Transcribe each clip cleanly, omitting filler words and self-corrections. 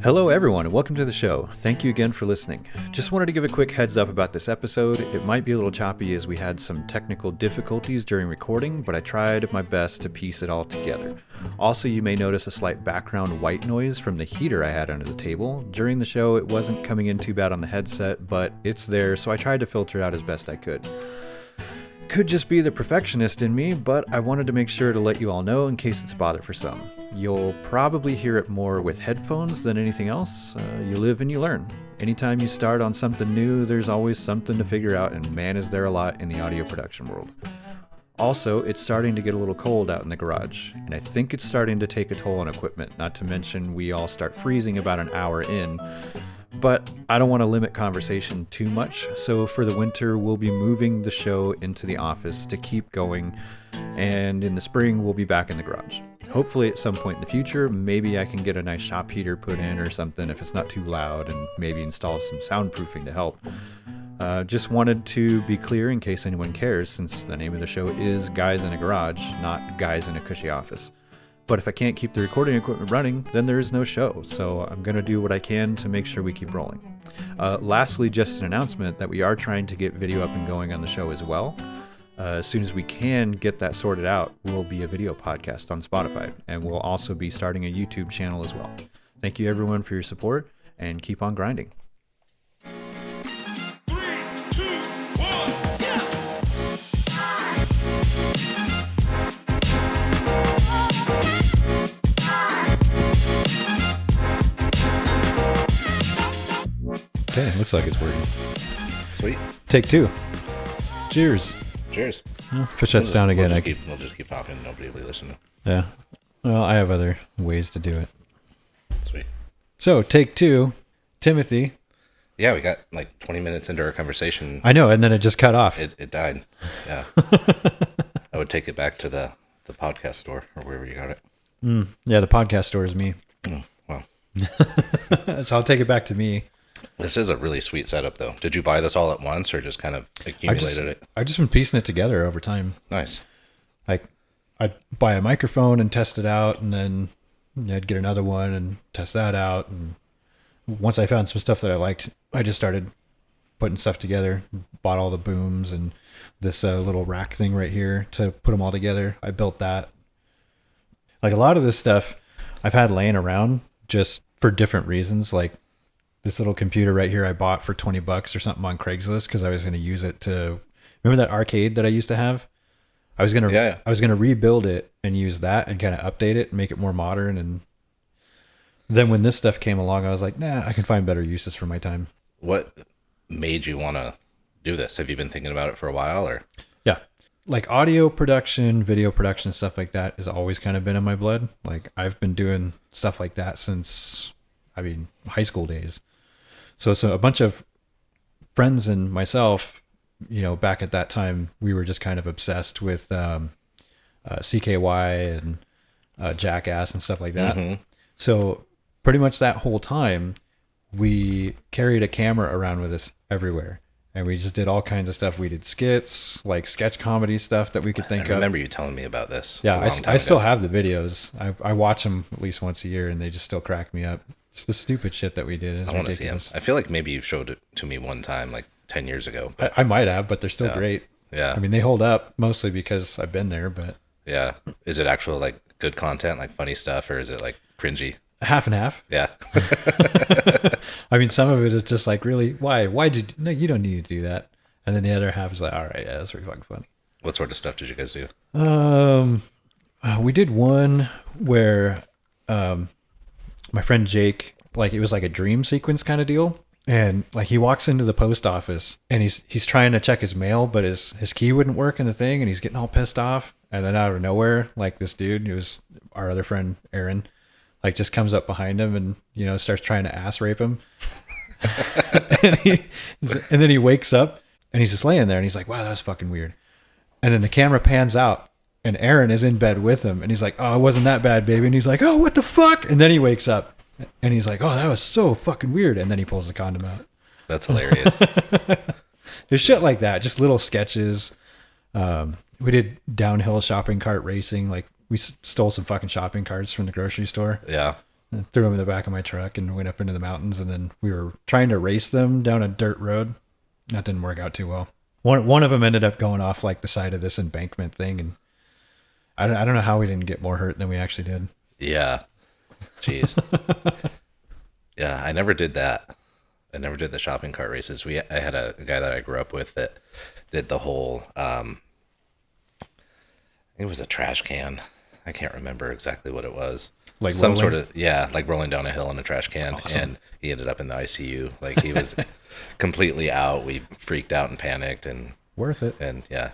Hello everyone and welcome to the show. Thank you again for listening. Just wanted to give a quick heads up about this episode. It might be a little choppy as we had some technical difficulties during recording, but I tried my best to piece it all together. Also, you may notice a slight background white noise from the heater I had under the table. During the show, it wasn't coming in too bad on the headset, but it's there, so I tried to filter it out as best I could. Could just be the perfectionist in me, but I wanted to make sure to let you all know in case it's a bother for some. You'll probably hear it more with headphones than anything else. You live and you learn. Anytime you start on something new, there's always something to figure out, and man is there a lot in the audio production world. Also, it's starting to get a little cold out in the garage, and I think it's starting to take a toll on equipment, not to mention we all start freezing about an hour in. But I don't want to limit conversation too much, so for the winter we'll be moving the show into the office to keep going, and in the spring we'll be back in the garage. Hopefully at some point in the future, maybe I can get a nice shop heater put in or something if it's not too loud, and maybe install some soundproofing to help. Just wanted to be clear in case anyone cares, since the name of the show is Guys in a Garage, not Guys in a Cushy Office. But if I can't keep the recording equipment running, then there is no show, so I'm going to do what I can to make sure we keep rolling. Lastly, just an announcement that we are trying to get video up and going on the show as well. As soon as we can get that sorted out, we'll be a video podcast on Spotify, and we'll also be starting a YouTube channel as well. Thank you everyone for your support, and keep on grinding. Okay, looks like it's working. Sweet. Take two. Cheers. Cheers. Push that down again. We'll just keep talking. Nobody will be listening. Yeah. Well, I have other ways to do it. Sweet. So, take two. Timothy. Yeah, we got like 20 minutes into our conversation. I know, and then it just cut off. It died. Yeah. I would take it back to the podcast store or wherever you got it. Yeah, the podcast store is me. Well. So I'll take it back to me. This is a really sweet setup, though. Did you buy this all at once or just kind of accumulated it? I've just been piecing it together over time. Nice. Like, I'd buy a microphone and test it out, and then I'd get another one and test that out. And once I found some stuff that I liked, I just started putting stuff together. Bought all the booms and this little rack thing right here to put them all together. I built that. Like, a lot of this stuff I've had laying around just for different reasons. Like, this little computer right here I bought for $20 or something on Craigslist because I was going to use it to... Remember that arcade that I used to have? I was going to rebuild it and use that and kind of update it and make it more modern. And then when this stuff came along, I was like, nah, I can find better uses for my time. What made you want to do this? Have you been thinking about it for a while? Or? Yeah. Like, audio production, video production, stuff like that has always kind of been in my blood. Like, I've been doing stuff like that since, high school days. So a bunch of friends and myself, back at that time, we were just kind of obsessed with CKY and Jackass and stuff like that. Mm-hmm. So pretty much that whole time, we carried a camera around with us everywhere. And we just did all kinds of stuff. We did skits, like sketch comedy stuff that we could think of. I remember you telling me about this. Yeah, I still have the videos. I watch them at least once a year, and they just still crack me up. It's the stupid shit that we did. I want to see them. I feel like maybe you showed it to me one time, like 10 years ago. But I might have, but they're still great. Yeah. They hold up mostly because I've been there, but... Yeah. Is it actual, like, good content, like funny stuff, or is it, like, cringy? Half and half. Yeah. Some of it is just like, really, why? No, you don't need to do that. And then the other half is like, all right, yeah, that's pretty fucking funny. What sort of stuff did you guys do? We did one where... my friend Jake, like, it was like a dream sequence kind of deal. And like, he walks into the post office and he's trying to check his mail, but his key wouldn't work in the thing, and he's getting all pissed off. And then out of nowhere, like, this dude, who was our other friend, Aaron, like, just comes up behind him and, starts trying to ass rape him. and then he wakes up and he's just laying there and he's like, wow, that was fucking weird. And then the camera pans out and Aaron is in bed with him, and he's like, oh, it wasn't that bad, baby. And he's like, oh, what the fuck? And then he wakes up and he's like, oh, that was so fucking weird. And then he pulls the condom out. That's hilarious. There's shit like that, just little sketches. We did downhill shopping cart racing. Like, we stole some fucking shopping carts from the grocery store. Yeah. I threw them in the back of my truck and went up into the mountains, and then we were trying to race them down a dirt road. That didn't work out too well. One of them ended up going off like the side of this embankment thing, and I don't know how we didn't get more hurt than we actually did. Yeah. Jeez. Yeah, I never did that. I never did the shopping cart races. I had a guy that I grew up with that did the whole it was a trash can. I can't remember exactly what it was. Like some rolling? sort of, yeah, like rolling down a hill in a trash can. Awesome. And he ended up in the ICU. Like he was completely out. We freaked out and panicked and Worth it. yeah,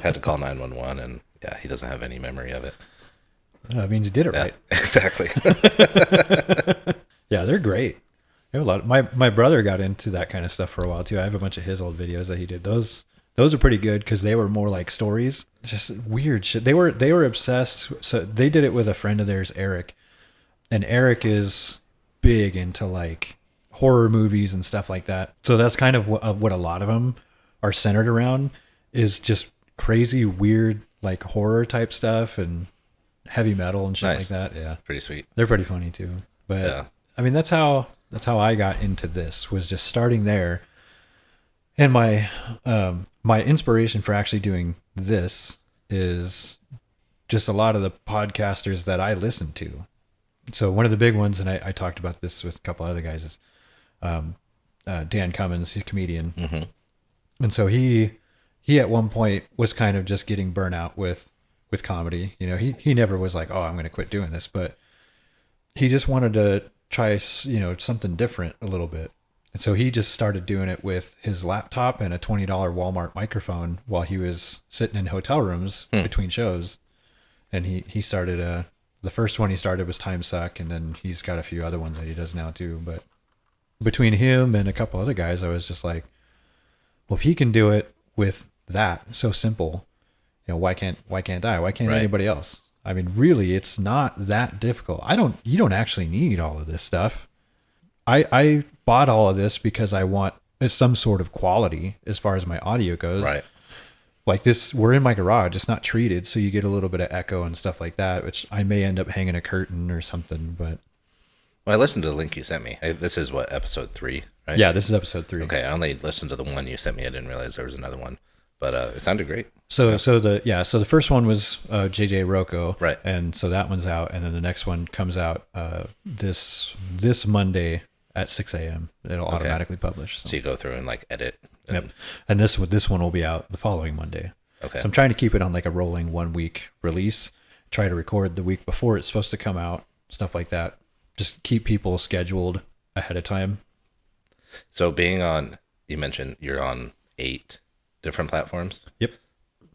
had to call 911, and yeah, he doesn't have any memory of it. That means you did it Yeah, right. exactly. Yeah, they're great. They have a lot. My brother got into that kind of stuff for a while too. I have a bunch of his old videos that he did. Those are pretty good because they were more like stories, just weird shit. They were obsessed. So they did it with a friend of theirs, Eric, and Eric is big into like horror movies and stuff like that. So that's kind of what a lot of them are centered around, is just crazy, weird, like horror type stuff and heavy metal and shit Nice. like that. Yeah, Pretty sweet. they're pretty funny too. But Yeah. I mean, that's how I got into this, was just starting there. And my my inspiration for actually doing this is just a lot of the podcasters that I listen to. So one of the big ones, and I talked about this with a couple other guys, is Dan Cummins. He's a comedian. Mm-hmm. And so he at one point was kind of just getting burnt out with comedy. You know, he never was like, oh, I'm going to quit doing this, but he just wanted to try, you know, something different a little bit. And so he just started doing it with his laptop and a $20 Walmart microphone while he was sitting in hotel rooms between shows. And he started the first one he started was Time Suck, and then he's got a few other ones that he does now too. But between him and a couple other guys, I was just like, well, if he can do it with that, so simple, you know, why can't I? Why can't Right. anybody else? I mean, really, it's not that difficult. You don't actually need all of this stuff. I bought all of this because I want some sort of quality as far as my audio goes. Right. Like this, we're in my garage. It's not treated, so you get a little bit of echo and stuff like that, which I may end up hanging a curtain or something. But Well, I listened to the link you sent me. This is what, episode 3, right? yeah, this is episode 3. Okay, I only listened to the one you sent me. I didn't realize there was another one, but it sounded great. So the first one was JJ Rocco, Right. And so that one's out, and then the next one comes out this Monday at 6 a.m. It'll automatically publish. So you go through and like edit. And, Yep. And this one will be out the following Monday. Okay. So I'm trying to keep it on like a rolling 1 week release. Try to record the week before it's supposed to come out, stuff like that. Just keep people scheduled ahead of time. So you mentioned you're on 8 different platforms. Yep.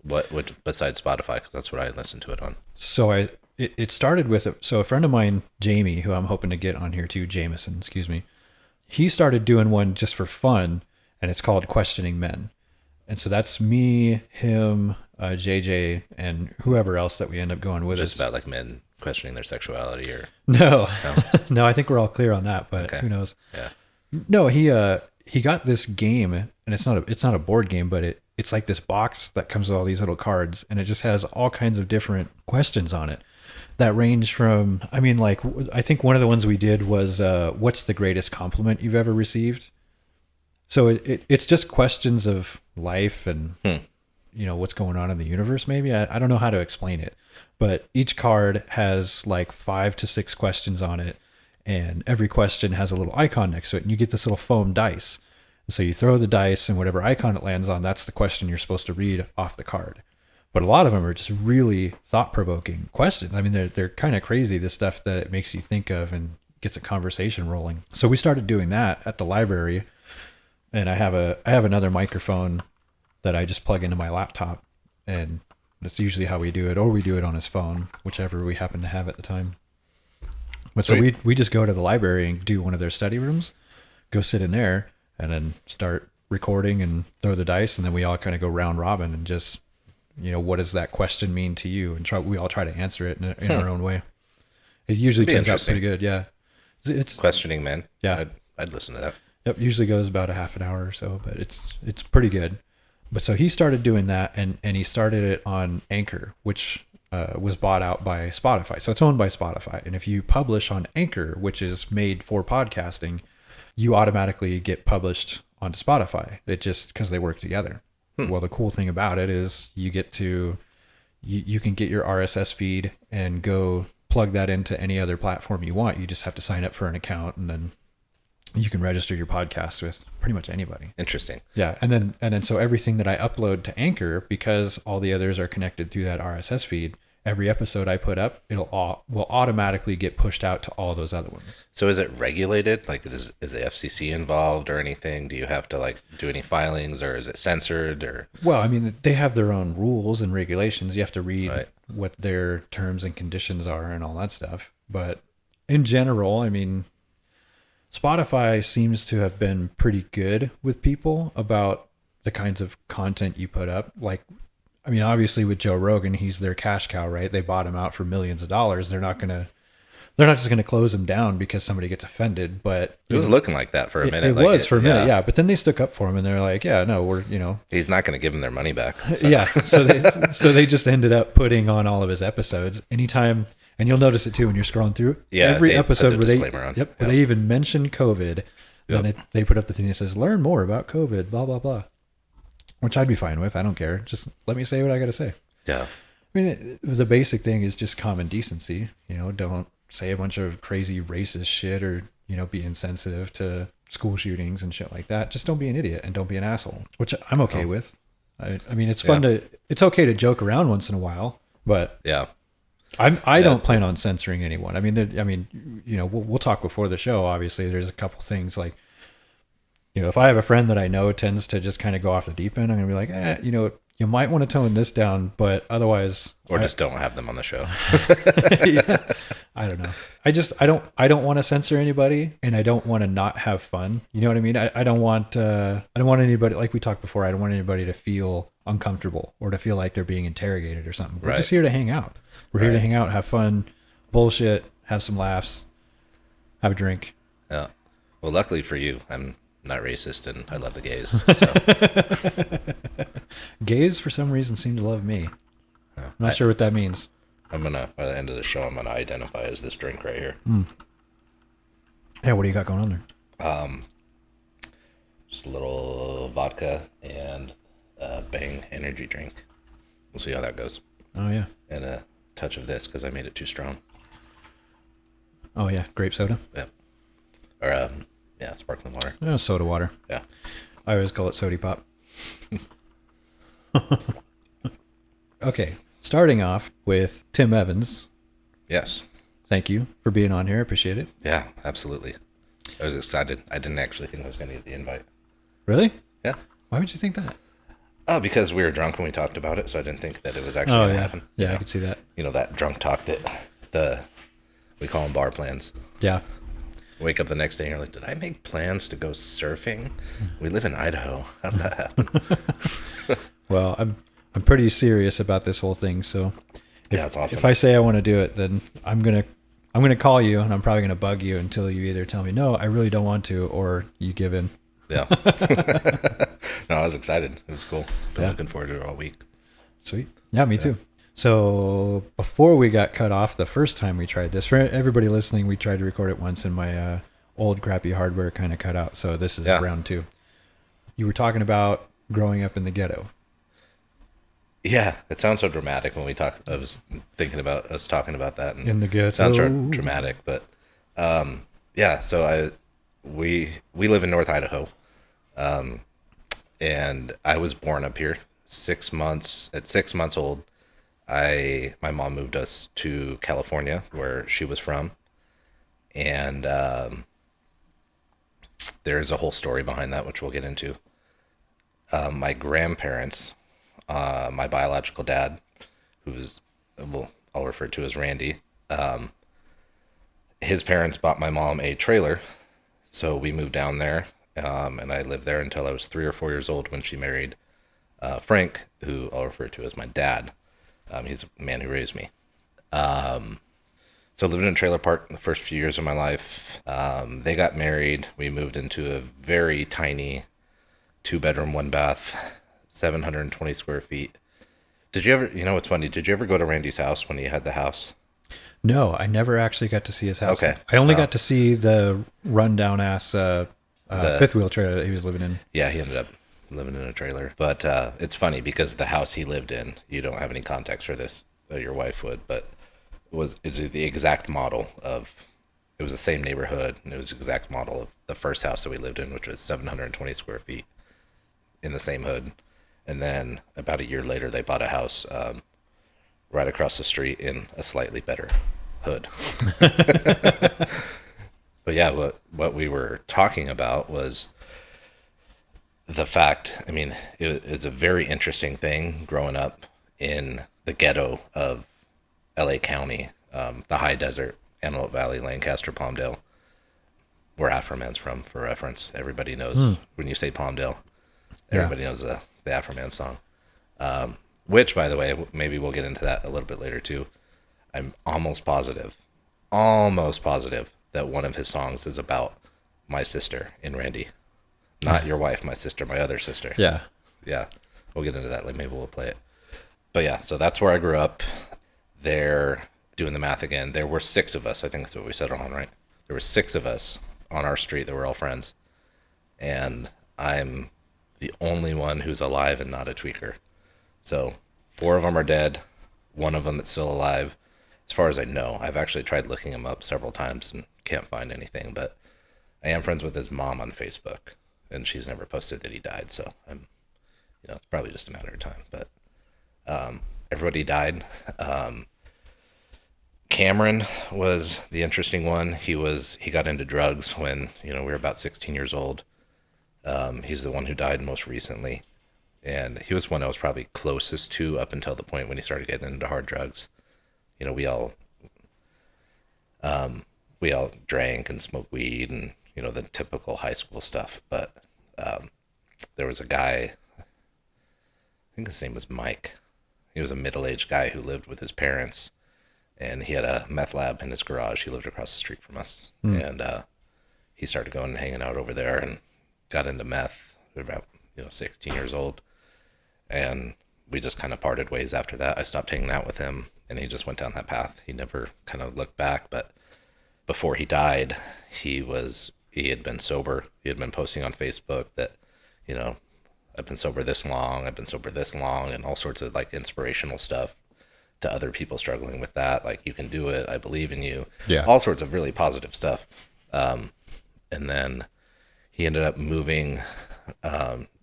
What besides Spotify? Because that's what I listen to it on. So it started with a friend of mine, Jamie, who I'm hoping to get on here too, Jameson, excuse me. He started doing one just for fun, and it's called Questioning Men. And so that's me, him, JJ, and whoever else that we end up going with. Just about like men questioning their sexuality or No, no, I think we're all clear on that, but Okay. who knows? yeah. No, he got this game, and it's not a board game, but it's like this box that comes with all these little cards, and it just has all kinds of different questions on it that range from, I mean, like, I think one of the ones we did was, what's the greatest compliment you've ever received? So it's just questions of life and, you know, what's going on in the universe, maybe. I don't know how to explain it, but each card has like 5 to 6 questions on it, and every question has a little icon next to it, and you get this little foam dice. And so you throw the dice, and whatever icon it lands on, that's the question you're supposed to read off the card. But a lot of them are just really thought-provoking questions. I mean, they're kind of crazy, the stuff that it makes you think of and gets a conversation rolling. So we started doing that at the library, and I have another microphone that I just plug into my laptop, and that's usually how we do it, or we do it on his phone, whichever we happen to have at the time. But so we just go to the library and do one of their study rooms, go sit in there, and then start recording and throw the dice, and then we all kind of go round robin and just, you know, what does that question mean to you? And we all try to answer it in our own way. It usually turns out pretty good. Yeah. It's Questioning Men. Yeah. I'd listen to that. Yep. Usually goes about a half an hour or so, but it's pretty good. But so he started doing that, and he started it on Anchor, which was bought out by Spotify. So it's owned by Spotify. And if you publish on Anchor, which is made for podcasting, you automatically get published onto Spotify. It just because they work together. Well, the cool thing about it is you get to you can get your RSS feed and go plug that into any other platform you want. You just have to sign up for an account, and then you can register your podcast with pretty much anybody. Interesting. Yeah, and then so everything that I upload to Anchor, because all the others are connected through that RSS feed, every episode I put up, will automatically get pushed out to all those other ones. So is it regulated? Like, is the FCC involved or anything? Do you have to like do any filings, or is it censored? Or well, I mean, they have their own rules and regulations. You have to read what their terms and conditions are and all that stuff. But in general, I mean, Spotify seems to have been pretty good with people about the kinds of content you put up. Like, I mean, obviously with Joe Rogan, he's their cash cow, right? They bought him out for millions of dollars. They're not just gonna close him down because somebody gets offended. But it was looking like that for a minute. It was for a minute, yeah. But then they stuck up for him, and they're like, yeah, no, we're he's not going to give them their money back. So. Yeah. So they just ended up putting on all of his episodes anytime. And you'll notice it too when you're scrolling through every episode where they even mention COVID. Then they put up the thing that says, learn more about COVID, blah, blah, blah, which I'd be fine with. I don't care. Just let me say what I got to say. Yeah. I mean, the basic thing is just common decency. Don't say a bunch of crazy racist shit or, be insensitive to school shootings and shit like that. Just don't be an idiot and don't be an asshole, which I'm okay with. I mean, it's fun it's okay to joke around once in a while, but yeah. I don't plan on censoring anyone. I mean, we'll talk before the show. Obviously, there's a couple things like, if I have a friend that I know tends to just kind of go off the deep end, I'm gonna be like, you might want to tone this down, but otherwise, or just don't have them on the show. Yeah, I don't know. I don't want to censor anybody, and I don't want to not have fun. You know what I mean? I don't want anybody, like we talked before. I don't want anybody to feel uncomfortable or to feel like they're being interrogated or something. We're just here to hang out. We're here to hang out, have fun, bullshit, have some laughs, have a drink. Yeah. Well, luckily for you, I'm not racist and I love the gays. So. Gays, for some reason, seem to love me. I'm not sure what that means. By the end of the show, I'm going to identify as this drink right here. Yeah, what do you got going on there? Just a little vodka and Bang energy drink. We'll see how that goes. Oh, yeah. And a touch of this because I made it too strong. Oh, yeah. Grape soda? Yeah. Or, sparkling water. Oh, soda water. Yeah. I always call it sody pop. Okay. Starting off with Tim Evans. Yes. Thank you for being on here. I appreciate it. Yeah, absolutely. I was excited. I didn't actually think I was going to get the invite. Really? Yeah. Why would you think that? Oh, because we were drunk when we talked about it, so I didn't think that it was actually going to happen. Yeah, I could see that. That drunk talk that we call them bar plans. Yeah. Wake up the next day and you're like, did I make plans to go surfing? We live in Idaho. How did that happen? Well, I'm pretty serious about this whole thing, so it's awesome. If I say I want to do it, then I'm gonna call you and I'm probably gonna bug you until you either tell me no, I really don't want to, or you give in. Yeah. No, I was excited. It was cool. Been looking forward to it all week. Sweet. Yeah, me too. So before we got cut off the first time we tried this, for everybody listening, we tried to record it once and my old crappy hardware kind of cut out. So this is round 2. You were talking about growing up in the ghetto. Yeah, it sounds so dramatic when we talk. I was thinking about us talking about that. And in the ghetto. It sounds so dramatic, but so we live in North Idaho. And I was born up here. 6 months. At 6 months old, my mom moved us to California, where she was from, and there's a whole story behind that, which we'll get into. My grandparents, my biological dad, I'll refer to as Randy. His parents bought my mom a trailer, so we moved down there. And I lived there until I was 3 or 4 years old when she married Frank, who I'll refer to as my dad. He's the man who raised me. So I lived in a trailer park the first few years of my life. They got married. We moved into a very tiny 2-bedroom, 1-bath, 720 square feet Did you ever, you know what's funny? Did you ever go to Randy's house when he had the house? No, I never actually got to see his house. Okay. I only Oh. got to see the rundown ass The fifth wheel trailer that he was living in. Yeah, he ended up living in a trailer. But it's funny because the house he lived in, you don't have any context for this, your wife would, but it's the exact model of, it was the same neighborhood, and it was the exact model of the first house that we lived in, which was 720 square feet in the same hood. And then about a year later, they bought a house right across the street in a slightly better hood. But yeah, what we were talking about was the fact, I mean, it's a very interesting thing growing up in the ghetto of LA County, the high desert, Antelope Valley, Lancaster, Palmdale, where Afroman's from, for reference. Everybody knows when you say Palmdale, everybody knows the Afroman song. Which, by the way, maybe we'll get into that a little bit later too. I'm almost positive that one of his songs is about my sister in Randy. Not your wife, my sister, my other sister. Yeah. Yeah. We'll get into that. Like, maybe we'll play it. But yeah, so that's where I grew up. There, doing the math again, there were 6 of us. I think that's what we settled on, right? There were 6 of us on our street that were all friends. And I'm the only one who's alive and not a tweaker. So 4 of them are dead. 1 of them that's still alive. As far as I know, I've actually tried looking him up several times and can't find anything, but I am friends with his mom on Facebook, and she's never posted that he died, so I'm, it's probably just a matter of time. But everybody died. Cameron was the interesting one. He got into drugs when we were about 16 years old. He's the one who died most recently, and he was one I was probably closest to up until the point when he started getting into hard drugs. We all drank and smoked weed and the typical high school stuff. But there was a guy, I think his name was Mike. He was a middle-aged guy who lived with his parents, and he had a meth lab in his garage. He lived across the street from us, and he started going and hanging out over there and got into meth. We were about 16 years old, and we just kind of parted ways after that. I stopped hanging out with him, and he just went down that path. He never kind of looked back. But before he died, he had been sober. He had been posting on Facebook that, I've been sober this long, and all sorts of like inspirational stuff to other people struggling with that. Like, you can do it. I believe in you. Yeah. All sorts of really positive stuff. And then he ended up moving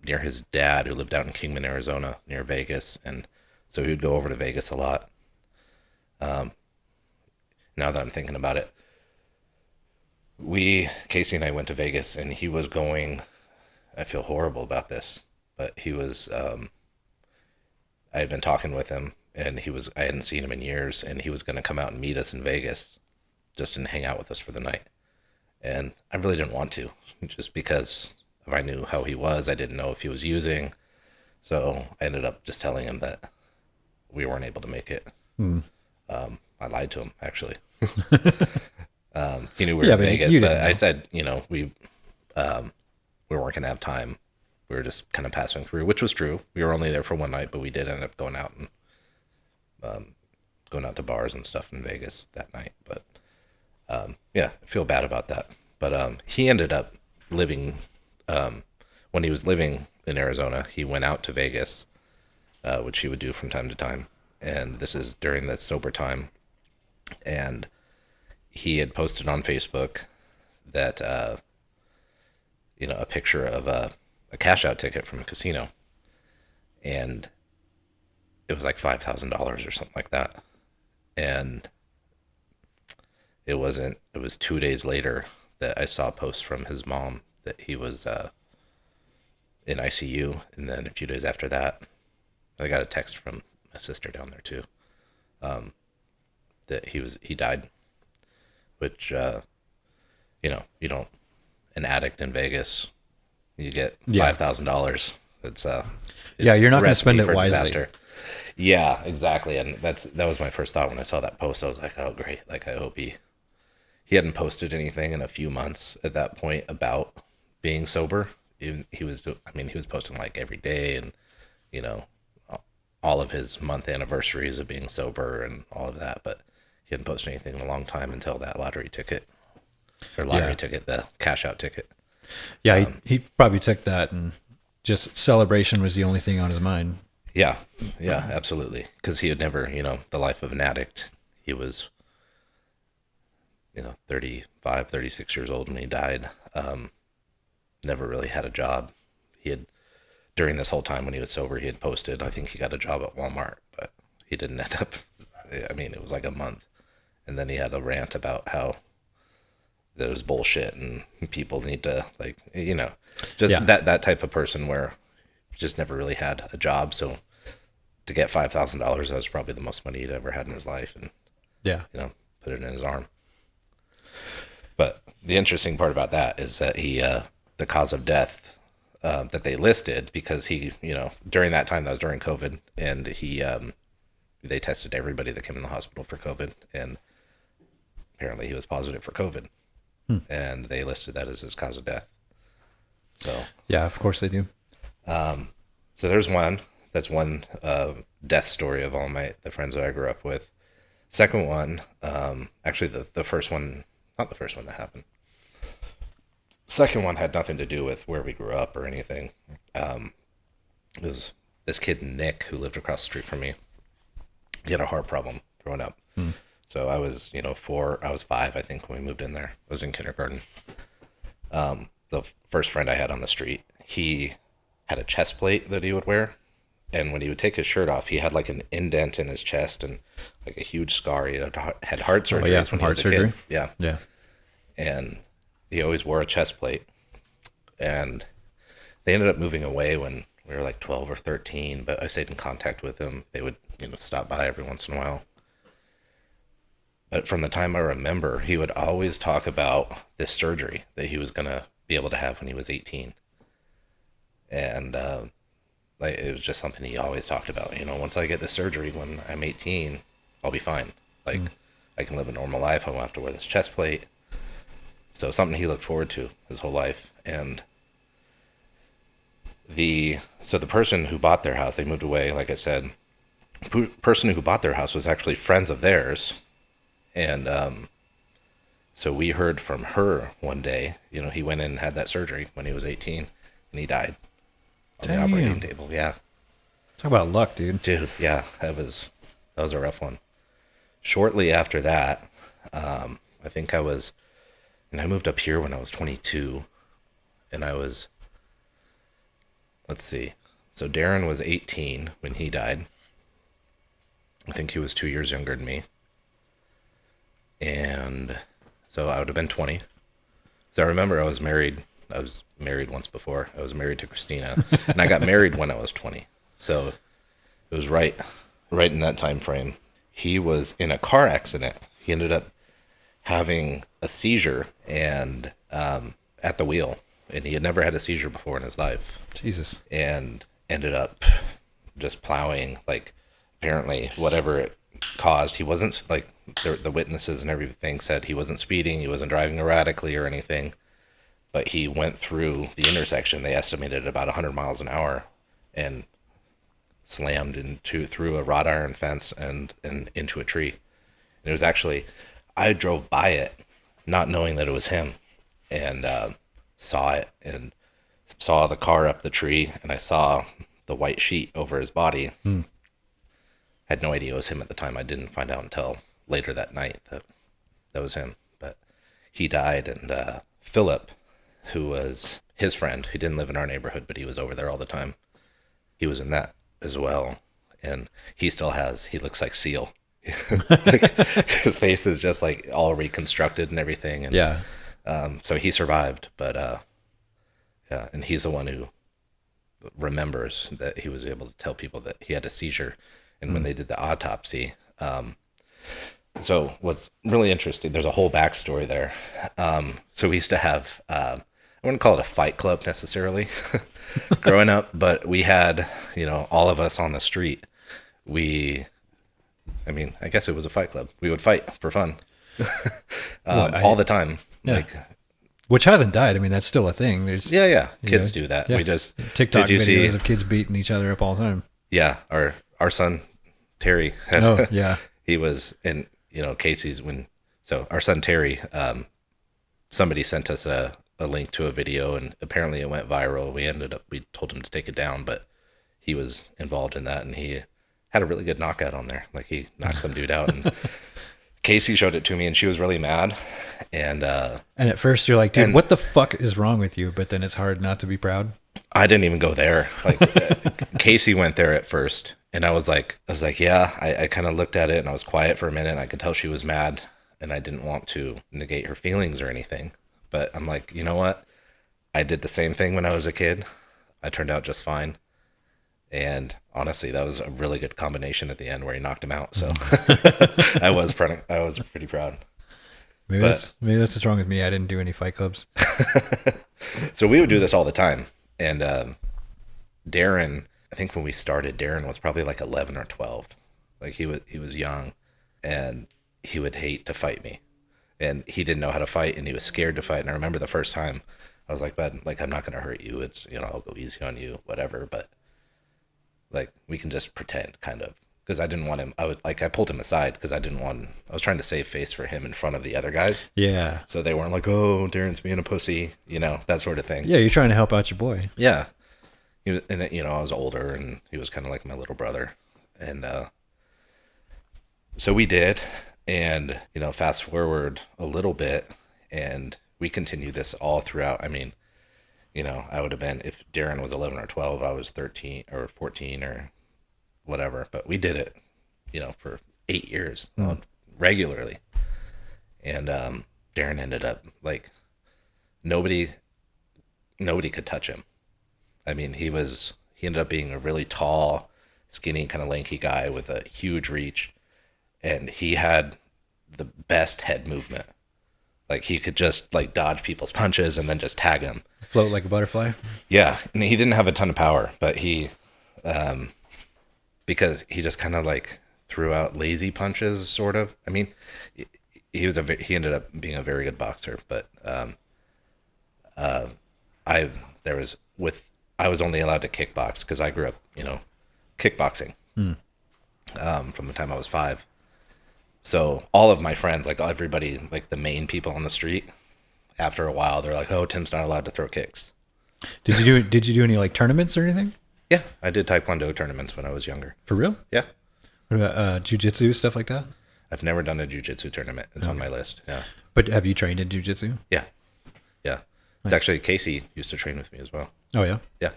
near his dad, who lived out in Kingman, Arizona, near Vegas. And so he would go over to Vegas a lot. Now that I'm thinking about it, Casey and I went to Vegas, and he was going, I feel horrible about this, but he was, I had been talking with him, and I hadn't seen him in years, and he was going to come out and meet us in Vegas just to hang out with us for the night. And I really didn't want to, just because if I knew how he was, I didn't know if he was using. So I ended up just telling him that we weren't able to make it. I lied to him, actually. He knew we were in Vegas, but I said, we weren't going to have time. We were just kind of passing through, which was true. We were only there for one night, but we did end up going out to bars and stuff in Vegas that night. But yeah, I feel bad about that. But he ended up living, when he was living in Arizona, he went out to Vegas, which he would do from time to time. And this is during the sober time. And he had posted on Facebook that, a picture of a cash out ticket from a casino. And it was like $5,000 or something like that. And it was 2 days later that I saw a post from his mom that he was in ICU. And then a few days after that, I got a text from my sister down there too, that he died, which, you don't, an addict in Vegas, you get $5,000. It's you're not going to spend it wisely. Disaster. Yeah, exactly. And that was my first thought when I saw that post. I was like, oh great. Like, I hope he hadn't posted anything in a few months at that point about being sober. He was posting like every day, and all of his month anniversaries of being sober and all of that, but he hadn't posted anything in a long time until that lottery ticket, the cash out ticket. Yeah, he probably took that and just celebration was the only thing on his mind. Yeah, absolutely. Because he had never, the life of an addict. He was, 35, 36 years old when he died. Never really had a job. He had, during this whole time when he was sober, he had posted, I think he got a job at Walmart, but he didn't end up, it was like a month. And then he had a rant about how that was bullshit and people need to, that type of person where just never really had a job. So to get $5,000, that was probably the most money he'd ever had in his life. And, put it in his arm. But the interesting part about that is that he, the cause of death that they listed, because he, during that time, that was during COVID, and he, they tested everybody that came in the hospital for COVID, and apparently he was positive for COVID. And they listed that as his cause of death. So yeah, of course they do. So there's one. That's one death story of all the friends that I grew up with. Second one, actually the first one, not the first one that happened. Second one had nothing to do with where we grew up or anything. It was this kid Nick who lived across the street from me. He had a heart problem growing up. So I was, 4, I was 5, I think, when we moved in there. I was in kindergarten. The first friend I had on the street, he had a chest plate that he would wear. And when he would take his shirt off, he had like an indent in his chest and like a huge scar. He had heart surgery when he was a kid. Yeah. And he always wore a chest plate. And they ended up moving away when we were like 12 or 13, but I stayed in contact with him. They would, stop by every once in a while. But from the time I remember, he would always talk about this surgery that he was going to be able to have when he was 18. And it was just something he always talked about. Once I get this surgery when I'm 18, I'll be fine. I can live a normal life. I won't have to wear this chest plate. So something he looked forward to his whole life. And the person who bought their house, they moved away, like I said. The person who bought their house was actually friends of theirs. And so we heard from her one day, he went in and had that surgery when he was 18 and he died on the operating table. Yeah. Talk about luck, dude. Dude, yeah, that was a rough one. Shortly after that, I think I moved up here when I was 22 and let's see. So Darren was 18 when he died. I think he was 2 years younger than me. And so I would have been 20. So I remember I was married once before. I was married to Christina, and I got married when I was 20. So it was right in that time frame. He was in a car accident. He ended up having a seizure and at the wheel, and he had never had a seizure before in his life. Jesus. And ended up just plowing, apparently whatever it caused. He wasn't the witnesses and everything said he wasn't speeding, he wasn't driving erratically or anything, but he went through the intersection. They estimated about 100 miles an hour and slammed through a wrought iron fence and into a tree. And it was actually, I drove by it not knowing that it was him, and saw it and saw the car up the tree, and I saw the white sheet over his body. Had no idea it was him at the time. I didn't find out until later that night that was him. But he died, and Philip, who was his friend, he didn't live in our neighborhood, but he was over there all the time. He was in that as well, and he looks like Seal. His face is just all reconstructed and everything. And, yeah. So he survived, but yeah, and he's the one who remembers that he was able to tell people that he had a seizure. And when they did the autopsy, so what's really interesting, there's a whole backstory there. So we used to have, I wouldn't call it a fight club necessarily growing up, but we had, all of us on the street. I guess it was a fight club. We would fight for fun all the time. Yeah. Which hasn't died. That's still a thing. There's Kids do that. Yeah. We just TikTok videos see of kids beating each other up all the time. Yeah, our son, Terry, Oh, yeah. he was in, Casey's so our son, Terry, somebody sent us a link to a video, and apparently it went viral. We told him to take it down, but he was involved in that, and he had a really good knockout on there. Like, he knocked some dude out, and Casey showed it to me, and she was really mad. And at first you're like, dude, what the fuck is wrong with you? But then it's hard not to be proud. I didn't even go there. Like, Casey went there at first, and I was like, yeah. I kind of looked at it, and I was quiet for a minute, and I could tell she was mad, and I didn't want to negate her feelings or anything. But I'm like, you know what? I did the same thing when I was a kid. I turned out just fine. And honestly, that was a really good combination at the end where he knocked him out. So I was pretty proud. Maybe that's what's wrong with me. I didn't do any fight clubs. So we would do this all the time. And Darren, I think when we started, Darren was probably like 11 or 12. Like, he was young, and he would hate to fight me. And he didn't know how to fight, and he was scared to fight. And I remember the first time I was like, bud, like, I'm not going to hurt you. It's, I'll go easy on you, whatever. But like, we can just pretend, kind of, because I didn't want him. I pulled him aside because I was trying to save face for him in front of the other guys. Yeah. So they weren't like, oh, Darren's being a pussy, that sort of thing. Yeah. You're trying to help out your boy. Yeah. And then, I was older, and he was kind of like my little brother. And, so we did, and, fast forward a little bit, and we continued this all throughout. I mean, I would have been, if Darren was 11 or 12, I was 13 or 14 or whatever. But we did it, for 8 years regularly. And Darren ended up, like, nobody could touch him. I mean, he ended up being a really tall, skinny, kind of lanky guy with a huge reach. And he had the best head movement. Like, he could just, like, dodge people's punches and then just tag them. Float like a butterfly? Yeah. And he didn't have a ton of power, but he, because he just kind of, like, threw out lazy punches, sort of. I mean, he ended up being a very good boxer, but I was only allowed to kickbox because I grew up, kickboxing from the time I was 5. So all of my friends, like everybody, like the main people on the street, after a while, they're like, "Oh, Tim's not allowed to throw kicks." Did you do any, like, tournaments or anything? Yeah, I did Taekwondo tournaments when I was younger. For real? Yeah. What about jiu-jitsu, stuff like that? I've never done a jiu-jitsu tournament. It's on my list. Yeah. But have you trained in jiu-jitsu? Yeah. Yeah. It's actually, Casey used to train with me as well. Oh, yeah? Yeah.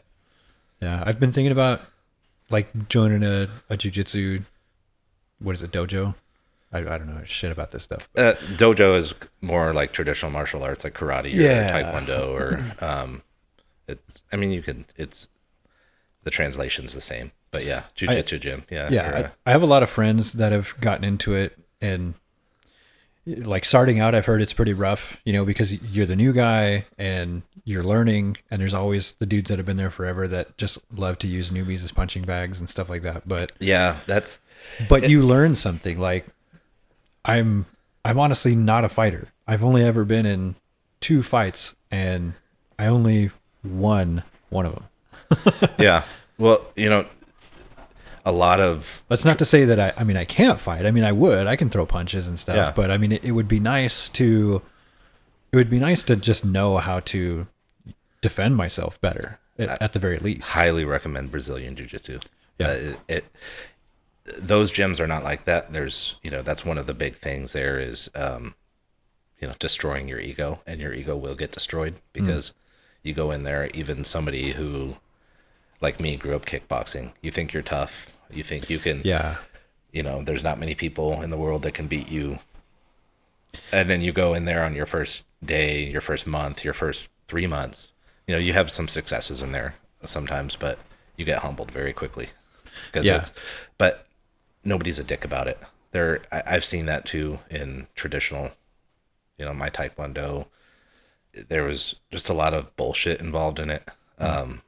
Yeah. I've been thinking about, like, joining a jiu-jitsu, what is it, dojo? I don't know shit about this stuff. Dojo is more like traditional martial arts, like karate or Taekwondo, or the translation's the same. But yeah, jiu-jitsu gym. Yeah. Yeah. I have a lot of friends that have gotten into it, and, like, starting out, I've heard it's pretty rough, because you're the new guy and you're learning, and there's always the dudes that have been there forever that just love to use newbies as punching bags and stuff like that. But yeah, you learn something. Like, I'm honestly not a fighter. I've only ever been in 2 fights, and I only won one of them. Yeah. Well, a lot of... That's not to say that I can't fight. I mean, I can throw punches and stuff, yeah. But I mean, it would be nice to just know how to defend myself better at the very least. Highly recommend Brazilian Jiu-Jitsu. Yeah. Those gyms are not like that. There's, that's one of the big things there is, destroying your ego, and your ego will get destroyed because you go in there, even somebody who, like me, grew up kickboxing. You think you're tough. You think you can, there's not many people in the world that can beat you. And then you go in there on your first day, your first month, your first 3 months. You have some successes in there sometimes, but you get humbled very quickly. But nobody's a dick about it. I've seen that too in traditional, my Taekwondo. There was just a lot of bullshit involved in it. It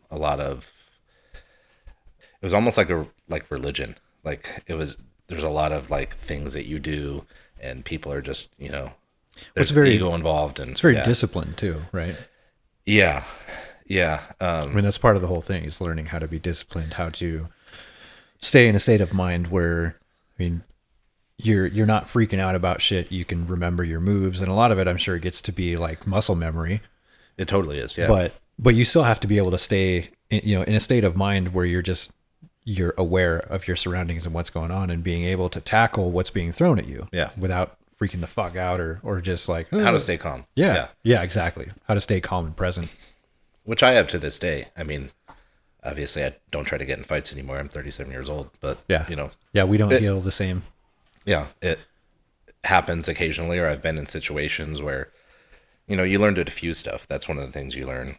was almost like religion. Like, there's a lot of, like, things that you do, and people are just, there's ego involved, and it's very disciplined too, right? Yeah. Yeah. I mean, that's part of the whole thing, is learning how to be disciplined, how to stay in a state of mind where, I mean, you're not freaking out about shit. You can remember your moves, and a lot of it, I'm sure, gets to be like muscle memory. It totally is, yeah. But you still have to be able to stay, in a state of mind where you're aware of your surroundings and what's going on, and being able to tackle what's being thrown at you. Yeah. Without freaking the fuck out or just like How to stay calm. Yeah, exactly. How to stay calm and present. Which I have to this day. I mean, obviously, I don't try to get in fights anymore. I'm 37 years old, but Yeah, yeah, we don't heal the same. Yeah, it happens occasionally, or I've been in situations where, you learn to diffuse stuff. That's one of the things you learn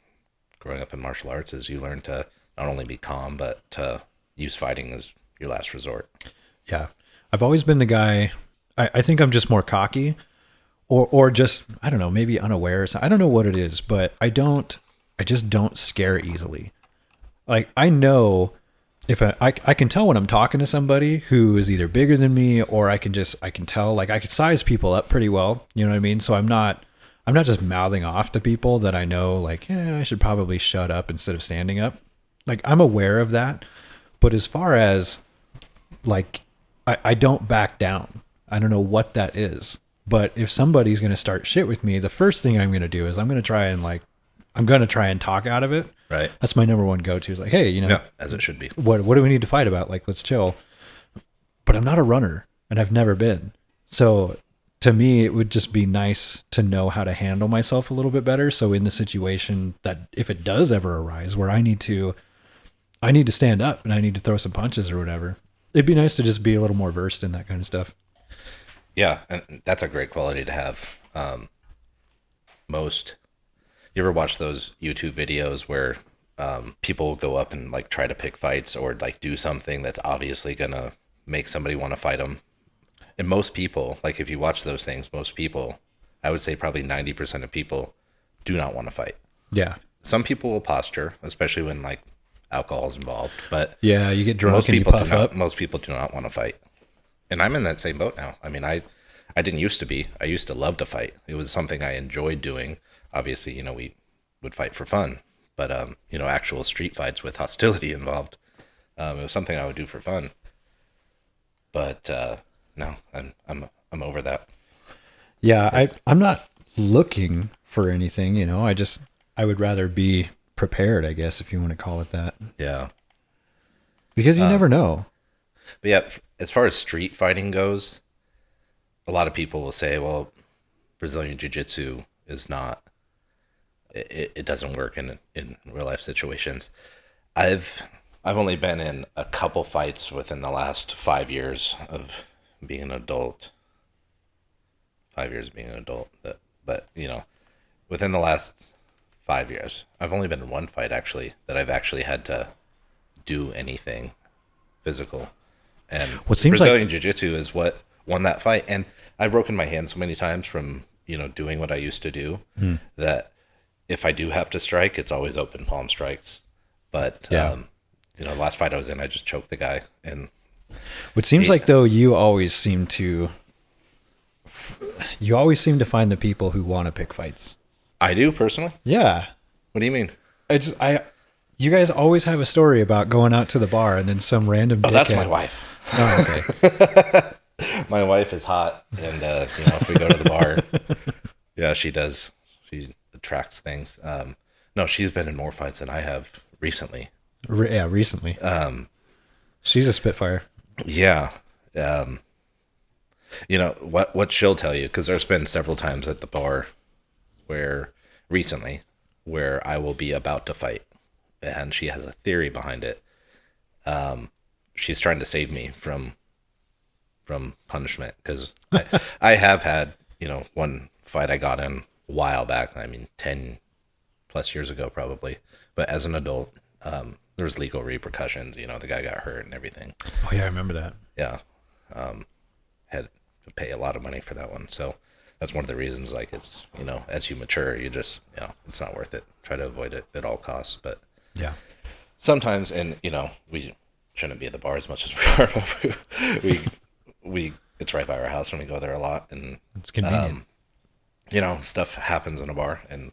growing up in martial arts is you learn to not only be calm, but to use fighting as your last resort. Yeah. I've always been the guy, I think I'm just more cocky or just, I don't know, maybe unaware. I don't know what it is, but I just don't scare easily. Like, I know if I can tell when I'm talking to somebody who is either bigger than me, or I can tell, like, I could size people up pretty well. You know what I mean? So I'm not just mouthing off to people that I know, like, I should probably shut up instead of standing up. Like, I'm aware of that. But as far as, like, I don't back down. I don't know what that is. But if somebody's going to start shit with me, the first thing I'm going to do is I'm going to try and talk out of it. Right. That's my number one go-to. Is like, hey, Yeah, as it should be. What do we need to fight about? Like, let's chill. But I'm not a runner, and I've never been. So to me, it would just be nice to know how to handle myself a little bit better. So in the situation that if it does ever arise where I need to stand up and I need to throw some punches or whatever, it'd be nice to just be a little more versed in that kind of stuff. Yeah, and that's a great quality to have. You ever watch those YouTube videos where people go up and like try to pick fights or like do something that's obviously gonna make somebody want to fight them? And most people, like if you watch those things, most people, I would say probably 90% of people do not want to fight. Yeah. Some people will posture, especially when like alcohol is involved, but yeah, you get drunk most and you people puff do not, up. Most people do not want to fight. And I'm in that same boat now. I mean, I didn't used to be. I used to love to fight. It was something I enjoyed doing. Obviously, we would fight for fun, but actual street fights with hostility involved, it was something I would do for fun. But no, I'm over that. Yeah, I'm not looking for anything, I would rather be prepared, I guess, if you want to call it that. Yeah. Because you never know. But yeah, as far as street fighting goes, a lot of people will say, well, Brazilian Jiu-Jitsu is not, it doesn't work in real life situations. I've only been in a couple fights within the last 5 years of being an adult. 5 years being an adult. But within the last 5 years, I've only been in one fight actually that I've actually had to do anything physical. And what seems Brazilian Jiu-Jitsu is what won that fight. And I've broken my hand so many times from, doing what I used to do that if I do have to strike, it's always open palm strikes. But, the last fight I was in, I just choked the guy. And what seems like, though, you always seem to find the people who want to pick fights. I do, personally? Yeah. What do you mean? You guys always have a story about going out to the bar and then some random dickhead. That's my wife. Oh, okay. My wife is hot, and if we go to the bar, yeah, she does. She attracts things. No, she's been in more fights than I have recently. Recently. She's a spitfire. Yeah. What she'll tell you, because there's been several times at the bar where I will be about to fight, and she has a theory behind it. She's trying to save me from punishment, because I have had one fight I got in a while back. I mean, 10 plus years ago probably, but as an adult, there was legal repercussions. The guy got hurt and everything. Oh yeah, I remember that. Yeah, had to pay a lot of money for that one. So that's one of the reasons. Like, it's as you mature, you just it's not worth it. Try to avoid it at all costs. But yeah, sometimes, and we shouldn't be at the bar as much as we are, but we it's right by our house and we go there a lot, and it's convenient. Stuff happens in a bar, and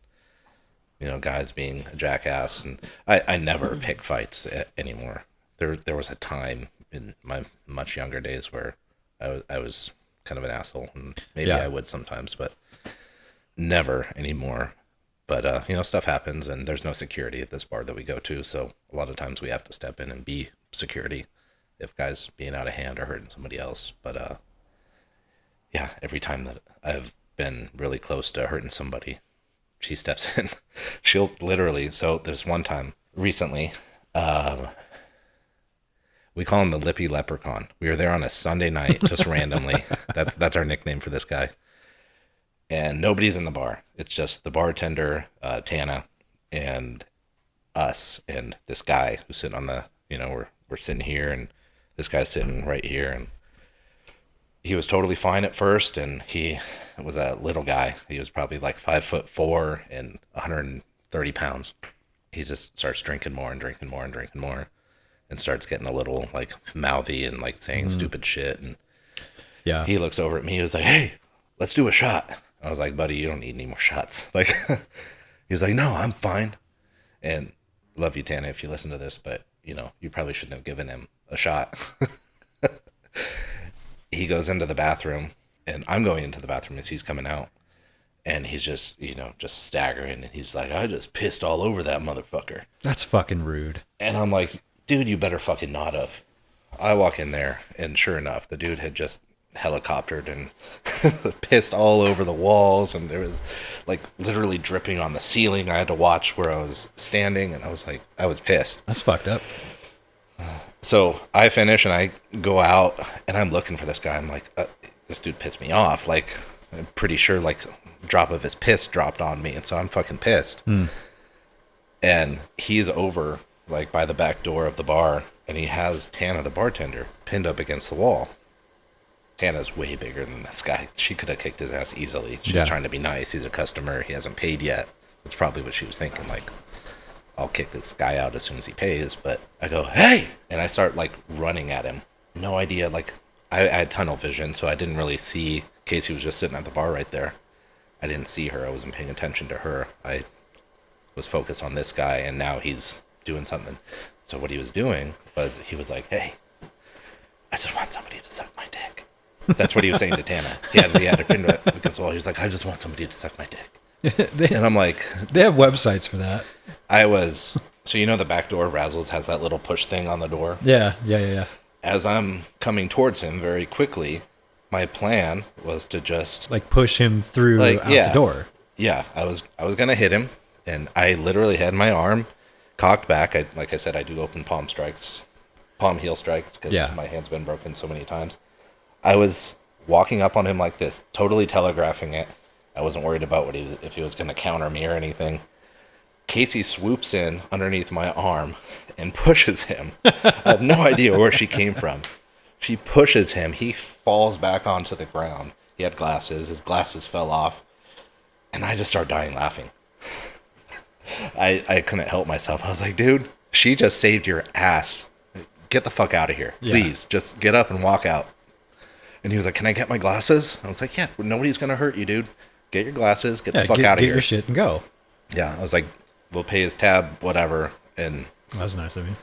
guys being a jackass, and I never pick fights anymore. There was a time in my much younger days where I was kind of an asshole, and maybe Yeah. I would sometimes, but never anymore. But you know, stuff happens, and there's no security at this bar that we go to, so a lot of times we have to step in and be security if guys being out of hand are hurting somebody else. But yeah, every time that I've been really close to hurting somebody, she steps in. She'll literally. So there's one time recently. We call him the Lippy Leprechaun. We were there on a Sunday night, just randomly. That's our nickname for this guy. And nobody's in the bar. It's just the bartender, Tana, and us, and this guy who's sitting on the. You know, we're sitting here, and this guy's sitting right here, and he was totally fine at first, and he was a little guy. He was probably like 5'4" and 130 pounds. He just starts drinking more and drinking more and drinking more, and starts getting a little like mouthy and like saying stupid shit. And Yeah. he looks over at me. He was like, "Hey, let's do a shot." I was like, "Buddy, you don't need any more shots." Like, he was like, "No, I'm fine." And love you, Tana, if you listen to this, but you know, you probably shouldn't have given him a shot. He goes into the bathroom, and I'm going into the bathroom as he's coming out, and he's just, you know, just staggering, and he's like, "I just pissed all over that motherfucker." That's fucking rude. And I'm like, "Dude, you better fucking not have." I walk in there, and sure enough, the dude had just helicoptered and pissed all over the walls, and there was like literally dripping on the ceiling. I had to watch where I was standing, and I was like, I was pissed. That's fucked up. So I finish and I go out, and I'm looking for this guy. I'm like, this dude pissed me off. Like, I'm pretty sure like a drop of his piss dropped on me, and so I'm fucking pissed. And he's over like by the back door of the bar, and he has Tana, the bartender, pinned up against the wall. Tana's way bigger than this guy. She could have kicked his ass easily. She's trying to be nice. He's a customer. He hasn't paid yet. That's probably what she was thinking. Like, I'll kick this guy out as soon as he pays. But I go, "Hey!" And I start like running at him. No idea. Like, I had tunnel vision, so I didn't really see. Casey was just sitting at the bar right there. I didn't see her. I wasn't paying attention to her. I was focused on this guy, and now he's doing something. So what he was doing was he was like, "Hey, I just want somebody to suck my dick." That's what he was saying to Tana. He had to pin it against the wall. He was like, "I just want somebody to suck my dick." And I'm like, They have websites for that. So you know the back door of Razzles has that little push thing on the door? Yeah. As I'm coming towards him very quickly, my plan was to just Like push him through out the door. Yeah, I was gonna hit him, and I literally had my arm cocked back. Like I said, I do open palm heel strikes, because my hand's been broken so many times. I was walking up on him like this, totally telegraphing it. I wasn't worried about if he was going to counter me or anything. Casey swoops in underneath my arm and pushes him. I have no idea where she came from. She pushes him. He falls back onto the ground. He had glasses. His glasses fell off. And I just start dying laughing. I couldn't help myself. I was like, "Dude, she just saved your ass. Get the fuck out of here. Please, just get up and walk out." And he was like, "Can I get my glasses?" I was like, "Yeah, nobody's going to hurt you, dude. Get your glasses. Get the fuck out of here. Get your shit and go." Yeah, I was like, "We'll pay his tab, whatever." And That was nice of you.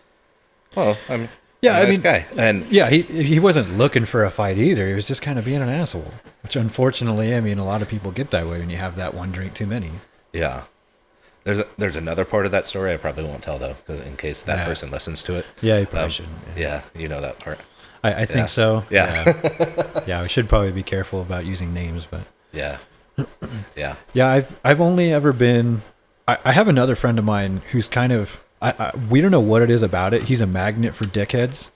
well, I'm a nice guy. And yeah, he wasn't looking for a fight either. He was just kind of being an asshole. Which unfortunately, I mean, a lot of people get that way when you have that one drink too many. yeah. There's another part of that story I probably won't tell, though, because in case that person listens to it. Yeah, you probably shouldn't. Yeah, you know that part. I think so. Yeah. Yeah, we should probably be careful about using names, but Yeah. Yeah. yeah, I've only ever been. I have another friend of mine who's kind of. We don't know what it is about it. He's a magnet for dickheads.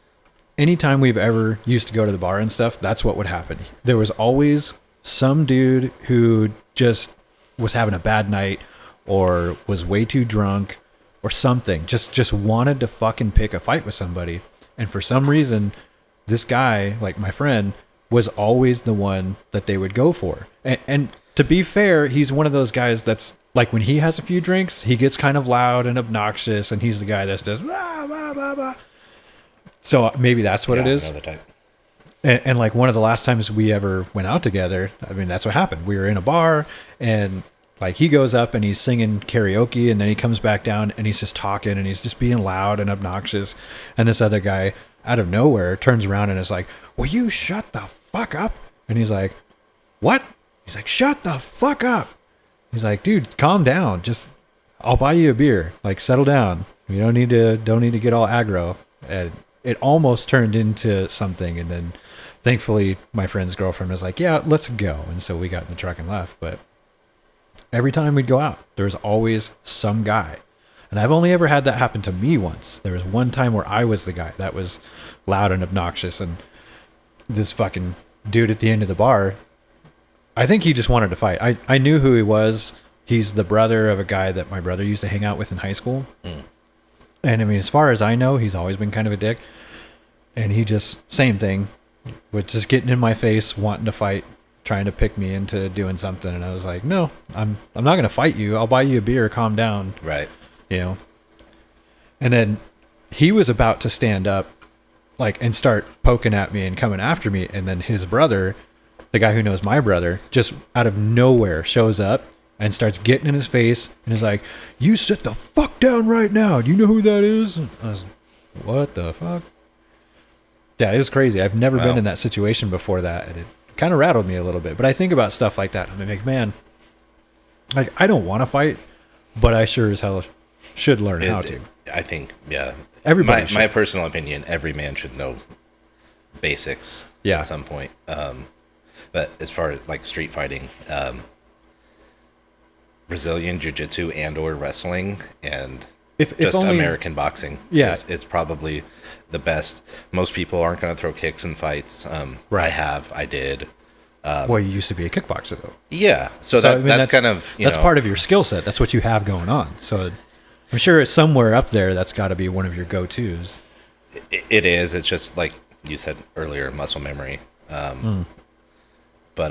Anytime we've ever used to go to the bar and stuff, that's what would happen. There was always some dude who just was having a bad night, or was way too drunk, or something. Just wanted to fucking pick a fight with somebody, and for some reason, this guy, like my friend, was always the one that they would go for. And to be fair, he's one of those guys that's like, when he has a few drinks, he gets kind of loud and obnoxious, and he's the guy that does blah, blah, blah, blah. So maybe that's what it is. Another type. And like one of the last times we ever went out together, I mean, that's what happened. We were in a bar, and like he goes up and he's singing karaoke, and then he comes back down and he's just talking and he's just being loud and obnoxious. And this other guy out of nowhere turns around and is like, will you shut the fuck up? And he's like, what? He's like, shut the fuck up. He's like, dude, calm down. Just, I'll buy you a beer. Like, settle down. You don't need to get all aggro. And it almost turned into something. And then thankfully my friend's girlfriend was like, yeah, let's go. And so we got in the truck and left. But every time we'd go out, there was always some guy. And I've only ever had that happen to me once. There was one time where I was the guy that was loud and obnoxious. And this fucking dude at the end of the bar, I think he just wanted to fight. I knew who he was. He's the brother of a guy that my brother used to hang out with in high school. And I mean, as far as I know, he's always been kind of a dick. And he just, same thing, was just getting in my face, wanting to fight, trying to pick me into doing something. And I was like, no, I'm not going to fight you. I'll buy you a beer. Calm down. Right. You know? And then he was about to stand up, like, and start poking at me and coming after me. And then his brother, the guy who knows my brother, just out of nowhere shows up and starts getting in his face and is like, you sit the fuck down right now. Do you know who that is? And I was like, what the fuck? Yeah, it was crazy. I've never been in that situation before that. And it kind of rattled me a little bit. But I think about stuff like that. I'm like, man, like, I don't want to fight, but I sure as hell should learn how to. I think, yeah. Everybody my personal opinion, every man should know basics at some point. But as far as like street fighting, Brazilian jiu-jitsu and or wrestling and just only American boxing is probably the best. Most people aren't going to throw kicks in fights. I did. Well, you used to be a kickboxer, though. Yeah. So that's kind of, that's part of your skill set. That's what you have going on. So I'm sure it's somewhere up there. That's got to be one of your go-tos. It is. It's just like you said earlier, muscle memory. But,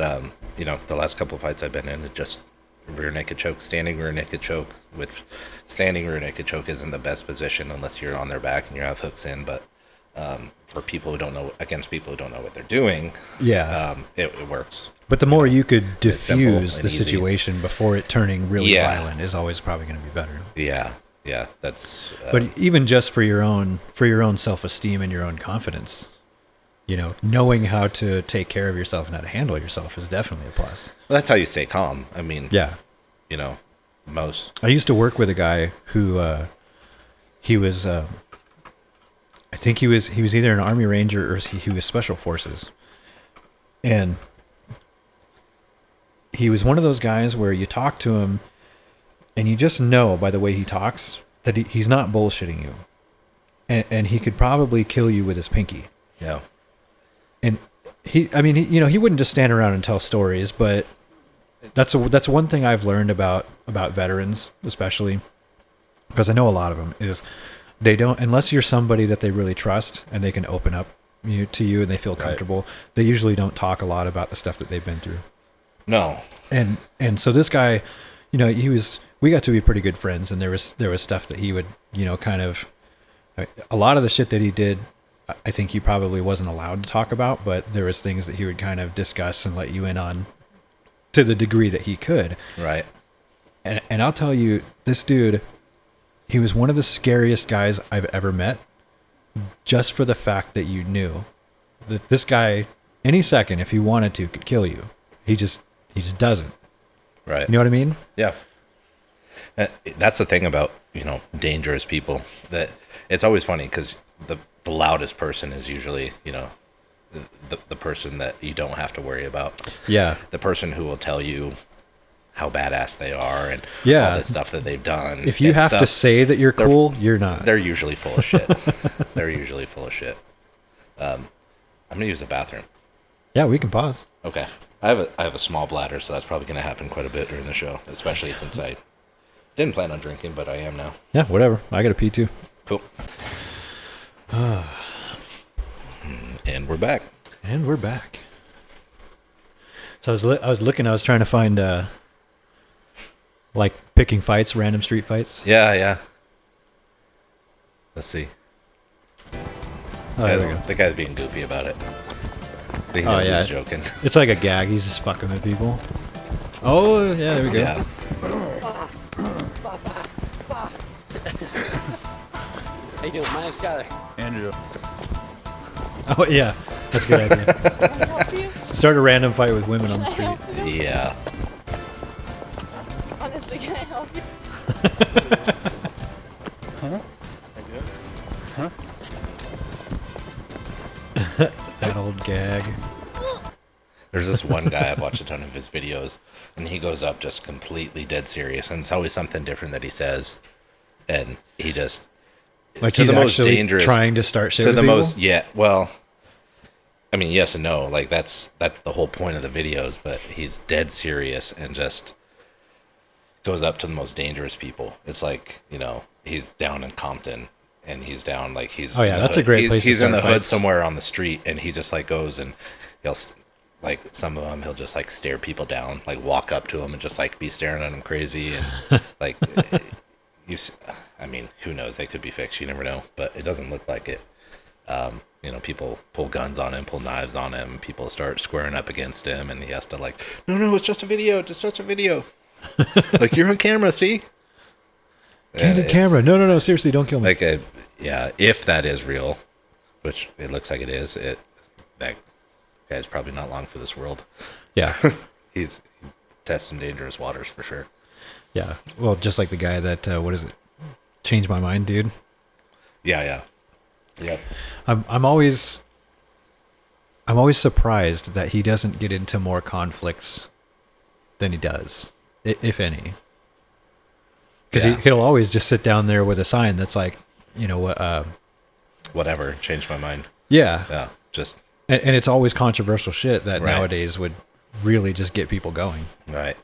the last couple of fights I've been in, it just rear naked choke, standing rear naked choke, which standing rear naked choke isn't the best position unless you're on their back and you have hooks in. But for people who don't know, against people who don't know what they're doing, it works. But the more you could diffuse the situation before it turning really violent is always probably going to be better. Yeah, that's. But even just for your own self-esteem and your own confidence, knowing how to take care of yourself and how to handle yourself is definitely a plus. Well, that's how you stay calm. I mean, most. I used to work with a guy who he was. I think he was either an Army Ranger or he was Special Forces, and he was one of those guys where you talk to him, and you just know by the way he talks that he's not bullshitting you, and he could probably kill you with his pinky. Yeah. And he wouldn't just stand around and tell stories, but that's one thing I've learned about veterans, especially because I know a lot of them, is they don't, unless you're somebody that they really trust and they can open up to you and they feel comfortable, they usually don't talk a lot about the stuff that they've been through. No. And so this guy, we got to be pretty good friends, and there was stuff that he would, kind of, a lot of the shit that he did, I think he probably wasn't allowed to talk about, but there was things that he would kind of discuss and let you in on to the degree that he could. Right. And I'll tell you, this dude, he was one of the scariest guys I've ever met, just for the fact that you knew that this guy, any second, if he wanted to, could kill you. He just doesn't. Right. You know what I mean? Yeah. That's the thing about, dangerous people, that it's always funny because the loudest person is usually, the person that you don't have to worry about. Yeah. The person who will tell you how badass they are and all the stuff that they've done. If you have to say that you're cool, you're not. They're usually full of shit. I'm going to use the bathroom. Yeah, we can pause. Okay. I have a small bladder, so that's probably going to happen quite a bit during the show, especially since I didn't plan on drinking, but I am now. Yeah, whatever. I got to pee too. Cool. And we're back. So I was looking. I was trying to find like picking fights, random street fights. Yeah. Let's see. The guy's being goofy about it. He knows he's joking. It's like a gag. He's just fucking with people. Oh yeah, there we go. Yeah. How you doing? My name's Skyler. Andrew. Oh yeah, that's a good idea. Can I help you? Start a random fight with women on the Can I street. help you? Yeah. Honestly, can I help you? That old gag. There's this one guy, I've watched a ton of his videos, and he goes up just completely dead serious, and it's always something different that he says, and he just Like to he's the most actually dangerous trying to start shit to with the people? most well, I mean yes and no, like that's the whole point of the videos, but he's dead serious and just goes up to the most dangerous people. It's like, he's down in Compton. And he's down, like he's Oh yeah, in the that's hood. a great place to He's in start the hood fights. somewhere on the street, and he just like goes and he'll like some of them he'll just like stare people down, like walk up to them and just like be staring at them crazy, and like I mean, who knows? They could be fixed. You never know, but it doesn't look like it. People pull guns on him, pull knives on him. People start squaring up against him, and he has to like, no, it's just a video, it's just a video. Like you're on camera, see? Candid camera. No, seriously, don't kill me. Like if that is real, which it looks like it is, that guy's probably not long for this world. Yeah. He's testing dangerous waters for sure. Yeah. Well, just like the guy that, what is it? Changed my mind, dude. Yeah. Yep. I'm always surprised that he doesn't get into more conflicts than he does, if any. Because he'll always just sit down there with a sign that's like, Whatever. Changed my mind. yeah. Yeah. Just And it's always controversial shit that Right. nowadays would really just get people going. right.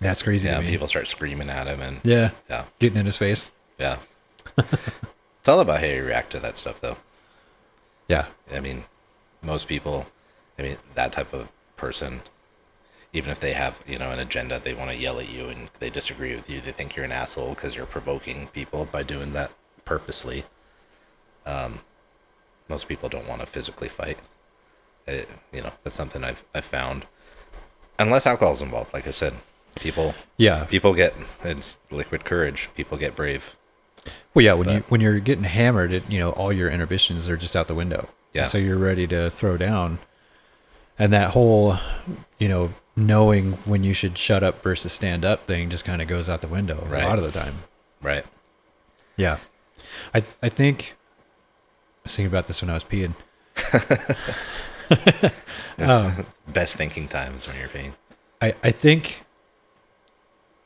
That's crazy Yeah. to me. People start screaming at him, and Yeah. yeah. Getting in his face. Yeah. It's all about how you react to that stuff, though. Yeah. I mean, most people, that type of person, even if they have, an agenda, they want to yell at you and they disagree with you. They think you're an asshole because you're provoking people by doing that purposely. Most people don't want to physically fight. That's something I've found. Unless alcohol's involved, like I said, people get liquid courage. People get brave. Well, yeah, when you're getting hammered, all your inhibitions are just out the window. Yeah. And so you're ready to throw down. And that whole, knowing when you should shut up versus stand up thing just kind of goes out the window Right. a lot of the time. Right. Yeah. I think I was thinking about this when I was peeing. Best thinking times when you're peeing. I think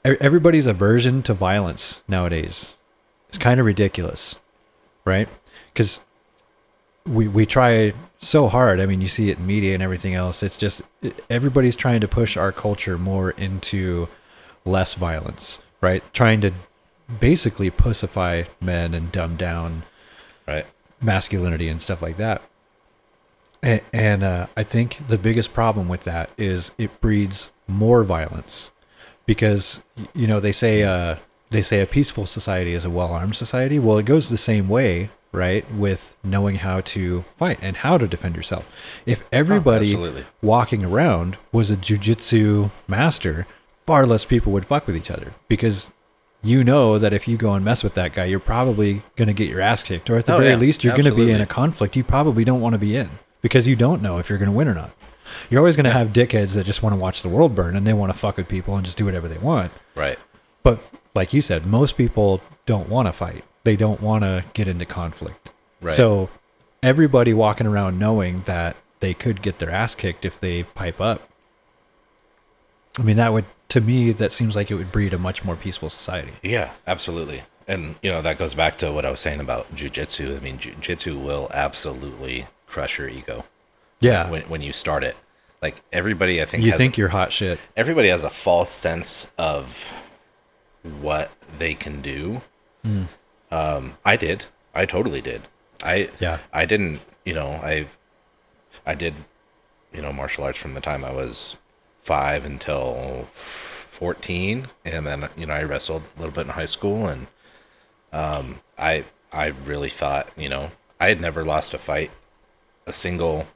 everybody's aversion to violence nowadays is kind of ridiculous, right? Because we try so hard. I mean, you see it in media and everything else. It's just everybody's trying to push our culture more into less violence, right? Trying to basically pussify men and dumb down Right. masculinity and stuff like that. And I think the biggest problem with that is it breeds more violence, because they say a peaceful society is a well-armed society. Well, it goes the same way, right? With knowing how to fight and how to defend yourself. If everybody absolutely. walking around was a jujitsu master, far less people would fuck with each other, because that if you go and mess with that guy, you're probably going to get your ass kicked, or at the very least, you're going to be in a conflict you probably don't want to be in, because you don't know if you're going to win or not. You're always going to have dickheads that just want to watch the world burn and they want to fuck with people and just do whatever they want. Right. But like you said, most people don't want to fight. They don't want to get into conflict. Right. So everybody walking around knowing that they could get their ass kicked if they pipe up. I mean, to me, that seems like it would breed a much more peaceful society. Yeah, absolutely. And, that goes back to what I was saying about jujitsu. I mean, jujitsu will absolutely crush your ego. Yeah. When you start it. Like, everybody, I think, You think you're hot shit. everybody has a false sense of what they can do. I did. I totally did. I didn't, I did, martial arts from the time I was 5 until 14. And then, I wrestled a little bit in high school. And I really thought, I had never lost a fight, a single,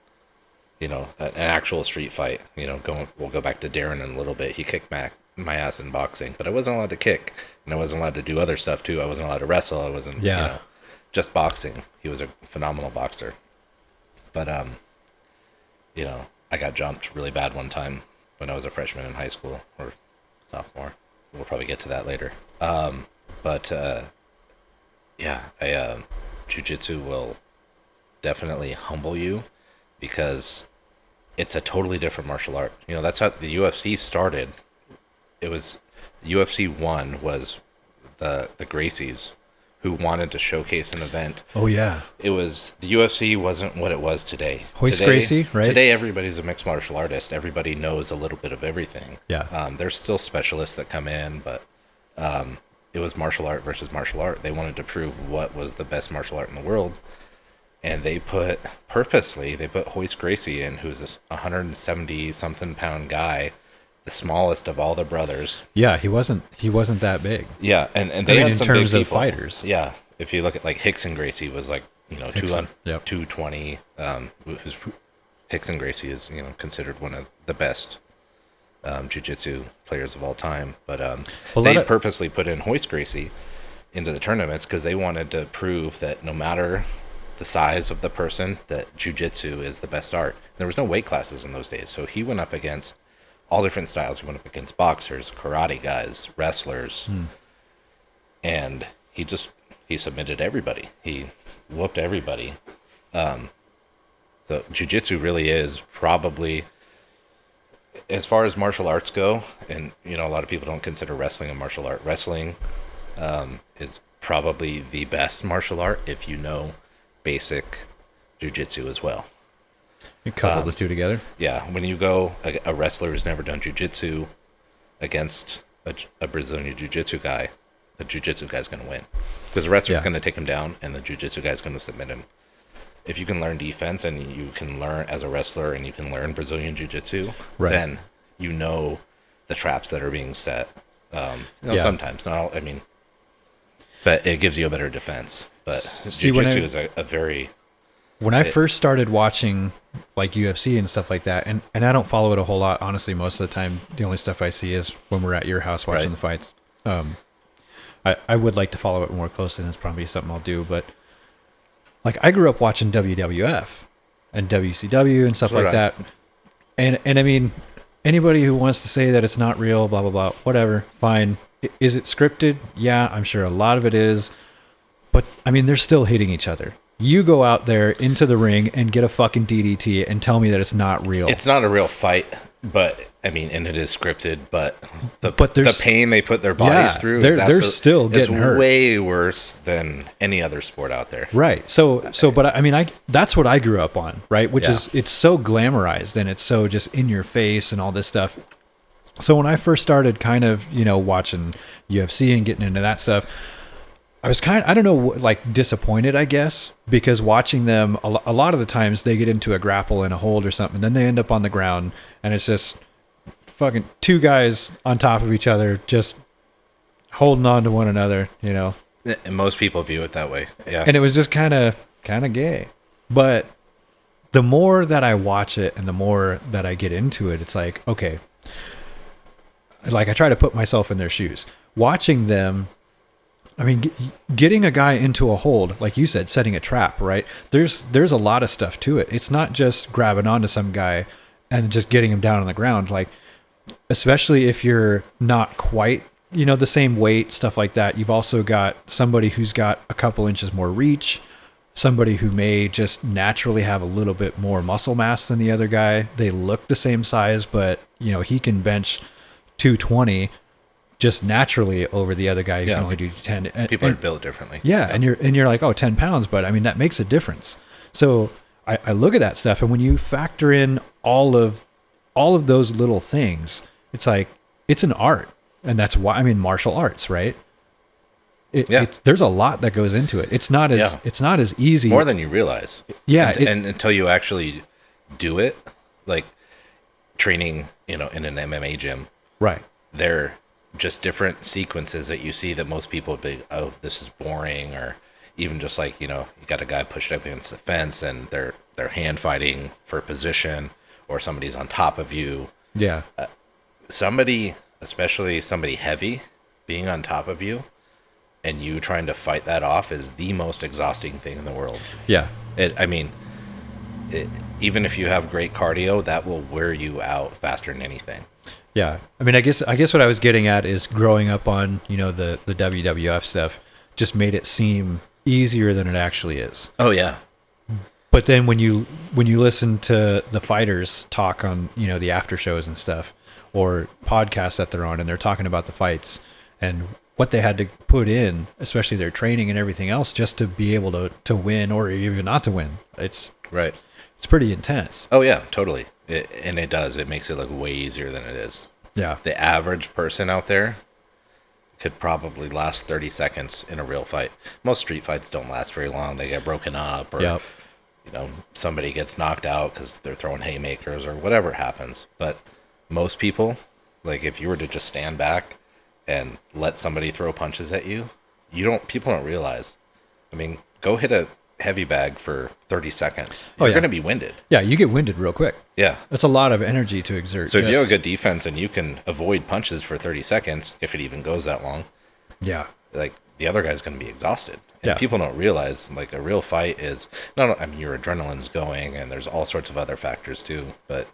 an actual street fight. We'll go back to Darren in a little bit. He kicked my ass in boxing, but I wasn't allowed to kick, and I wasn't allowed to do other stuff too. I wasn't allowed to wrestle. I wasn't, just boxing. He was a phenomenal boxer. But I got jumped really bad one time when I was a freshman in high school or sophomore. We'll probably get to that later. But jiu-jitsu will definitely humble you because it's a totally different martial art. That's how the UFC started. It was UFC 1 was the Gracies who wanted to showcase an event. Oh yeah. It was the UFC wasn't what it was today. Hoist Gracie, right? Today everybody's a mixed martial artist. Everybody knows a little bit of everything. Yeah. There's still specialists that come in, but it was martial art versus martial art. They wanted to prove what was the best martial art in the world. And they put Hoist Gracie in, who's this 170 something pound guy, the smallest of all the brothers. Yeah, he wasn't that big. Yeah, and they had in some terms big of people. fighters. Yeah, if you look at like Hickson Gracie was like 220. Hickson Gracie is considered one of the best jiu-jitsu players of all time. But they purposely put in Hoist Gracie into the tournaments because they wanted to prove that no matter the size of the person, that jiu-jitsu is the best art. There was no weight classes in those days, so he went up against all different styles. He went up against boxers, karate guys, wrestlers, and he submitted everybody. He whooped everybody. So jiu-jitsu really is probably, as far as martial arts go, and a lot of people don't consider wrestling a martial art. Wrestling is probably the best martial art if you know basic jiu-jitsu as well. You couple the two together. Yeah, when you go a wrestler who's never done jiu-jitsu against a Brazilian jiu-jitsu guy, the jiu-jitsu guy's going to win because the wrestler's going to take him down and the jiu-jitsu guy's going to submit him. If you can learn defense and you can learn as a wrestler and you can learn Brazilian jiu-jitsu, then the traps that are being set. Sometimes, not all, but it gives you a better defense. But jiu-jitsu is a very... When I first started watching like UFC and stuff like that, and I don't follow it a whole lot, honestly, most of the time, the only stuff I see is when we're at your house watching the fights. I would like to follow it more closely, and it's probably something I'll do, but like I grew up watching WWF and WCW and stuff like that. And anybody who wants to say that it's not real, blah, blah, blah, whatever, fine. Is it scripted? Yeah, I'm sure a lot of it is. But, they're still hitting each other. You go out there into the ring and get a fucking DDT and tell me that it's not real. It's not a real fight, but, and it is scripted, but the pain they put their bodies through they're still getting hurt. It's way worse than any other sport out there. Right. But that's what I grew up on, right? Which is, it's so glamorized and it's so just in your face and all this stuff. So when I first started kind of, watching UFC and getting into that stuff, I was kind of, disappointed, I guess, because watching them, a lot of the times they get into a grapple and a hold or something, then they end up on the ground, and it's just fucking two guys on top of each other, just holding on to one another, And most people view it that way, yeah. And it was just kind of gay. But the more that I watch it and the more that I get into it, it's like, okay, I try to put myself in their shoes. Watching them, getting a guy into a hold, like you said, setting a trap, right? There's a lot of stuff to it. It's not just grabbing onto some guy and just getting him down on the ground. Like, especially if you're not quite, the same weight, stuff like that. You've also got somebody who's got a couple inches more reach, somebody who may just naturally have a little bit more muscle mass than the other guy. They look the same size, but, he can bench 220 just naturally over the other guy who can only do 10. People are built differently. Yeah, and you're like, oh, 10 pounds, but that makes a difference. So I look at that stuff, and when you factor in all of those little things, it's like, it's an art, and that's why martial arts, right? There's a lot that goes into it. It's not as easy. More than you realize. Yeah, and until you actually do it, like training, in an MMA gym. Right. They're just different sequences that you see that most people would be, oh, this is boring, or even just like, you got a guy pushed up against the fence and they're hand fighting for position, or somebody's on top of you. Yeah. Somebody, especially somebody heavy, being on top of you and you trying to fight that off is the most exhausting thing in the world. Yeah. even if you have great cardio, that will wear you out faster than anything. Yeah. I mean, I guess what I was getting at is growing up on, the WWF stuff just made it seem easier than it actually is. Oh yeah. But then when you listen to the fighters talk on, the after shows and stuff, or podcasts that they're on, and they're talking about the fights and what they had to put in, especially their training and everything else, just to be able to win or even not to win. It's right. It's pretty intense. Oh yeah, totally. It does. It makes it look way easier than it is. Yeah. The average person out there could probably last 30 seconds in a real fight. Most street fights don't last very long. They get broken up, or Yep. Somebody gets knocked out because they're throwing haymakers or whatever happens. But most people, like if you were to just stand back and let somebody throw punches at you, people don't realize. I mean, go hit a heavy bag for 30 seconds. You're going to be winded. Yeah, you get winded real quick. Yeah. That's a lot of energy to exert. So if you have a good defense and you can avoid punches for 30 seconds, if it even goes that long, yeah, like the other guy's going to be exhausted. And yeah. People don't realize, like, a real fight is I mean, your adrenaline's going and there's all sorts of other factors too, but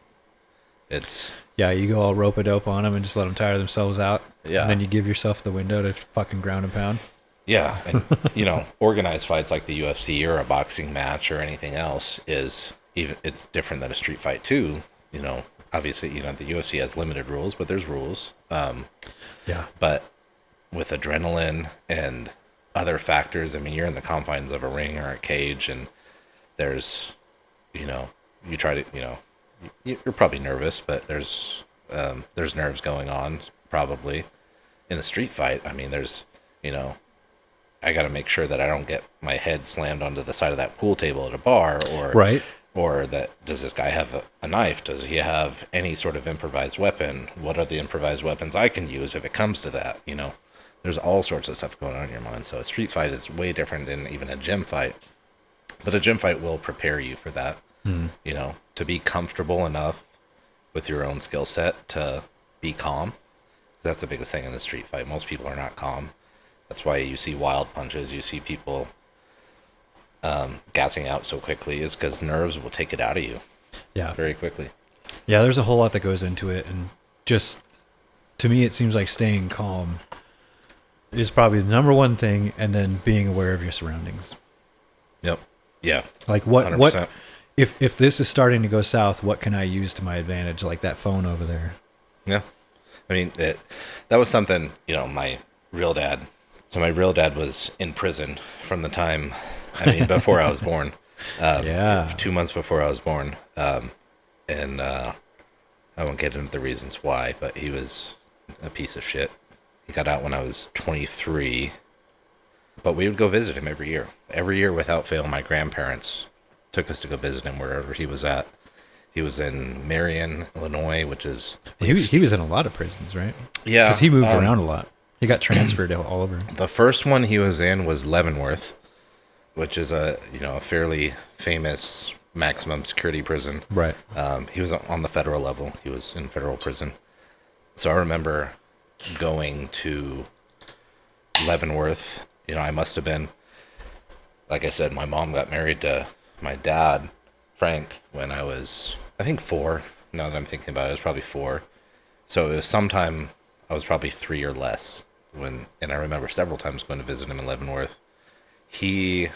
it's... Yeah, you go all rope-a-dope on them and just let them tire themselves out. Yeah. And then you give yourself the window to fucking ground and pound. Yeah, and organized fights like the UFC or a boxing match or anything else it's different than a street fight too. Obviously, the UFC has limited rules, but there's rules. Yeah. But with adrenaline and other factors, I mean, you're in the confines of a ring or a cage, and there's, you try to, you're probably nervous, but there's nerves going on probably. In a street fight, I mean, there's, I got to make sure that I don't get my head slammed onto the side of that pool table at a bar, or right. Or does this guy have a knife? Does he have any sort of improvised weapon? What are the improvised weapons I can use if it comes to that? There's all sorts of stuff going on in your mind. So a street fight is way different than even a gym fight. But a gym fight will prepare you for that, to be comfortable enough with your own skill set to be calm. That's the biggest thing in the street fight. Most people are not calm. That's why you see wild punches. You see people gassing out so quickly, is because nerves will take it out of you. Yeah. Very quickly. Yeah, there's a whole lot that goes into it. And just, to me, it seems like staying calm is probably the number one thing, and then being aware of your surroundings. Yep. Yeah. Like what 100%. If this is starting to go south, what can I use to my advantage? Like that phone over there. Yeah. I mean, that was something, my real dad. So my real dad was in prison from the time, before I was born. 2 months before I was born. And I won't get into the reasons why, but he was a piece of shit. He got out when I was 23. But we would go visit him every year. Every year without fail, my grandparents took us to go visit him wherever he was at. He was in Marion, Illinois, which is... He was in a lot of prisons, right? Yeah. Because he moved around a lot. He got transferred all over. The first one he was in was Leavenworth, which is a fairly famous maximum security prison. Right. He was on the federal level. He was in federal prison. So I remember going to Leavenworth. I must have been, like I said, my mom got married to my dad, Frank, when I was, I think 4. Now that I'm thinking about it, I was probably 4. So it was sometime I was probably 3 or less and I remember several times going to visit him in Leavenworth. He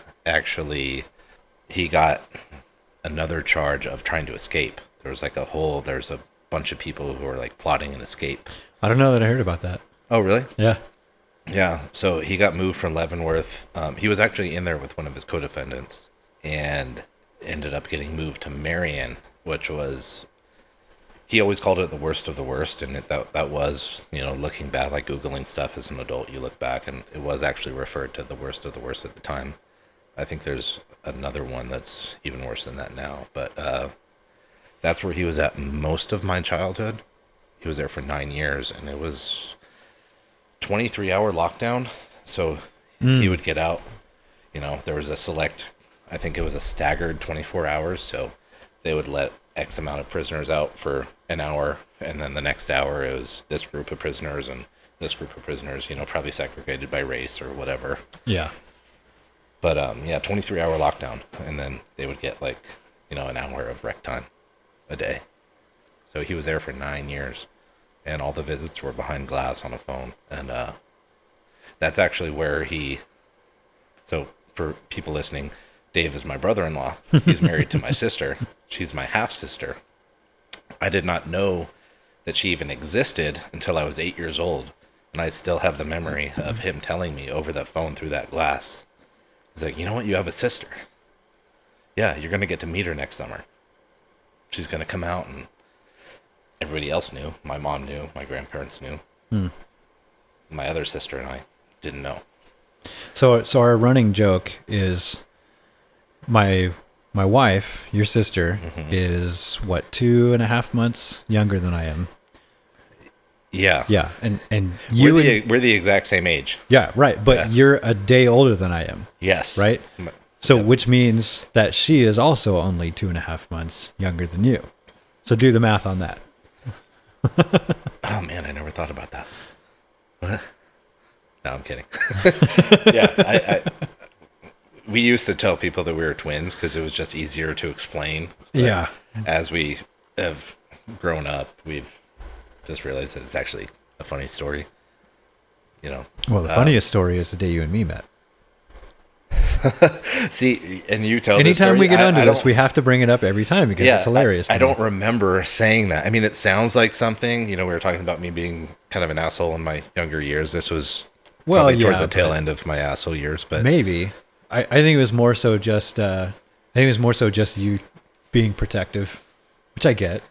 got another charge of trying to escape. There's a bunch of people who were like plotting an escape. I don't know that I heard about that. Oh, really? Yeah. Yeah. So he got moved from Leavenworth. He was actually in there with one of his co-defendants and ended up getting moved to Marion, which was, he always called it the worst of the worst. And that was, looking back, like Googling stuff as an adult, you look back and it was actually referred to the worst of the worst at the time. I think there's another one that's even worse than that now, but that's where he was at most of my childhood. He was there for 9 years, and it was 23-hour lockdown. So he would get out. There was I think it was a staggered 24 hours. So they would let X amount of prisoners out for an hour, and then the next hour it was this group of prisoners and this group of prisoners. Probably segregated by race or whatever. Yeah. But 23-hour lockdown, and then they would get an hour of rec time a day. So he was there for 9 years, and all the visits were behind glass on a phone. And that's actually where so for people listening, Dave is my brother-in-law. He's married to my sister. She's my half-sister. I did not know that she even existed until I was 8 years old. And I still have the memory of him telling me over the phone through that glass. He's like, you know what? You have a sister. Yeah, you're going to get to meet her next summer. She's going to come out, and everybody else knew. My mom knew. My grandparents knew. My other sister and I didn't know. So our running joke is my wife, your sister, is what, 2.5 months younger than I am. Yeah. Yeah, and you we're the exact same age. Yeah, right. But you're a day older than I am. Yes. Right? So which means that she is also only 2.5 months younger than you. So do the math on that. Oh man, I never thought about that. What? No, I'm kidding. Yeah, we used to tell people that we were twins because it was just easier to explain. But yeah. As we have grown up, we've just realized that it's actually a funny story. Well, the funniest story is the day you and me met. See, and you tell anytime this story, we get onto this, we have to bring it up every time because it's hilarious. I don't remember saying that. I mean, it sounds like something. We were talking about me being kind of an asshole in my younger years. This was probably towards the tail end of my asshole years, but maybe. I think it was more so just. You being protective, which I get.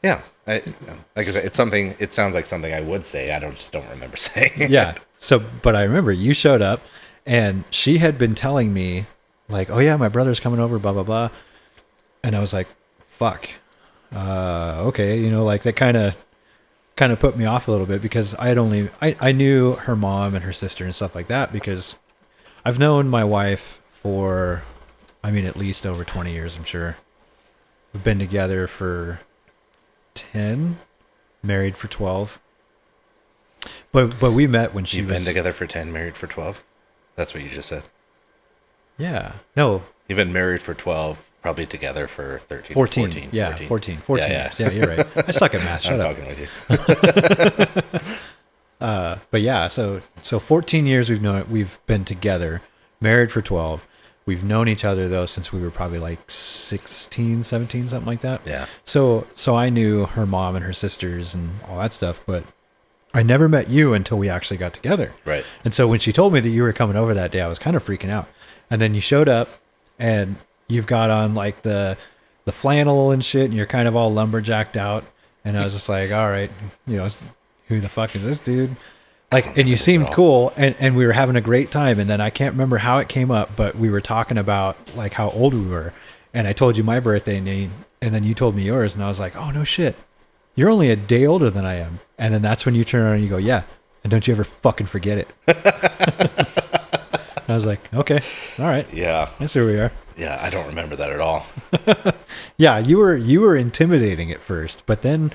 Yeah, like I said, it's something. It sounds like something I would say. I just don't remember saying. Yeah. So, but I remember you showed up. And she had been telling me, like, oh, yeah, my brother's coming over, blah, blah, blah. And I was like, fuck. Okay. Like that kind of put me off a little bit because I knew her mom and her sister and stuff like that because I've known my wife for, at least over 20 years, I'm sure. We've been together for 10, married for 12. But we met when You've been together for 10, married for 12? That's what you just said. Yeah. No. You've been married for 12, probably together for 13. 14. Yeah, 14. 14 yeah. years. Yeah, you're right. I suck at math. Shut up. I'm fucking with you. But yeah, so 14 years we've been together, married for 12. We've known each other though since we were probably like 16, 17, something like that. Yeah. So I knew her mom and her sisters and all that stuff, but I never met you until we actually got together. Right. And so when she told me that you were coming over that day, I was kind of freaking out. And then you showed up and you've got on like the flannel and shit and you're kind of all lumberjacked out. And I was just like, all right, who the fuck is this dude? Like, and you seemed cool and we were having a great time. And then I can't remember how it came up, but we were talking about like how old we were. And I told you my birthday name and then you told me yours. And I was like, oh no shit. You're only a day older than I am. And then that's when you turn around and you go, yeah. And don't you ever fucking forget it. I was like, okay. All right. Yeah. That's who we are. Yeah. I don't remember that at all. Yeah. You were intimidating at first, but then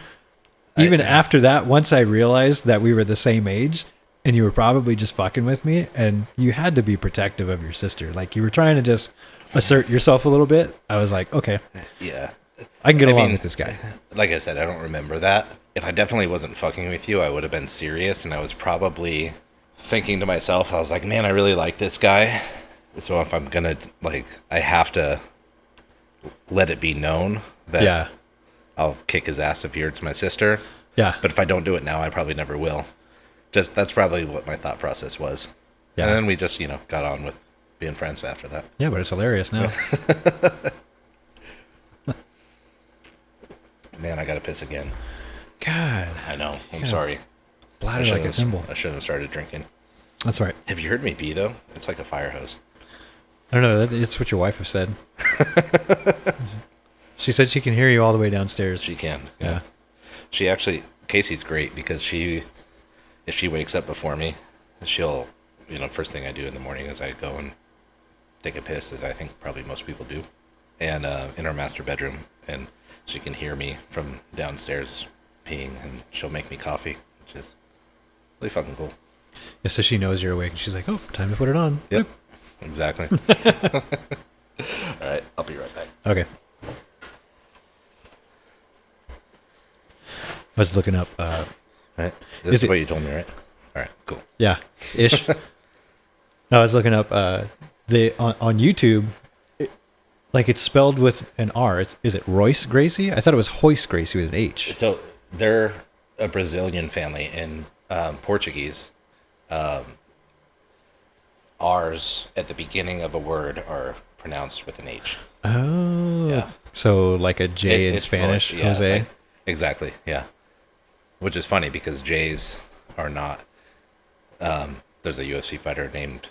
even after that, once I realized that we were the same age and you were probably just fucking with me and you had to be protective of your sister. Like you were trying to just assert yourself a little bit. I was like, okay. Yeah. I can get along with this guy. Like I said, I don't remember that. If I definitely wasn't fucking with you, I would have been serious, and I was probably thinking to myself, I was like, man, I really like this guy. So if I'm gonna, I have to let it be known that I'll kick his ass if he hurts my sister. Yeah. But if I don't do it now, I probably never will. That's probably what my thought process was. Yeah. And then we just, got on with being friends after that. Yeah, but it's hilarious now. Man, I gotta piss again. God. I know. I'm sorry. Bladder like a cymbal. I shouldn't have started drinking. That's right. Have you heard me pee, though? It's like a fire hose. I don't know. It's what your wife has said. She said she can hear you all the way downstairs. She can. Yeah. She actually... Casey's great because if she wakes up before me, she'll... first thing I do in the morning is I go and take a piss, as I think probably most people do. And in our master bedroom. And... she can hear me from downstairs peeing, and she'll make me coffee, which is really fucking cool. Yeah, so she knows you're awake, and she's like, oh, time to put it on. Yep, exactly. All right, I'll be right back. Okay. was looking up. Right. This Is is it- what you told me, right? All right. Cool. Yeah, ish. I was looking up the on YouTube. Like it's spelled with an R. Is it Royce Gracie? I thought it was Hoist Gracie with an H. So they're a Brazilian family, and Portuguese. R's at the beginning of a word are pronounced with an H. Oh, Yeah. So like a J in It's Spanish, Royce, yeah, Jose. like- exactly. Yeah. Which is funny because J's are not. There's a UFC fighter named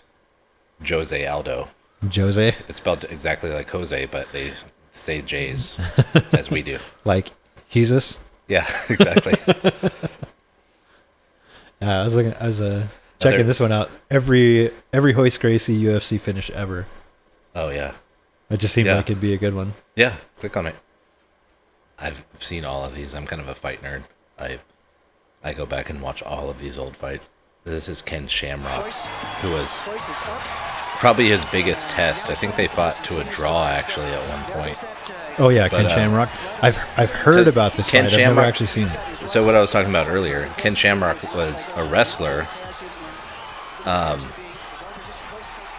Jose Aldo. Jose, It's spelled exactly like Jose, but they say J's as we do. like Jesus. Yeah, exactly. I was looking. I was checking this one out. Every Hoist Gracie UFC finish ever. Oh yeah, It just seemed Yeah. like it'd be a good one. yeah. Click on it. I've seen all of these. I'm kind of a fight nerd. I go back and watch all of these old fights. This is Ken Shamrock, who was probably his biggest test. I think they fought to a draw actually at one point. Oh yeah, But, Ken Shamrock. I've heard Ken- about this Ken fight. I've never Shamrock- actually seen it. So what I was talking about earlier, Ken Shamrock was a wrestler,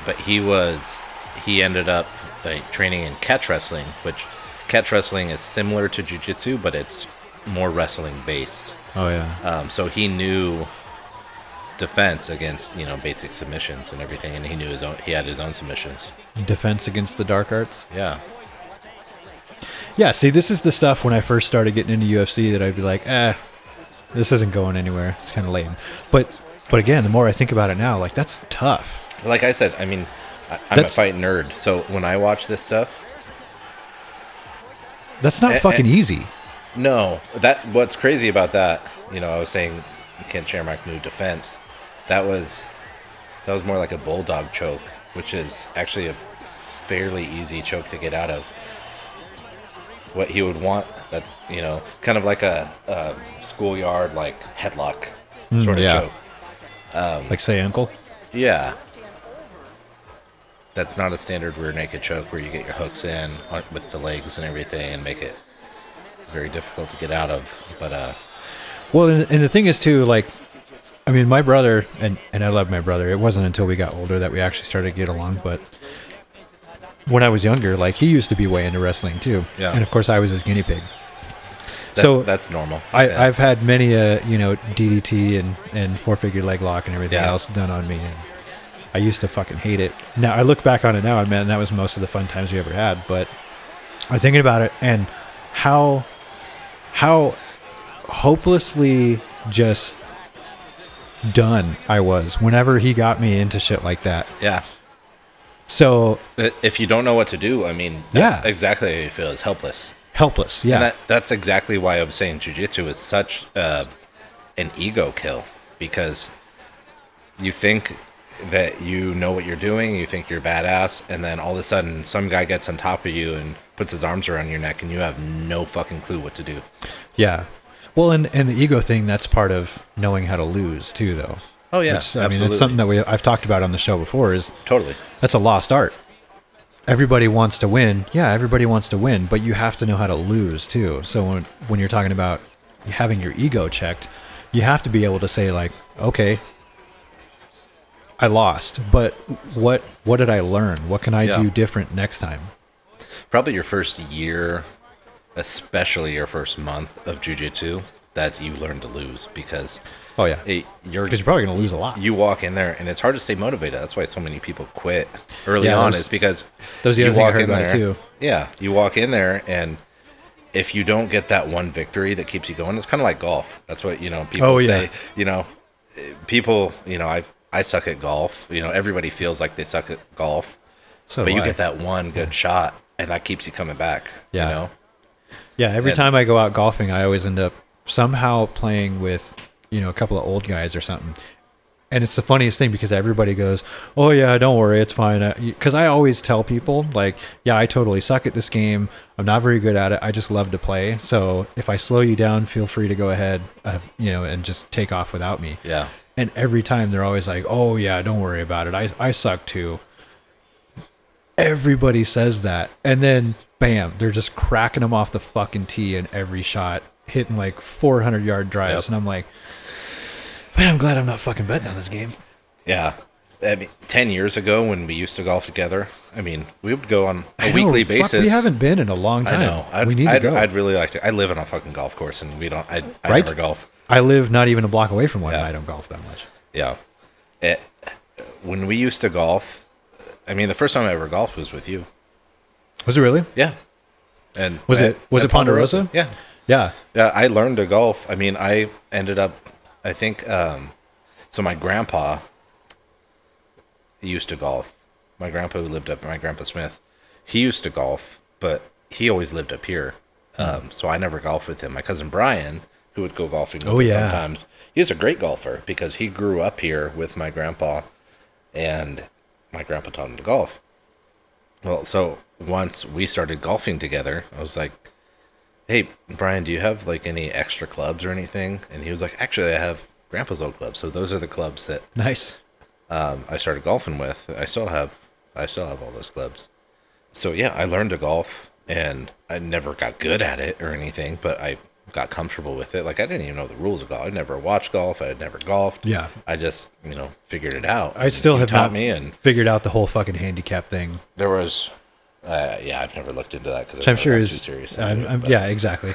but he ended up training in catch wrestling, which catch wrestling is similar to jiu-jitsu, but it's more wrestling based. Oh yeah. So he knew defense against basic submissions and everything, and he had his own submissions. Defense against the dark arts. Yeah. Yeah. See, this is the stuff when I first started getting into UFC that I'd be like, this isn't going anywhere. It's kind of lame. But again, the more I think about it now, like that's tough. Like I said, I mean, I'm a That's- fight nerd, so when I watch this stuff, That's not fucking easy. no, what's crazy about that, I was saying Ken Shamrock knew defense. That was more like a bulldog choke, which is actually a fairly easy choke to get out of. What he would want, that's kind of like a schoolyard like headlock sort of yeah. choke. Like say ankle. Yeah. That's not a standard rear naked choke where you get your hooks in with the legs and everything and make it very difficult to get out of. But Well, and the thing is too, like, I mean, my brother and I love my brother. It wasn't until we got older that we actually started to get along. But when I was younger, like he used to be way into wrestling too. Yeah. And of course, I was his guinea pig. that's normal. I've had many DDT and 4-figure leg lock and everything Yeah. else done on me. And I used to fucking hate it. Now I look back on it now, and man, that was most of the fun times we ever had. But I'm thinking about it and how hopelessly just done I was whenever he got me into shit like that. Yeah. So If you don't know what to do, I mean, that's Yeah. exactly how you feel, is helpless. helpless, yeah. And that's exactly why I'm saying jiu-jitsu is such an ego kill, because you think that you know what you're doing, you think you're badass, and then all of a sudden some guy gets on top of you and puts his arms around your neck and you have no fucking clue what to do. Yeah. Well, and the ego thing, that's part of knowing how to lose too, though. Oh yeah, Which, I mean, absolutely. it's something that I've talked about on the show before. Is Totally. that's a lost art. Everybody wants to win. Yeah, everybody wants to win, but you have to know how to lose too. So when you're talking about having your ego checked, you have to be able to say like, okay, I lost, but what did I learn? What can I Yeah. do different next time? Probably your first year, especially your first month of jiu-jitsu, that you learn to lose, because Oh yeah, you're because you're probably gonna lose a lot. You walk in there and it's hard to stay motivated. That's why so many people quit early Yeah, on, those- is because that was the you other thing I walk heard in about it, there. too. Yeah, you walk in there, and if you don't get that one victory that keeps you going, it's kind of like golf. That's what people Oh, say. yeah. People, I suck at golf. Everybody feels like they suck at golf, So but do you I. get that one good shot, and that keeps you coming back. Yeah. Yeah, every And- time I go out golfing, I always end up somehow playing with, a couple of old guys or something. And it's the funniest thing because everybody goes, "Oh yeah, don't worry, it's fine." Because I always tell people like, "Yeah, I totally suck at this game. I'm not very good at it. I just love to play. So if I slow you down, feel free to go ahead, and just take off without me." Yeah. And every time they're always like, "Oh yeah, don't worry about it. I suck too." Everybody says that, and then bam, they're just cracking them off the fucking tee in every shot, hitting like 400-yard drives, Yep. and I'm like, man, I'm glad I'm not fucking betting on this game. Yeah. I mean, 10 years ago when we used to golf together, I mean, we would go on I a know, weekly fuck, basis. we haven't been in a long I time. know. We need to go. I'd really like to. I live on a fucking golf course, and I Right? never golf. I live not even a block away from one, and Yeah. I don't golf that much. Yeah. When we used to golf, I mean, the first time I ever golfed was with you. Was it really? Yeah. And Was at it Ponderosa? Yeah. Yeah. Yeah, I learned to golf. I mean, I ended up, I think, so my grandpa used to golf. My grandpa who lived up, my grandpa Smith, he used to golf, but he always lived up here. So I never golfed with him. My cousin Brian, who would go golfing with us sometimes, he was a great golfer because he grew up here with my grandpa, and my grandpa taught him to golf. Well, so once we started golfing together, I was like, hey, Brian, do you have like any extra clubs or anything? And he was like, actually, I have grandpa's old clubs. So those are the clubs that Nice. I started golfing with. I still have all those clubs. So yeah, I learned to golf, and I never got good at it or anything, but I got comfortable with it. Like, I didn't even know the rules of golf. I never watched golf. I had never golfed. Yeah. I just, figured it out. I still You have taught not me, and figured out the whole fucking handicap thing. there was, yeah, I've never looked into that because Which I'm sure too is, serious. Into it, but- yeah, exactly.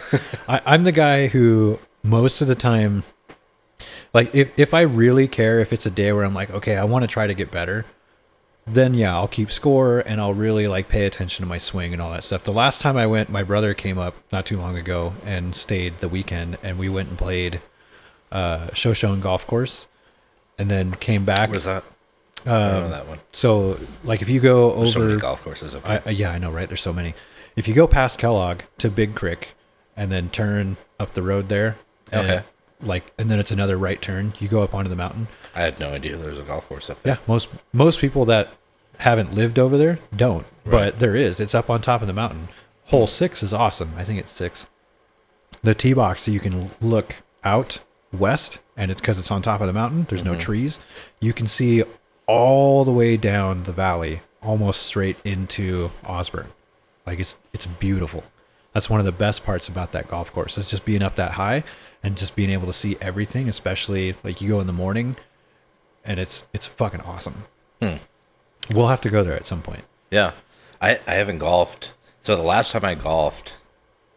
I'm the guy who most of the time, like if I really care, if it's a day where I'm like, okay, I want to try to get better, then yeah, I'll keep score and I'll really like pay attention to my swing and all that stuff. The last time I went, my brother came up not too long ago and stayed the weekend, and we went and played Shoshone Golf Course, and then came back. Where's that? I don't know that one. So like if you go There's so many over golf courses up here. yeah, I know, right? There's so many. If you go past Kellogg to Big Creek and then turn up the road there, Okay. and then it's another right turn, you go up onto the mountain. I had no idea there was a golf course up there. Yeah, most people that haven't lived over there don't, Right. but there is. It's up on top of the mountain. Hole 6 is awesome. I think it's 6. The tee box, so you can look out west, and it's because it's on top of the mountain. There's no trees. You can see all the way down the valley, almost straight into Osborne. Like it's beautiful. That's one of the best parts about that golf course, is just being up that high and just being able to see everything, especially like you go in the morning, and it's fucking awesome. We'll have to go there at some point. Yeah. I haven't golfed. So the last time I golfed,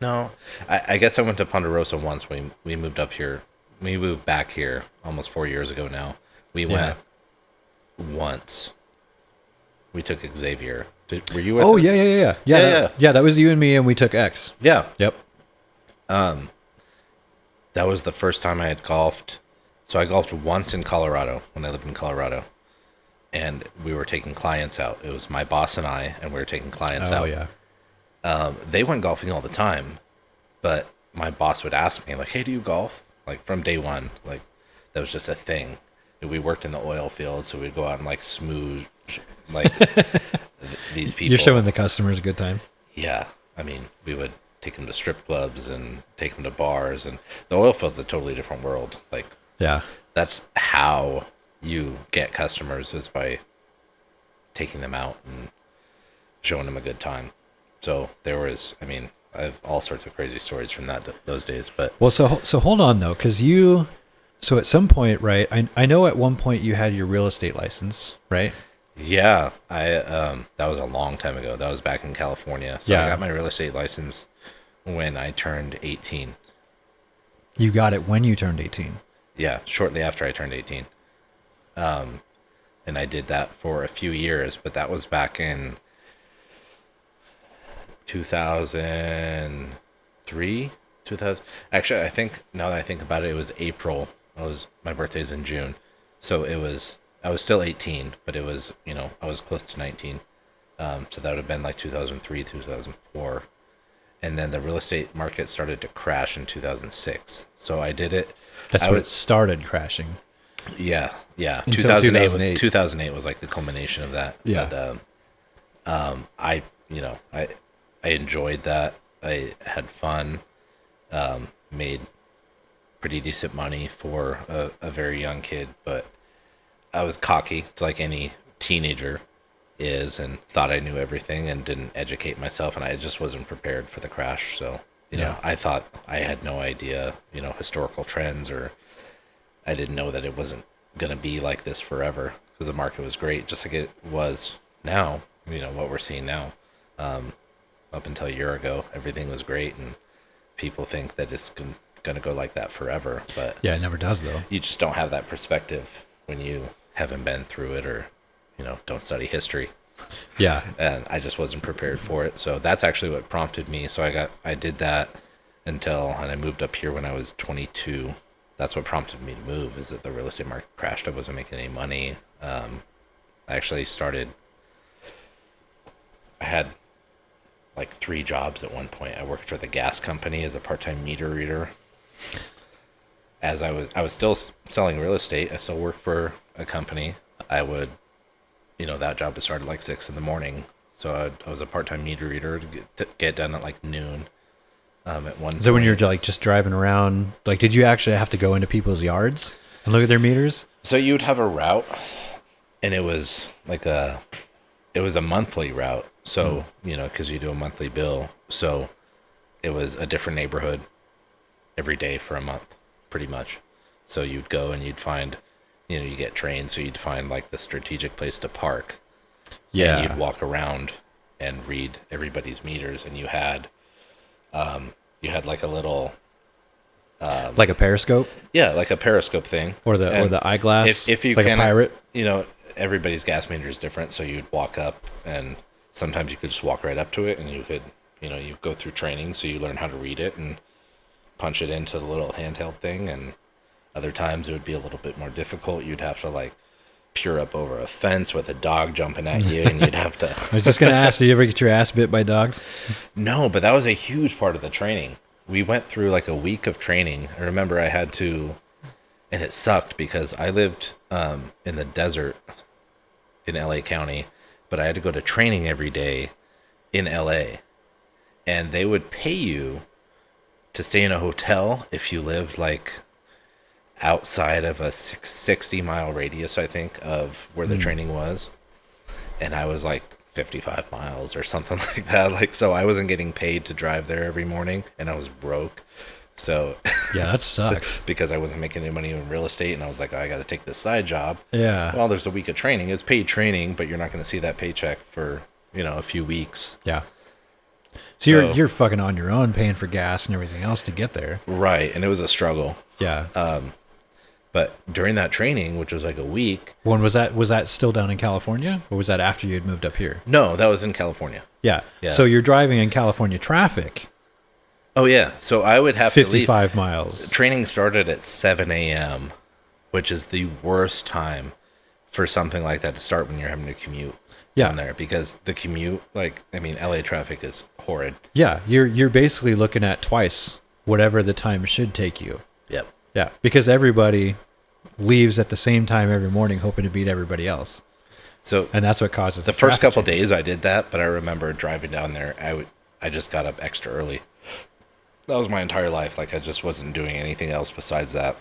no, I guess I went to Ponderosa once when we moved up here. We moved back here almost 4 years ago now. We went once. We took Xavier. Were you with us? Yeah. That was you and me, and we took X. Yeah. Yep. That was the first time I had golfed. So I golfed once in Colorado when I lived in Colorado. And we were taking clients out. It was my boss and I, and we were taking clients out. Oh yeah. They went golfing all the time, but my boss would ask me, like, hey, do you golf? Like, from day one. Like, that was just a thing. We worked in the oil field, so we'd go out and, like, smooth, like, these people. You're showing the customers a good time. Yeah. I mean, we would take them to strip clubs and take them to bars, and the oil field's a totally different world. Like, Yeah. that's how you get customers, is by taking them out and showing them a good time. So there was, I mean, I have all sorts of crazy stories from those days, but Well, so hold on though, because so at some point, right? I know at one point you had your real estate license, right? yeah, that was a long time ago. That was back in California. So Yeah. I got my real estate license when I turned 18. You got it when you turned 18. Yeah, shortly after I turned 18. And I did that for a few years, but that was back in 2003, 2000. Actually, I think now that I think about it, it was April. My birthday's in June. So I was still 18, but it was, I was close to 19. So that would have been like 2003, 2004. And then the real estate market started to crash in 2006. So I did it. That's I when would- it started crashing. Yeah. Until 2008 2008 was like the culmination of that. Yeah. But I enjoyed that. I had fun. Made pretty decent money for a very young kid, but I was cocky, like any teenager is, and thought I knew everything and didn't educate myself, and I just wasn't prepared for the crash. So You know, I thought I had no idea, you know, historical trends, or I didn't know that it wasn't going to be like this forever, because the market was great, just like it was now, you know, what we're seeing now. Up until a year ago, everything was great, and people think that it's going to go like that forever. But Yeah, it never does, though. you just don't have that perspective when you haven't been through it, or, you know, don't study history. Yeah. And I just wasn't prepared for it. So that's actually what prompted me. So I did that and I moved up here when I was 22. That's what prompted me to move, is that the real estate market crashed. I wasn't making any money. I actually I had like 3 jobs at one point. I worked for the gas company as a part-time meter reader. As I was still selling real estate, I still worked for a company. I would, you know, that job would start at like 6 a.m. So I was a part-time meter reader to get done at like noon. At one. So when you're like just driving around, like, did you actually have to go into people's yards and look at their meters? So you would have a route, and it was a monthly route. So, you know, because you do a monthly bill. So it was a different neighborhood every day for a month, pretty much. So you'd go and you'd find, you know, you get trained, so you'd find like the strategic place to park. Yeah. And you'd walk around and read everybody's meters, and you had like a little, like a periscope like a periscope thing, or the eyeglass, if you like can, a pirate. you know, everybody's gas meter is different, so you'd walk up, and sometimes you could just walk right up to it, and you could, you know, you go through training, so you learn how to read it and punch it into the little handheld thing. And other times it would be a little bit more difficult. You'd have to like peer up over a fence with a dog jumping at you, and you'd have to. I was just gonna ask, did you ever get your ass bit by dogs? No, but that was a huge part of the training. We went through like a week of training. I remember I had to, and it sucked because I lived in the desert in LA County, but I had to go to training every day in LA, and they would pay you to stay in a hotel if you lived like outside of a 60-mile radius, I think, of where the training was. And I was like 55 miles or something like that. Like, so I wasn't getting paid to drive there every morning, and I was broke. So Yeah, that sucks. because I wasn't making any money in real estate, and I was like, oh, I got to take this side job. Yeah. Well, there's a week of training. It's paid training, but you're not going to see that paycheck for, you know, a few weeks. Yeah. So you're fucking on your own, paying for gas and everything else to get there. Right. And it was a struggle. Yeah. But during that training, which was like a week. When was that? Was that still down in California, or was that after you had moved up here? No, that was in California. Yeah. Yeah. So you're driving in California traffic. Oh, yeah. So I would have 55 to leave. miles. Training started at 7 a.m., which is the worst time for something like that to start when you're having to commute down there, because the commute, like, I mean, LA traffic is horrid. Yeah. You're basically looking at twice whatever the time should take you. Yep. Yeah. Because everybody leaves at the same time every morning hoping to beat everybody else. So And that's what causes the first traffic couple jams. days I did that, but I remember driving down there, I just got up extra early. That was my entire life. Like, I just wasn't doing anything else besides that,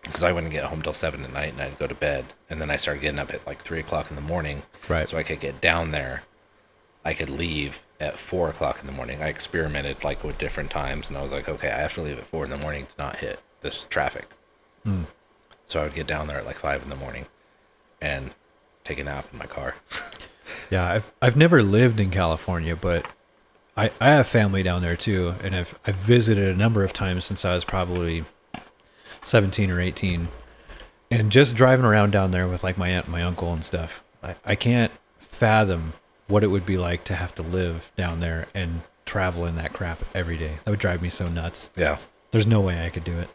because I wouldn't get home till 7 at night, and I'd go to bed. And then I started getting up at like 3 o'clock in the morning. Right. So I could get down there. I could leave at 4 o'clock in the morning. I experimented like with different times, and I was like, okay, I have to leave at 4 in the morning to not hit this traffic. So I would get down there at like 5 in the morning and take a nap in my car. Yeah, I've never lived in California, but I have family down there too, and I've visited a number of times since I was probably 17 or 18. And just driving around down there with like my aunt and my uncle and stuff, I can't fathom what it would be like to have to live down there and travel in that crap every day. That would drive me so nuts. Yeah. There's no way I could do it.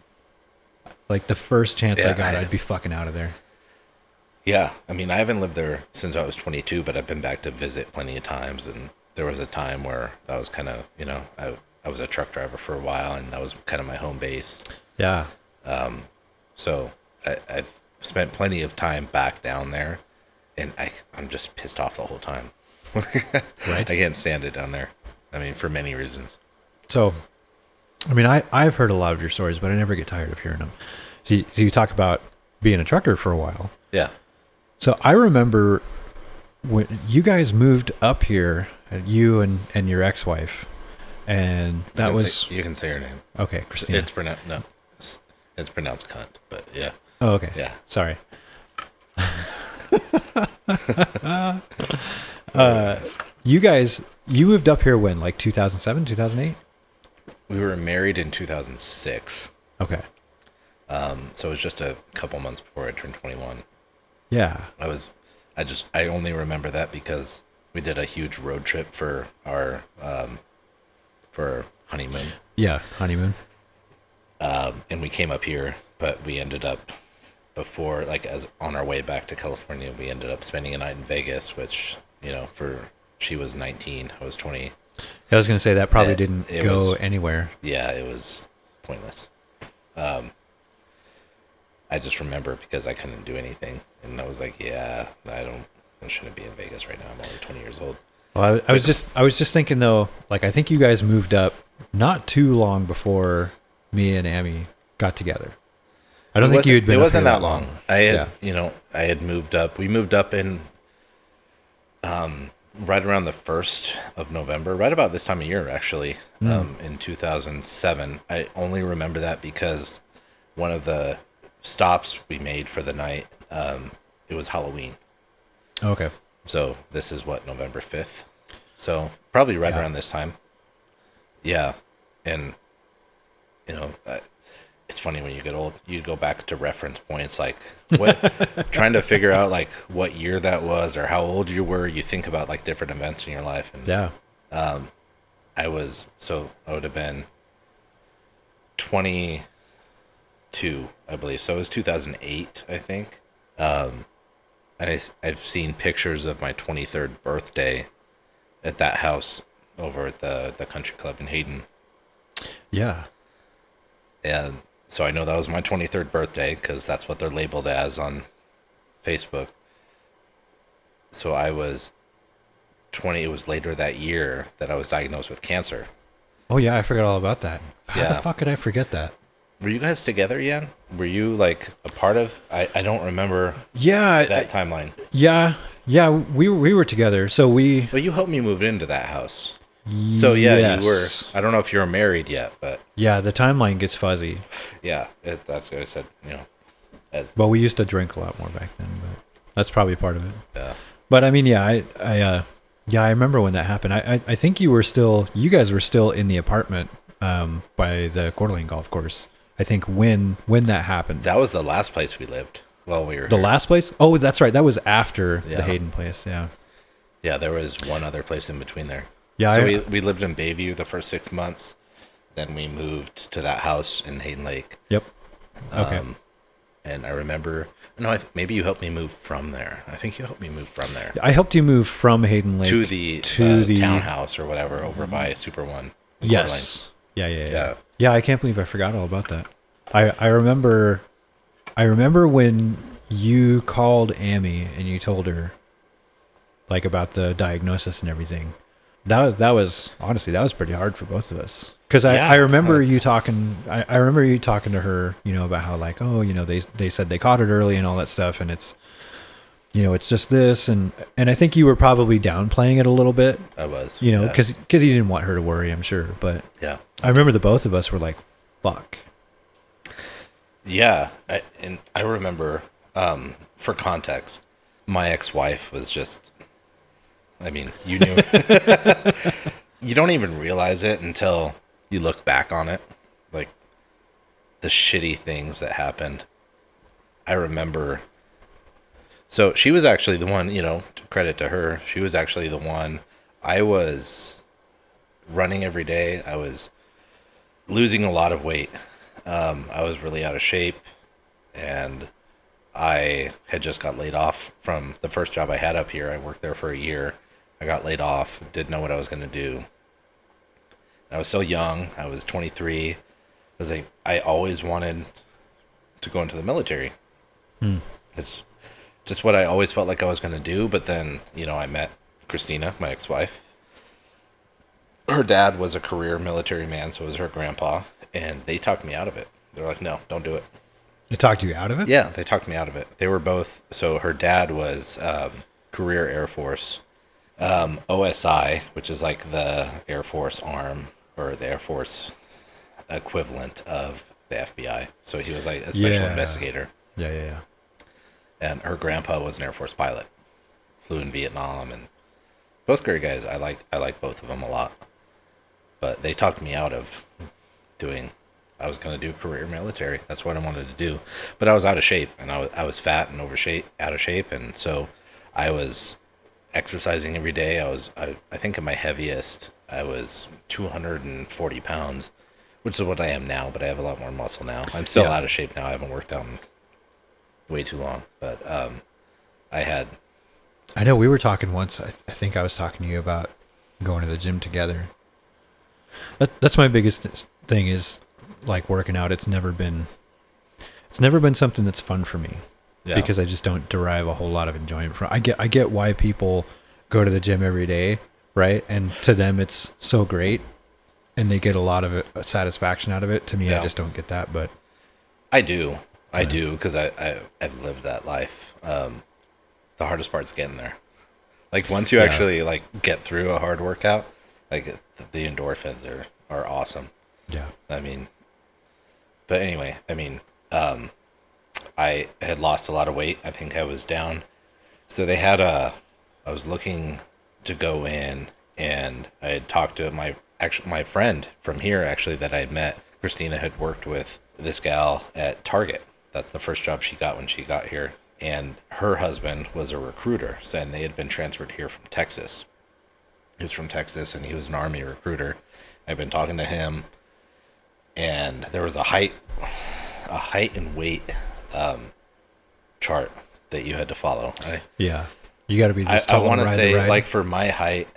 Like, the first chance I Yeah, got, I'd be fucking out of there. Yeah. I mean, I haven't lived there since I was 22, but I've been back to visit plenty of times. And there was a time where that was kind of, you know, I was a truck driver for a while, and that was kind of my home base. Yeah. So I've spent plenty of time back down there, and I'm just pissed off the whole time. Right. I can't stand it down there. I mean, for many reasons. So, I mean, I've heard a lot of your stories, but I never get tired of hearing them. So you talk about being a trucker for a while. Yeah. So I remember when you guys moved up here, you and your ex-wife, and that was you can say her name. okay, Christina. It's pronounced no, it's pronounced cunt, but yeah. Oh, okay. Yeah. Sorry. You moved up here when, like 2007, 2008? We were married in 2006. Okay. So it was just a couple months before I turned 21. Yeah. I only remember that because we did a huge road trip for our honeymoon. Yeah, honeymoon. And we came up here, but we ended up before, like, as on our way back to California, we ended up spending a night in Vegas, which, she was 19, I was 20. I was going to say that probably didn't go anywhere. Yeah, it was pointless. I just remember because I couldn't do anything, and I was like, yeah, I shouldn't be in Vegas right now. I'm only 20 years old. Well, I was just thinking though, like, I think you guys moved up not too long before me and Amy got together. I don't think you had been. It up wasn't here that long. I had moved up. We moved up in right around the 1st of November, right about this time of year, actually, in 2007. I only remember that because one of the stops we made for the night, it was Halloween. Okay. So this is what, November 5th? So probably right around this time. Yeah. And, it's funny when you get old, you go back to reference points, like trying to figure out like what year that was or how old you were. You think about like different events in your life. And, yeah. I would have been 22, I believe. So it was 2008, I think. And I've seen pictures of my 23rd birthday at that house over at the country club in Hayden. Yeah. And so I know that was my 23rd birthday because that's what they're labeled as on Facebook. So I was 20. It was later that year that I was diagnosed with cancer. Oh, yeah. I forgot all about that. How the fuck could I forget that? Were you guys together yet? Were you like a part of? I don't remember. Yeah. That timeline. Yeah. Yeah. We were together. So we. Well, you helped me move into that house. So yeah, yes. You were. I don't know if you were married yet, but yeah, the timeline gets fuzzy. Yeah, that's what I said. Well, we used to drink a lot more back then, but that's probably part of it. Yeah. But I mean, I remember when that happened. I think you guys were still in the apartment by the Coeur d'Alene golf course. I think when that happened. That was the last place we lived while we were the here. last place. Oh, that's right. That was after the Hayden place. Yeah. Yeah, there was one other place in between there. Yeah, so we lived in Bayview the first 6 months. Then we moved to that house in Hayden Lake. Yep. Okay. And I remember, maybe you helped me move from there. I think you helped me move from there. I helped you move from Hayden Lake to the townhouse or whatever over by Super One. Yes. Yeah. Yeah, I can't believe I forgot all about that. I remember when you called Amy and you told her like about the diagnosis and everything. That was honestly, that was pretty hard for both of us. Because I remember you talking. I remember you talking to her, about how like, oh, they said they caught it early and all that stuff, and it's, it's just this, and I think you were probably downplaying it a little bit. I was, because you didn't want her to worry, I'm sure, but yeah, I remember the both of us were like, fuck. Yeah, I remember, for context, my ex-wife was just. I mean, you knew. You don't even realize it until you look back on it. Like, the shitty things that happened. I remember. So, she was actually the one, to credit to her. She was actually the one. I was running every day. I was losing a lot of weight. I was really out of shape. And I had just got laid off from the first job I had up here. I worked there for a year. I got laid off, didn't know what I was going to do. I was still young. I was 23. I always wanted to go into the military. It's just what I always felt like I was going to do. But then, I met Christina, my ex-wife. Her dad was a career military man, so was her grandpa. And they talked me out of it. They're like, no, don't do it. They talked you out of it? Yeah, they talked me out of it. They were both. So her dad was career Air Force. OSI, which is like the Air Force arm or the Air Force equivalent of the FBI. So he was like a special investigator. Yeah. And her grandpa was an Air Force pilot, flew in Vietnam, and both great guys. I like both of them a lot. But they talked me out of doing. I was gonna do career military. That's what I wanted to do. But I was out of shape, and I was fat and out of shape, and so I was exercising every day. I think at my heaviest I was 240 pounds, which is what I am now, but I have a lot more muscle now. I'm still out of shape now. I haven't worked out in way too long, but I know we were talking once. I think I was talking to you about going to the gym together. That's my biggest thing is like working out. It's never been something that's fun for me because I just don't derive a whole lot of enjoyment from it. I get why people go to the gym every day, right? And to them it's so great and they get a lot of satisfaction out of it. To me, I just don't get that, but I do because I've lived that life. The hardest part's getting there. Like once you actually like get through a hard workout, like the endorphins are awesome. Yeah. I mean, but anyway, I had lost a lot of weight. I think I was down. So I was looking to go in, and I had talked to my friend from here actually that I had met. Christina had worked with this gal at Target. That's the first job she got when she got here. And her husband was a recruiter, and they had been transferred here from Texas. He was from Texas, and he was an Army recruiter. I've been talking to him, and there was a height and weight chart that you had to follow. You got to be this tall. I want to say, like for my height,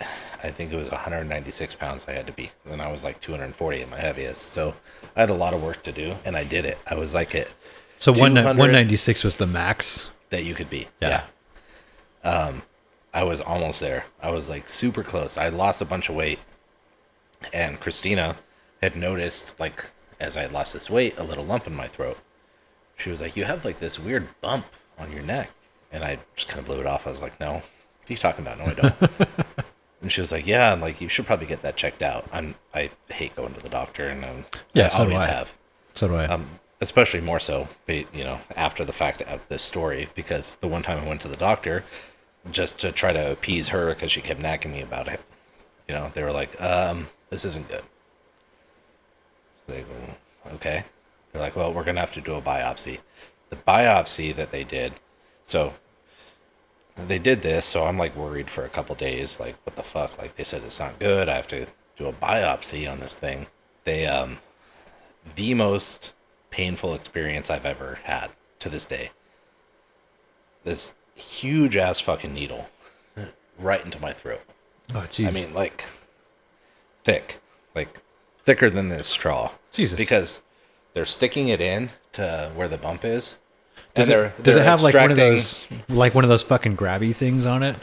I think it was 196 pounds I had to be, and I was like 240 at my heaviest. So I had a lot of work to do, and I did it. I was like at so 196 was the max that you could be. Yeah. I was almost there. I was like super close. I lost a bunch of weight, and Christina had noticed, like, as I lost this weight, a little lump in my throat. She was like, "You have like this weird bump on your neck," and I just kind of blew it off. I was like, "No, what are you talking about? No, I don't." And she was like, "Yeah, and like you should probably get that checked out." I hate going to the doctor, and I always have. So do I. Especially more so, after the fact of this story, because the one time I went to the doctor just to try to appease her because she kept nagging me about it, they were like, "This isn't good." Like, okay. They're like, "Well, we're gonna have to do a biopsy." The biopsy that they did, so they did this, so I'm like worried for a couple days, like, what the fuck? Like, they said it's not good. I have to do a biopsy on this thing. They the most painful experience I've ever had to this day. This huge ass fucking needle right into my throat. Oh, jeez. I mean, like, thicker than this straw. Jesus. Because they're sticking it in to where the bump is. Does it have like one of those fucking grabby things on it?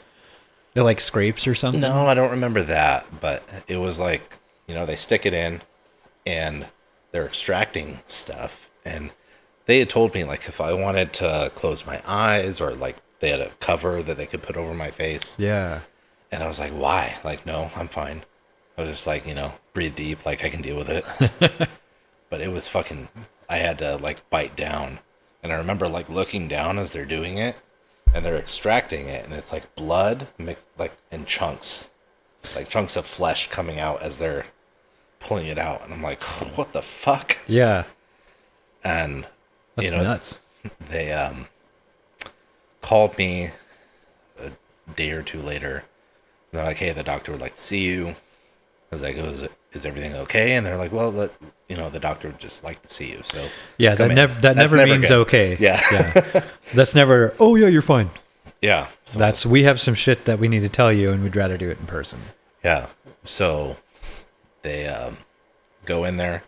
It like scrapes or something? No, I don't remember that, but it was like, they stick it in and they're extracting stuff, and they had told me like if I wanted to close my eyes or like they had a cover that they could put over my face. Yeah. And I was like, why? Like, no, I'm fine. I was just like, breathe deep, like I can deal with it. But it was fucking, I had to like bite down. And I remember like looking down as they're doing it, and they're extracting it, and it's like blood mixed like in chunks, like chunks of flesh coming out as they're pulling it out. And I'm like, what the fuck? Yeah. And that's nuts. They called me a day or two later. And they're like, "Hey, the doctor would like to see you." I was like, "Is everything okay?" And they're like, "Well, the doctor would just like to see you." So yeah, that never means good. Okay. Yeah. That's never. Oh yeah, you're fine. Yeah. So we have some shit that we need to tell you, and we'd rather do it in person. Yeah. So they go in there,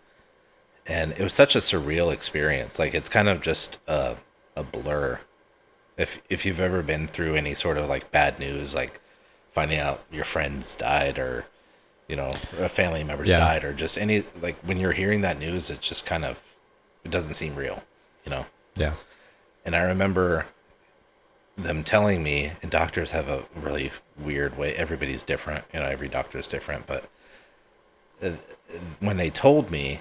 and it was such a surreal experience. Like, it's kind of just a blur. If you've ever been through any sort of like bad news, like finding out your friends died or a family member's died, or just any, like, when you're hearing that news, it's just kind of, it doesn't seem real, Yeah. And I remember them telling me, and doctors have a really weird way, everybody's different, every doctor is different, but when they told me,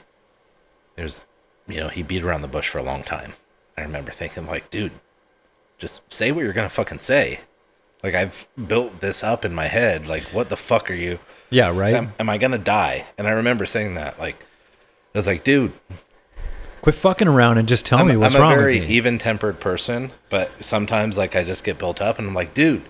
there's, he beat around the bush for a long time. I remember thinking, like, dude, just say what you're gonna fucking say. Like, I've built this up in my head. Like, what the fuck are you? Yeah, right. Am I gonna die? And I remember saying that. Like, I was like, dude, quit fucking around and just tell me what's wrong with me. I'm a very even-tempered person, but sometimes, like, I just get built up, and I'm like, dude,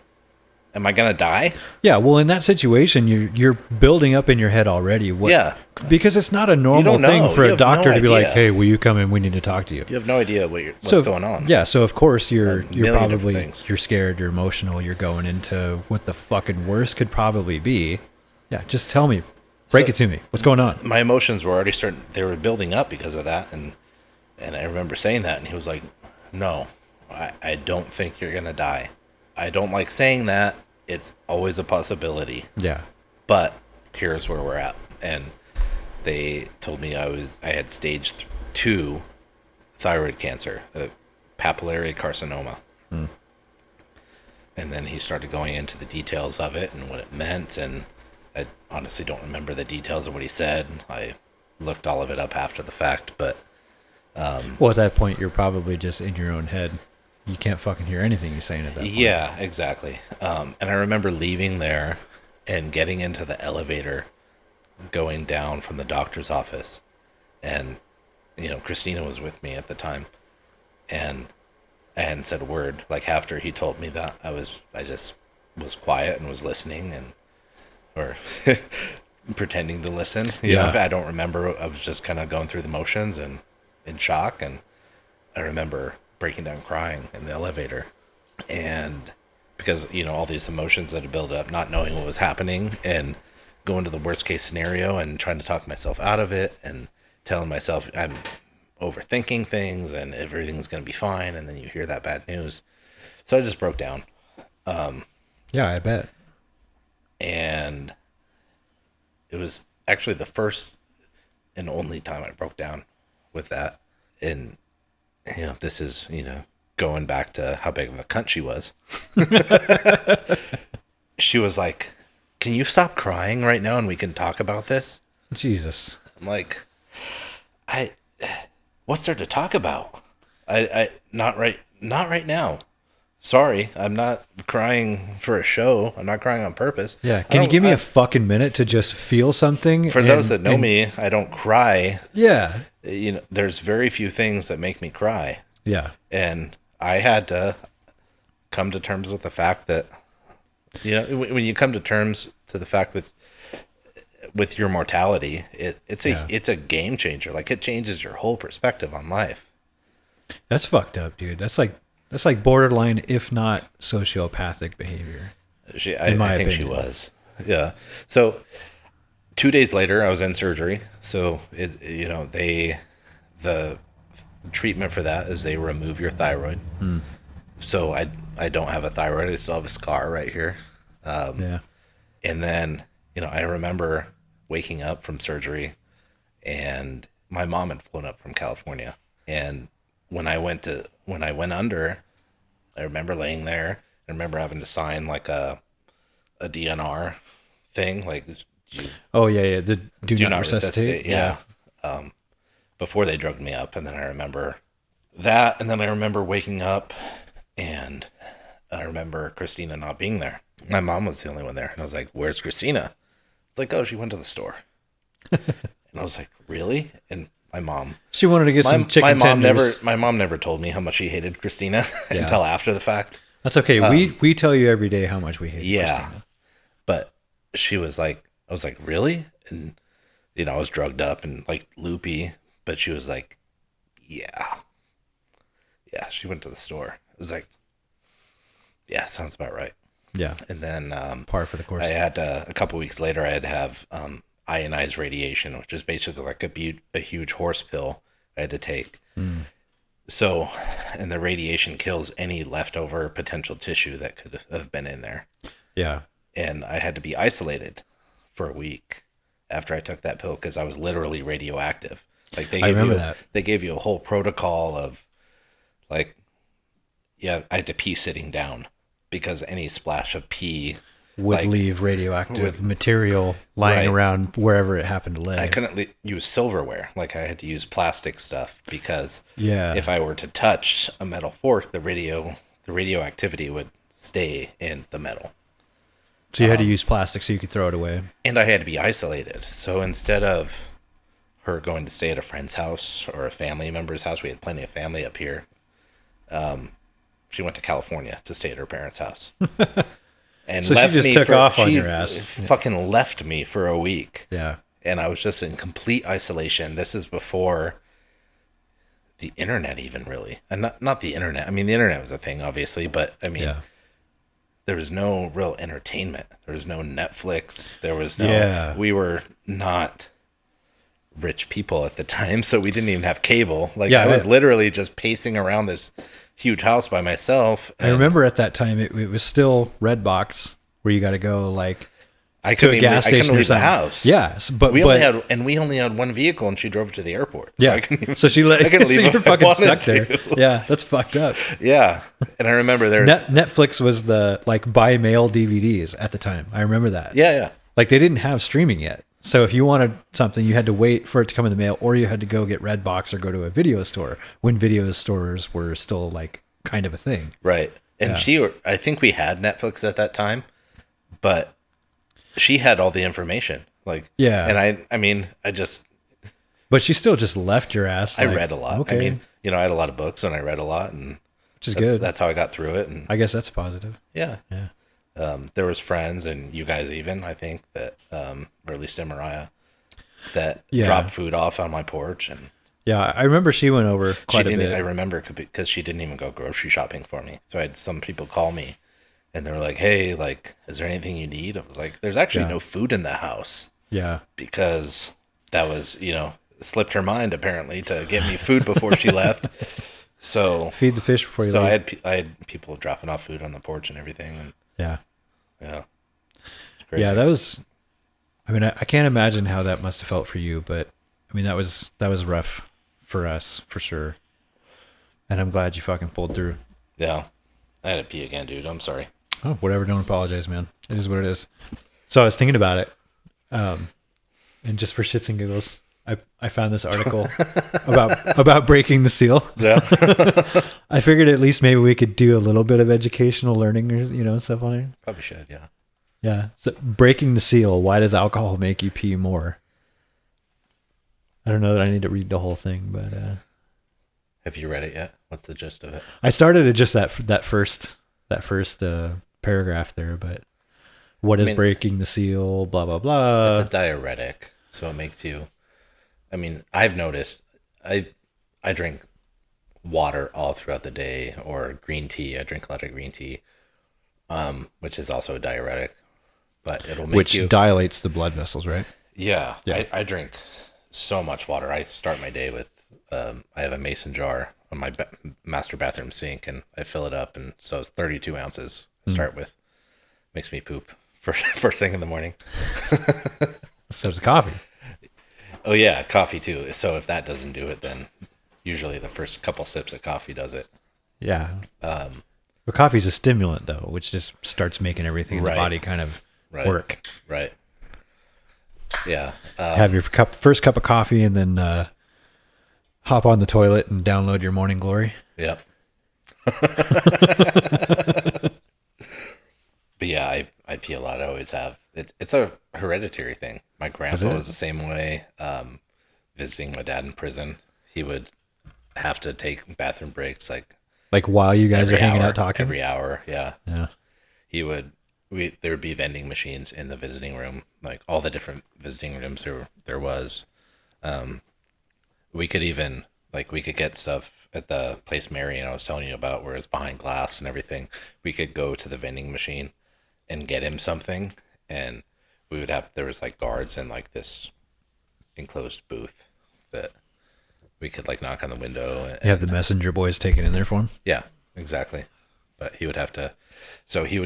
am I gonna die? Yeah, well, in that situation, you're building up in your head already. Yeah. Because it's not a normal thing for a doctor to be like, hey, will you come in? We need to talk to you. You have no idea what's going on. Yeah, so of course you're probably, things. you're scared, you're emotional, you're going into what the fucking worst could probably be. Yeah, just tell me. Break it to me. What's going on? My emotions were already they were building up because of that, and I remember saying that, and he was like, no, I don't think you're gonna die. I don't like saying that. It's always a possibility. Yeah. But here's where we're at. And they told me I had stage 2 thyroid cancer, papillary carcinoma. And then he started going into the details of it and what it meant. And I honestly don't remember the details of what he said. I looked all of it up after the fact, but... well, at that point, you're probably just in your own head. You can't fucking hear anything he's saying at that point. Yeah, exactly. And I remember leaving there and getting into the elevator, going down from the doctor's office. And, Christina was with me at the time. And I hadn't said a word. Like, after he told me that, I just was quiet and was listening or pretending to listen. You know, I don't remember. I was just kind of going through the motions and in shock. And I remember breaking down crying in the elevator, and because all these emotions that had built up, not knowing what was happening and going to the worst case scenario and trying to talk myself out of it and telling myself I'm overthinking things and everything's going to be fine, and then you hear that bad news. So I just broke down. Yeah, I bet. And it was actually the first and only time I broke down with that. And this is, going back to how big of a cunt she was. She was like, can you stop crying right now and we can talk about this? Jesus. I'm like, what's there to talk about? I not right now. Sorry, I'm not crying for a show. I'm not crying on purpose. Yeah, can you give me a fucking minute to just feel something? For those that know me, I don't cry. Yeah. There's very few things that make me cry. Yeah. And I had to come to terms with the fact that, when you come to terms to the fact with your mortality, it's a game changer. Like, it changes your whole perspective on life. That's fucked up, dude. That's like borderline, if not sociopathic behavior. I think she was. Yeah. So 2 days later, I was in surgery. So the treatment for that is they remove your thyroid. So I don't have a thyroid. I still have a scar right here. Yeah. And then, I remember waking up from surgery, and my mom had flown up from California. And when I went under, I remember laying there. I remember having to sign like a DNR thing, like the do not resuscitate. Yeah. Before they drugged me up, and then I remember that, and then I remember waking up, and I remember Christina not being there. My mom was the only one there, and I was like, "Where's Christina?" It's like, "Oh, she went to the store." And I was like, "Really?" And she wanted to get some chicken tenders. My mom never told me how much she hated Christina until after the fact. That's okay. We tell you every day how much we hate Christina. But she was like, I was like, "Really?" And I was drugged up and like loopy, but she was like, yeah, she went to the store. It was like, yeah, sounds about right. Yeah. And then par for the course. I had a couple weeks later, I had to have ionized radiation, which is basically like a huge horse pill I had to take. So, and the radiation kills any leftover potential tissue that could have been in there. Yeah. And I had to be isolated for a week after I took that pill because I was literally radioactive. Like they gave you a whole protocol of like, I had to pee sitting down because any splash of pee would Like, leave radioactive material lying Right. around wherever it happened to lay. I couldn't use silverware. Like I had to use plastic stuff because Yeah. if I were to touch a metal fork, the radioactivity would stay in the metal. So you had to use plastic so you could throw it away. And I had to be isolated. So instead of her going to stay at a friend's house or a family member's house, we had plenty of family up here. She went to California to stay at her parents' house. And So she left just me took off on your ass. Fucking left me for a week. Yeah. And I was just in complete isolation. This is before the internet even really. And not the internet. I mean, the internet was a thing, obviously, but I mean, Yeah. there was no real entertainment. There was no Netflix. There was no, Yeah. we were not rich people at the time, so we didn't even have cable. Like Yeah, I was I- literally just pacing around this huge house by myself. I remember at that time it was still Redbox where you got to go like I to couldn't a gas I station couldn't or leave the something. house. Yes, but we only had one vehicle, and she drove it to the airport. yeah. so, I couldn't even, So she let I couldn't so leave you're if I fucking wanted stuck there. to. Yeah, that's fucked up. Yeah, and I remember there was Netflix was the like buy mail DVDs at the time. I remember that. yeah. Like they didn't have streaming yet. So if you wanted something, you had to wait for it to come in the mail, or you had to go get Redbox or go to a video store when video stores were still like kind of a thing. Right. And I think we had Netflix at that time, but she had all the information. Like, Yeah. And I mean, But she still just left your ass. I like, read a lot. Okay, I mean, I had a lot of books and I read a lot, and which is that's, good. that's how I got through it. And I guess that's positive. yeah. Yeah. There was friends and you guys even, I think that, or at least Mariah, that Yeah. dropped food off on my porch, and Yeah, I remember she went over quite a bit. I remember because she didn't even go grocery shopping for me. So I had some people call me and they were like, "Hey, like, is there anything you need?" I was like, "There's actually Yeah. no food in the house," Yeah. because that was, slipped her mind apparently to get me food before she left. So Feed the fish before you so leave. I had people dropping off food on the porch and everything, and Yeah. yeah. It's crazy. Yeah, that was. I mean, I can't imagine how that must have felt for you, but I mean, that was rough for us for sure. And I'm glad you fucking pulled through. Yeah. I had to pee again, dude. I'm sorry. Oh, whatever. Don't apologize, man. It is what it is. So I was thinking about it, and just for shits and giggles, I found this article about breaking the seal. Yeah. I figured at least maybe we could do a little bit of educational learning or stuff on it. Probably should, yeah. Yeah. So breaking the seal. Why does alcohol make you pee more? I don't know that I need to read the whole thing, but Have you read it yet? What's the gist of it? I started at just that first paragraph there. But what is breaking the seal? Blah blah blah. It's a diuretic, so it makes you. I mean, I've noticed. I drink water all throughout the day, or green tea. I drink a lot of green tea, which is also a diuretic, but it'll make Which you. dilates the blood vessels, right? Yeah. Yeah. I drink so much water. I start my day with. I have a mason jar on my master bathroom sink, and I fill it up, and so it's 32 ounces. I start with. Makes me poop first thing in the morning. So it's coffee. Oh yeah, coffee too. So if that doesn't do it, then usually the first couple sips of coffee does it. Yeah. But coffee's a stimulant though, which just starts making everything in the Right. body kind of Right. work. Right. Yeah. Have your first cup of coffee and then hop on the toilet and download your morning glory. Yep. But yeah, I pee a lot. I always have. It's a hereditary thing. My grandpa it? was the same way. Visiting my dad in prison, he would have to take bathroom breaks Like while you guys are every hanging hour, out talking. every hour. Yeah. Yeah. He would. There would be vending machines in the visiting room, like all the different visiting rooms there was. We could even we could get stuff at the place Mary and I was telling you about, where it's behind glass and everything. We could go to the vending machine and get him something, and we would have, there was guards in this enclosed booth that we could knock on the window. And, You have the messenger boys taking in there for him. yeah, exactly. But he would have to, so he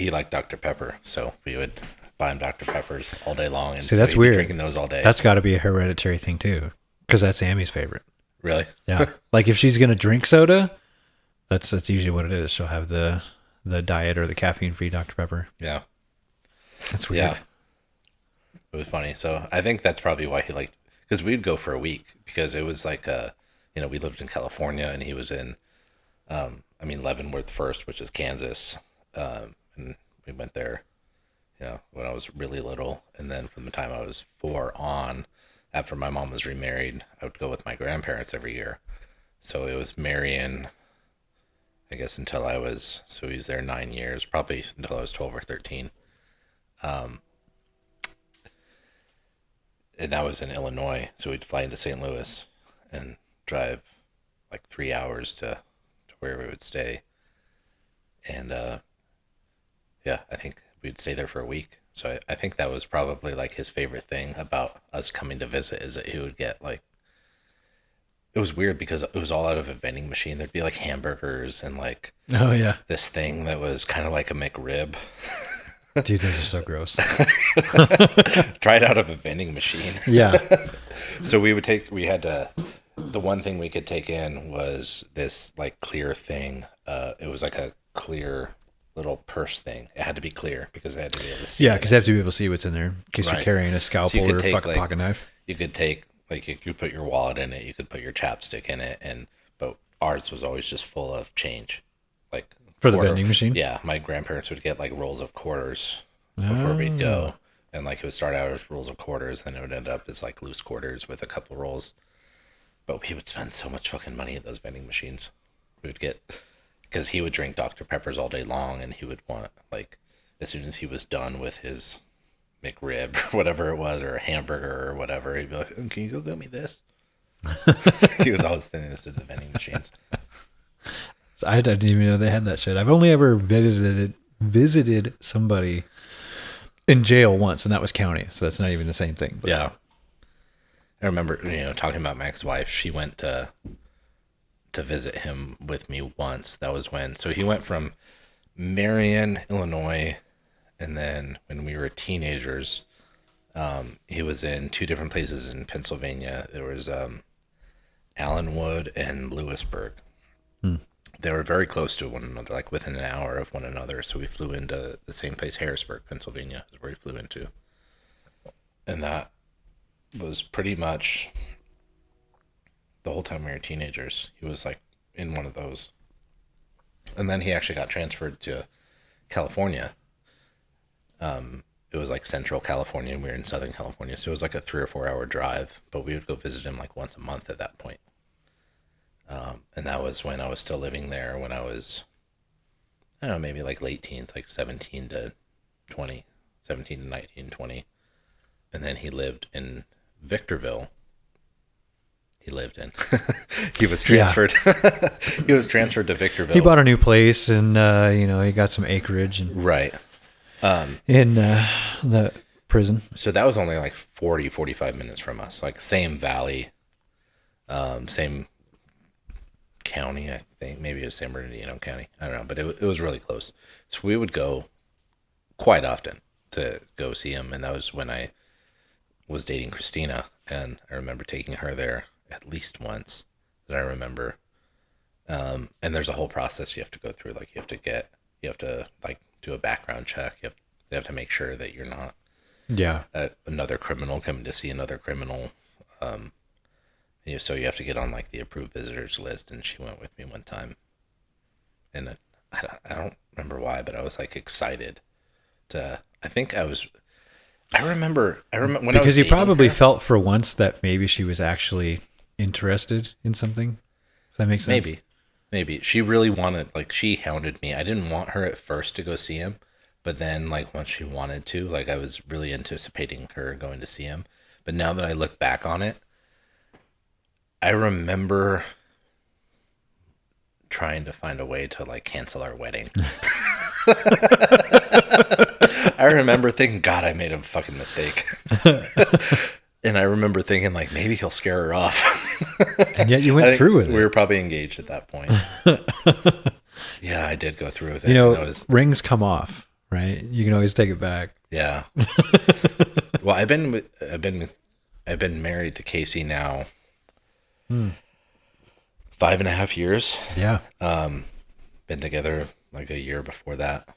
liked Dr. Pepper, so we would buy him Dr. Peppers all day long. And See, so that's he'd be weird. drinking those all day. That's got to be a hereditary thing too, because that's Amy's favorite. Really? Yeah. Like if she's gonna drink soda, that's usually what it is. She'll have the diet or the caffeine-free Dr. Pepper. Yeah. That's weird. Yeah, it was funny. So I think that's probably why he liked, because we'd go for a week because it was like we lived in California and he was in Leavenworth first, which is Kansas, and we went there, when I was really little, and then from the time I was 4 on, after my mom was remarried, I would go with my grandparents every year. So it was Marion, I guess, so he was there 9 years, probably until I was 12 or 13. And that was in Illinois. So we'd fly into St. Louis and drive like 3 hours to where we would stay. And I think we'd stay there for a week. So I think that was probably like his favorite thing about us coming to visit, is that he would get like, it was weird because it was all out of a vending machine. There'd be like hamburgers and like Oh yeah, this thing that was kind of like a McRib. dude, those are so gross. Tried out of a vending machine. Yeah. So the one thing we could take in was this like clear thing. It was like a clear little purse thing. It had to be clear because I had to be able to see. Yeah, because they have to be able to see what's in there in case you're Right. carrying a So you scalpel could or a take, fucking like, pocket knife. You could take, like, you could put your wallet in it. You could put your chapstick in it, but ours was always just full of change, like For the vending machine? Yeah, my grandparents would get like rolls of quarters before we'd go, and like it would start out as rolls of quarters, then it would end up as like loose quarters with a couple rolls. But we would spend so much fucking money at those vending machines. We would get, because he would drink Dr. Peppers all day long, and he would want, like, as soon as he was done with his McRib or whatever it was, or a hamburger or whatever, he'd be like, "Can you go get me this?" He was always sending us to the vending machines. I didn't even know they had that shit. I've only ever visited somebody in jail once, and that was county, so that's not even the same thing. But. Yeah. I remember, talking about my ex-wife, she went to visit him with me once. That was so he went from Marion, Illinois, and then when we were teenagers, he was in 2 different places in Pennsylvania. There was Allenwood and Lewisburg. They were very close to one another, like within an hour of one another. So we flew into the same place, Harrisburg, Pennsylvania, is where he flew into. And that was pretty much the whole time we were teenagers. He was like in one of those. And then he actually got transferred to California. It was like Central California, and we were in Southern California. So it was like a 3 or 4 hour drive, but we would go visit him like once a month at that point. And that was when I was still living there, when I was, I don't know, maybe like late teens, like 17 to 20, 17 to 19, 20. And then he lived in Victorville. He was transferred. Yeah. He was transferred to Victorville. He bought a new place, and he got some acreage, and right. In the prison. So that was only like 45 minutes from us, like same valley, same county, I think. Maybe it was San Bernardino County. I don't know, but it was really close. So we would go quite often to go see him, and that was when I was dating Christina, and I remember taking her there at least once that I remember. And there's a whole process you have to go through. Like you have to like do a background check. They have to make sure that you're not another criminal coming to see another criminal. So you have to get on like the approved visitors list, and she went with me one time, and I don't remember why, but I was like excited to. I remember when because I was you dating probably her, felt for once that maybe she was actually interested in something. Does that make sense? Maybe she really wanted, like, she hounded me. I didn't want her at first to go see him, but then like once she wanted to, like I was really anticipating her going to see him. But now that I look back on it, I remember trying to find a way to like cancel our wedding. I remember thinking, God, I made a fucking mistake. And I remember thinking, like, maybe he'll scare her off. And yet you went through with it. We were probably engaged at that point. Yeah, I did go through with it. Rings come off, right? You can always take it back. Yeah. Well, I've been married to Casey now 5.5 years. Yeah. Been together like a year before that.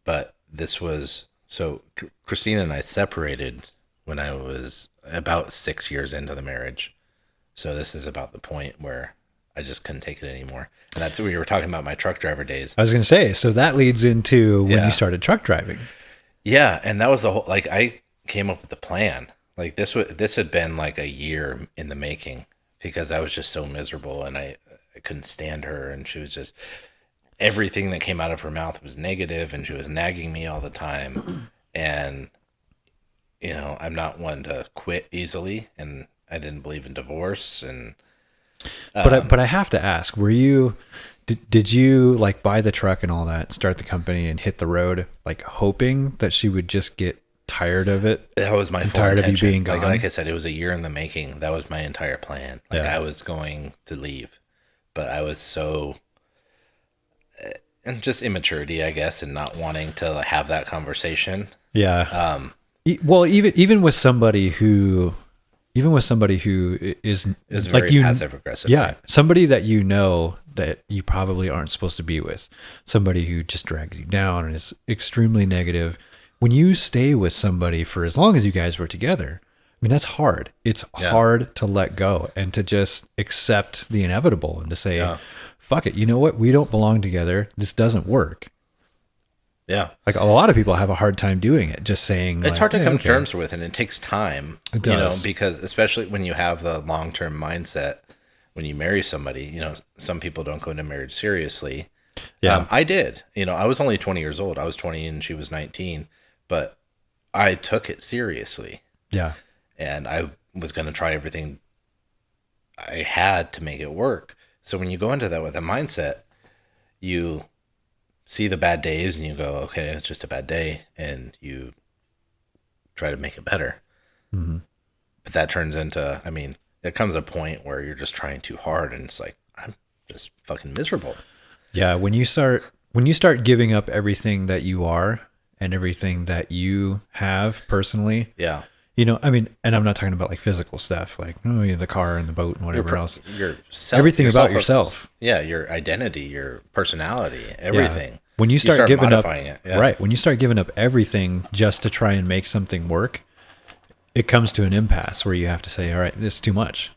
But this was So Christina and I separated when I was about 6 years into the marriage. So this is about the point where I just couldn't take it anymore. And that's what we were talking about, my truck driver days. I was going to say, so that leads into when Yeah. you started truck driving. Yeah, and that was the whole, like, I came up with the plan. Like this had been like a year in the making because I was just so miserable and I couldn't stand her, and she was just, everything that came out of her mouth was negative, and she was nagging me all the time. And I'm not one to quit easily, and I didn't believe in divorce. And But I have to ask, were you did you like buy the truck and all that, start the company and hit the road like hoping that she would just get tired of it? that was my full Tired of you intention. being gone? Like I said, it was a year in the making. That was my entire plan. Like Yeah. I was going to leave, but I was so, and just immaturity, I guess, and not wanting to have that conversation. Yeah. Well, even with somebody who is It's like very passive aggressive. yeah, right? somebody that you know that you probably aren't supposed to be with, somebody who just drags you down and is extremely negative. When you stay with somebody for as long as you guys were together, I mean, that's hard. It's Yeah. hard to let go and to just accept the inevitable and to say, Yeah. fuck it. You know what? We don't belong together. This doesn't work. Yeah. Like a lot of people have a hard time doing it, just saying It's like, hard to "Yeah, come to okay." terms with, and it takes time. It does. Because especially when you have the long-term mindset, when you marry somebody, some people don't go into marriage seriously. Yeah. I did. I was only 20 years old. I was 20 and she was 19, but I took it seriously, Yeah. and I was going to try everything I had to make it work. So when you go into that with a mindset, you see the bad days and you go, okay, it's just a bad day, and you try to make it better. Mm-hmm. But that turns into, there comes a point where you're just trying too hard, and it's like, I'm just fucking miserable. Yeah, when you start giving up everything that you are and everything that you have personally, Yeah. I mean, and I'm not talking about like physical stuff, like the car and the boat and whatever else. Your Everything about yourself. Yeah, your identity, your personality, everything. Yeah. When you start giving up, modifying it. Yeah. right? When you start giving up everything just to try and make something work, it comes to an impasse where you have to say, all right, this is too much.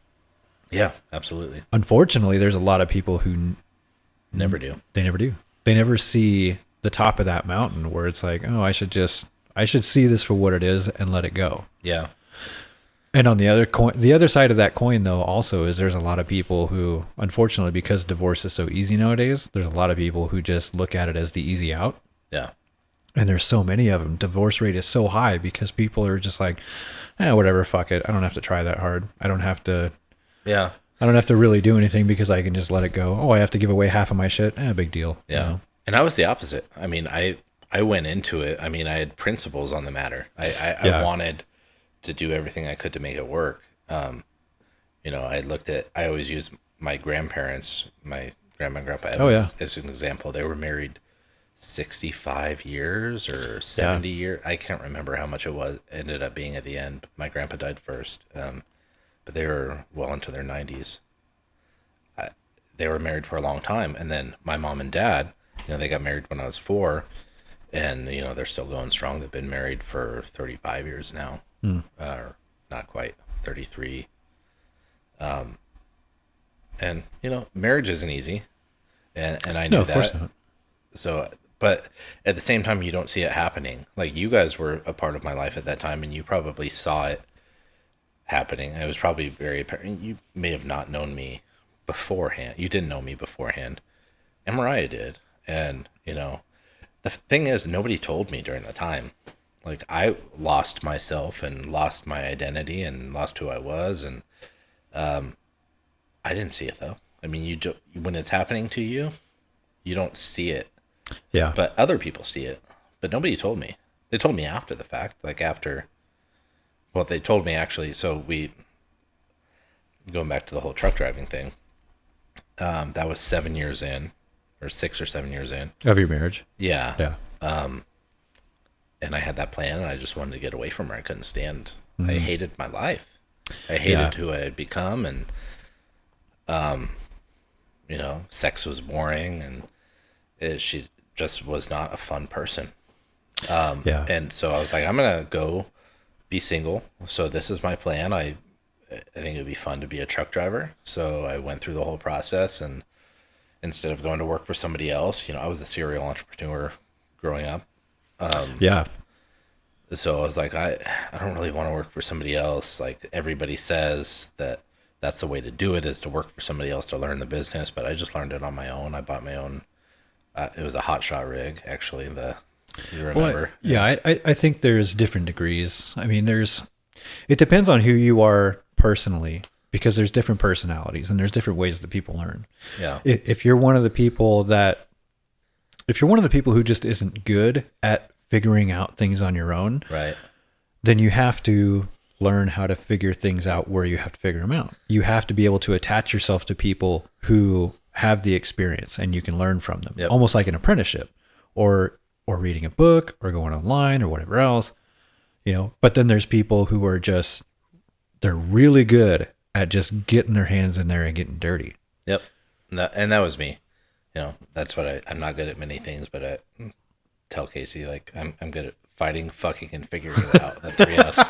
Yeah, absolutely. Unfortunately, there's a lot of people who Never do. They never do. They never see the top of that mountain where it's like, oh, I should see this for what it is and let it go. Yeah. And on the other side of that coin, though, also is there's a lot of people who, unfortunately, because divorce is so easy nowadays, there's a lot of people who just look at it as the easy out. Yeah. And there's so many of them. Divorce rate is so high because people are just like, whatever, fuck it. I don't have to try that hard. I don't have to Yeah. really do anything because I can just let it go. Oh, I have to give away half of my shit. Big deal. Yeah. And I was the opposite. I went into it. I had principles on the matter. I wanted to do everything I could to make it work. I always use my grandparents, my grandma and grandpa as an example. They were married 65 years or 70 years. I can't remember how much it was, ended up being at the end. My grandpa died first. But they were well into their 90s. They were married for a long time. And then my mom and dad, they got married when I was 4. And, they're still going strong. They've been married for 35 years now. Or not quite, 33. And, marriage isn't easy. And I knew that. Of course not. So, but at the same time, you don't see it happening. Like, you guys were a part of my life at that time, and you probably saw it happening. It was probably very apparent. You may have not known me beforehand. You didn't know me beforehand, and Mariah did. And the thing is, nobody told me during the time. Like, I lost myself and lost my identity and lost who I was, and I didn't see it though. When it's happening to you, you don't see it. Yeah. But other people see it. But nobody told me. They told me after the fact, well, they told me actually, so going back to the whole truck driving thing, that was 7 years in, or 6 or 7 years in. Of your marriage? Yeah. Yeah. And I had that plan, and I just wanted to get away from her. I couldn't stand. Mm-hmm. I hated my life. I hated who I had become, and, sex was boring, and she just was not a fun person. Yeah. And so I was like, I'm gonna go be single. So this is my plan. I think it'd be fun to be a truck driver. So I went through the whole process, and instead of going to work for somebody else, I was a serial entrepreneur growing up. Yeah. So I was like, I don't really want to work for somebody else. Like everybody says that that's the way to do it, is to work for somebody else to learn the business. But I just learned it on my own. I bought my own. It was a hot shot rig, actually. You remember? Well, yeah, I think there's different degrees. I mean, it depends on who you are personally, because there's different personalities and there's different ways that people learn. Yeah. If you're one of the people who just isn't good at figuring out things on your own, Right. then you have to learn how to figure things out where you have to figure them out. You have to be able to attach yourself to people who have the experience and you can learn from them. Yep. Almost like an apprenticeship or reading a book or going online or whatever else, but then there's people who are they're really good at just getting their hands in there and getting dirty. Yep. And that was me. That's what I'm not good at many things, but I tell Casey, like, I'm good at fighting, fucking, and figuring it out. The three F's.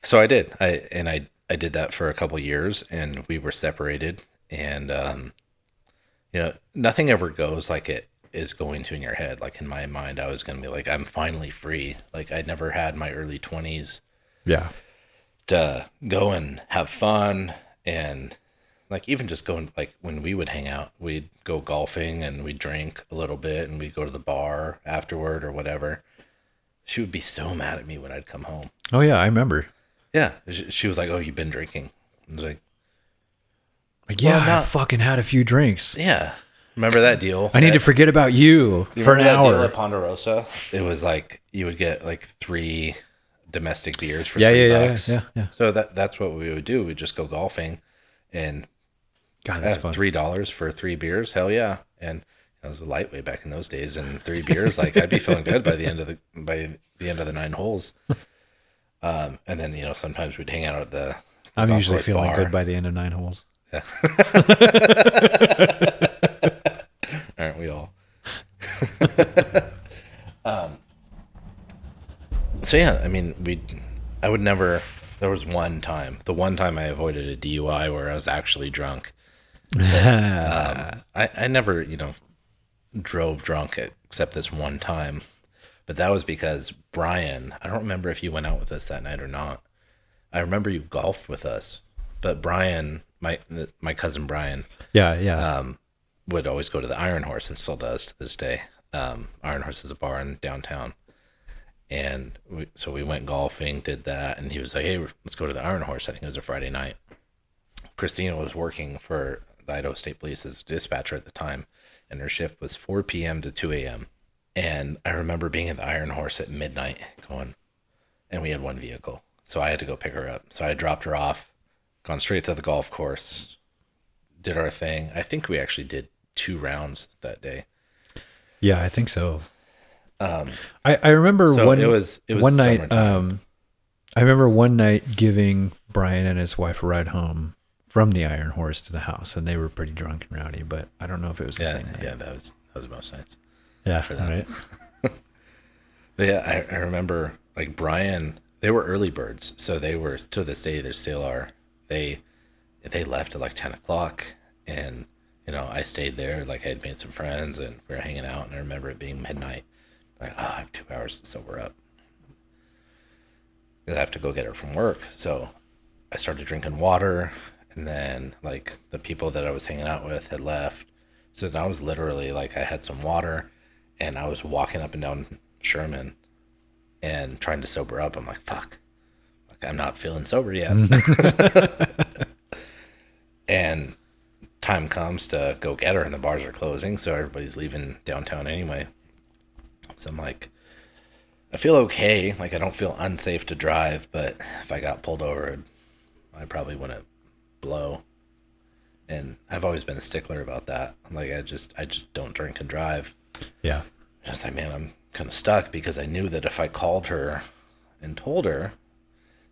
So I did. I did that for a couple years, and we were separated, and nothing ever goes like it is going to in your head. Like in my mind, I was going to be like, I'm finally free. Like I never had my early 20s Yeah. to go and have fun, and like even just going, like when we would hang out, we'd go golfing and we'd drink a little bit and we'd go to the bar afterward or whatever. She would be so mad at me when I'd come home. Oh yeah, I remember. Yeah. She was like, "Oh, you've been drinking." I was like, Yeah, Well, I fucking had a few drinks. yeah. Remember that deal? I need to forget about you for an remember that deal hour. at Ponderosa? It was like you would get like 3 domestic beers for Yeah, $3. yeah. So that's what we would do. We'd just go golfing and God, that's fun. $3 for 3 beers. Hell yeah. And I was a lightweight back in those days, and 3 beers, like I'd be feeling good by the end of the 9 holes. And then, sometimes we'd hang out at the I'm golf usually course feeling bar. good by the end of 9 holes. Yeah. Aren't we all? So yeah, I mean, I would never. There was the one time I avoided a DUI where I was actually drunk. I never, drove drunk except this one time, but that was because Brian. I don't remember if you went out with us that night or not. I remember you golfed with us, but Brian, my cousin Brian, Yeah. would always go to the Iron Horse and still does to this day. Iron Horse is a bar in downtown. And so we went golfing, did that, and he was like, "Hey, let's go to the Iron Horse." I think it was a Friday night. Christina was working for the Idaho State Police as a dispatcher at the time, and her shift was 4 p.m. to 2 a.m. And I remember being at the Iron Horse at midnight going, and we had one vehicle. So I had to go pick her up. So I dropped her off, gone straight to the golf course, did our thing. I think we actually did 2 rounds that day. Yeah, I think so. I remember So one it was one night. summertime. I remember one night giving Brian and his wife a ride home from the Iron Horse to the house, and they were pretty drunk and rowdy. But I don't know if it was the Yeah, same night. yeah, that was most nights. Yeah, for that. right. But yeah, I remember like Brian. They were early birds, so they were, to this day they still are. They left at like 10 o'clock, and I stayed there. Like I had made some friends, and we were hanging out. And I remember it being midnight. Like, I have 2 hours to sober up. I have to go get her from work. So I started drinking water, and then like the people that I was hanging out with had left. So now I was literally like, I had some water, and I was walking up and down Sherman and trying to sober up. I'm like, fuck, like I'm not feeling sober yet. And time comes to go get her, and the bars are closing, so everybody's leaving downtown anyway. So I'm like, I feel okay. Like I don't feel unsafe to drive, but if I got pulled over, I probably wouldn't blow. And I've always been a stickler about that. Like I just don't drink and drive. Yeah. I was like, man, I'm kind of stuck, because I knew that if I called her and told her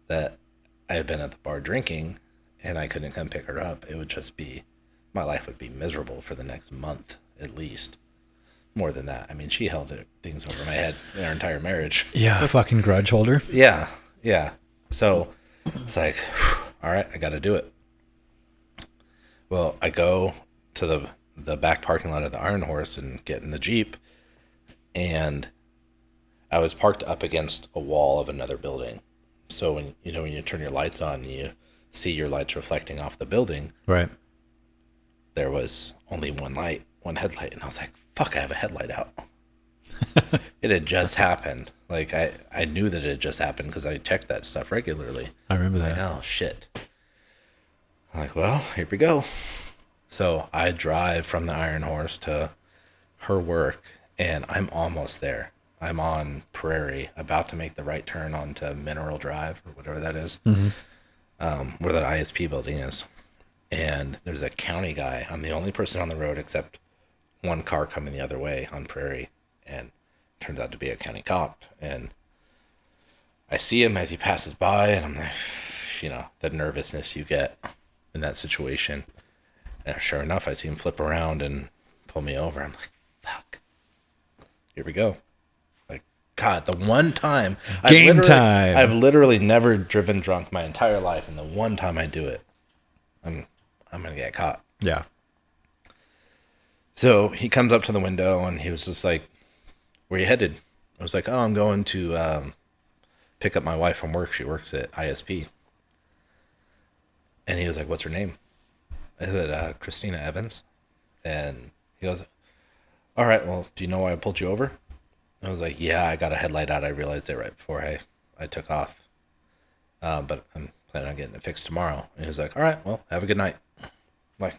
that I had been at the bar drinking and I couldn't come pick her up, it would just be, my life would be miserable for the next month at least. more than that. I mean, she held things over my head in our entire marriage. Yeah, fucking grudge holder. Yeah, yeah. So it's like, all right, I got to do it. Well, I go to the back parking lot of the Iron Horse and get in the Jeep, and I was parked up against a wall of another building. So when you turn your lights on, you see your lights reflecting off the building. Right. There was only one headlight, and I was like, fuck, I have a headlight out. It had just happened. Like, I knew that it had just happened because I checked that stuff regularly. I remember that. Like, oh, shit. I'm like, well, here we go. So I drive from the Iron Horse to her work, and I'm almost there. I'm on Prairie, about to make the right turn onto Mineral Drive, or whatever that is, where that ISP building is. And there's a county guy. I'm the only person on the road except one car coming the other way on Prairie, and turns out to be a county cop. And I see him as he passes by, and I'm like, the nervousness you get in that situation. And sure enough, I see him flip around and pull me over. I'm like, fuck. Here we go. Like, God, the one time. Time. I've literally never driven drunk my entire life, and the one time I do it, I'm going to get caught. Yeah. So he comes up to the window, and he was just like, where you headed? I was like, oh, I'm going to pick up my wife from work. She works at ISP. And he was like, what's her name? I said, Christina Evans. And he goes, all right, well, do you know why I pulled you over? I was like, yeah, I got a headlight out. I realized it right before I took off. But I'm planning on getting it fixed tomorrow. And he was like, all right, well, have a good night. I'm like,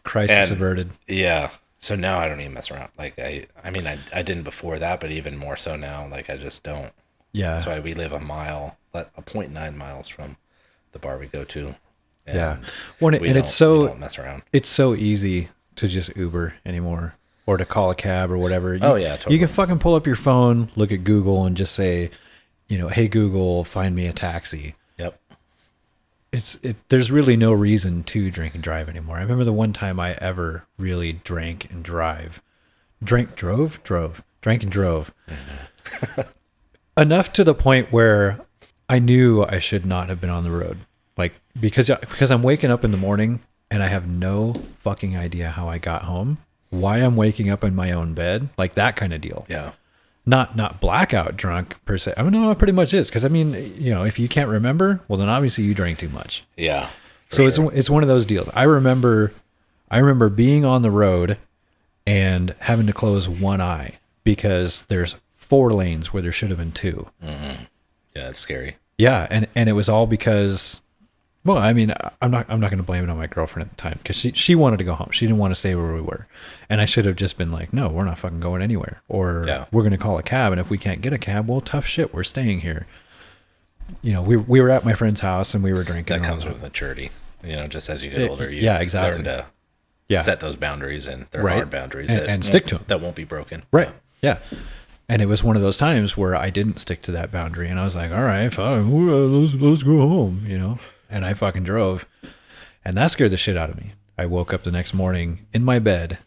Crisis averted. Yeah. So now I don't even mess around. Like, I mean, I didn't before that, but even more so now. Like, I just don't. Yeah. That's why we live a 0.9 miles from the bar we go to. And yeah. we don't mess around. It's so easy to just Uber anymore, or to call a cab or whatever. Totally. You can fucking pull up your phone, look at Google, and just say, hey Google, find me a taxi. Yep. There's really no reason to drink and drive anymore. I remember the one time I ever really drank and drove. Mm-hmm. Enough to the point where I knew I should not have been on the road. Like, because I'm waking up in the morning and I have no fucking idea how I got home, why I'm waking up in my own bed, like that kind of deal. Yeah. Not blackout drunk per se. I mean, no, it pretty much is. Because I mean, if you can't remember, well, then obviously you drank too much. Yeah. So sure. It's one of those deals. I remember being on the road and having to close one eye because there's 4 lanes where there should have been 2. Mm-hmm. Yeah, that's scary. Yeah, and it was all because, well, I mean, I'm not going to blame it on my girlfriend at the time because she wanted to go home. She didn't want to stay where we were, and I should have just been like, no, we're not fucking going anywhere, or we're going to call a cab, and if we can't get a cab, well, tough shit, we're staying here. We were at my friend's house and we were drinking. That comes with maturity. Just as you get older, you exactly. learn to set those boundaries, and they're hard boundaries and stick to them. That won't be broken. Right. Yeah. And it was one of those times where I didn't stick to that boundary, and I was like, all right, fine, let's go home, and I fucking drove, and that scared the shit out of me. I woke up the next morning in my bed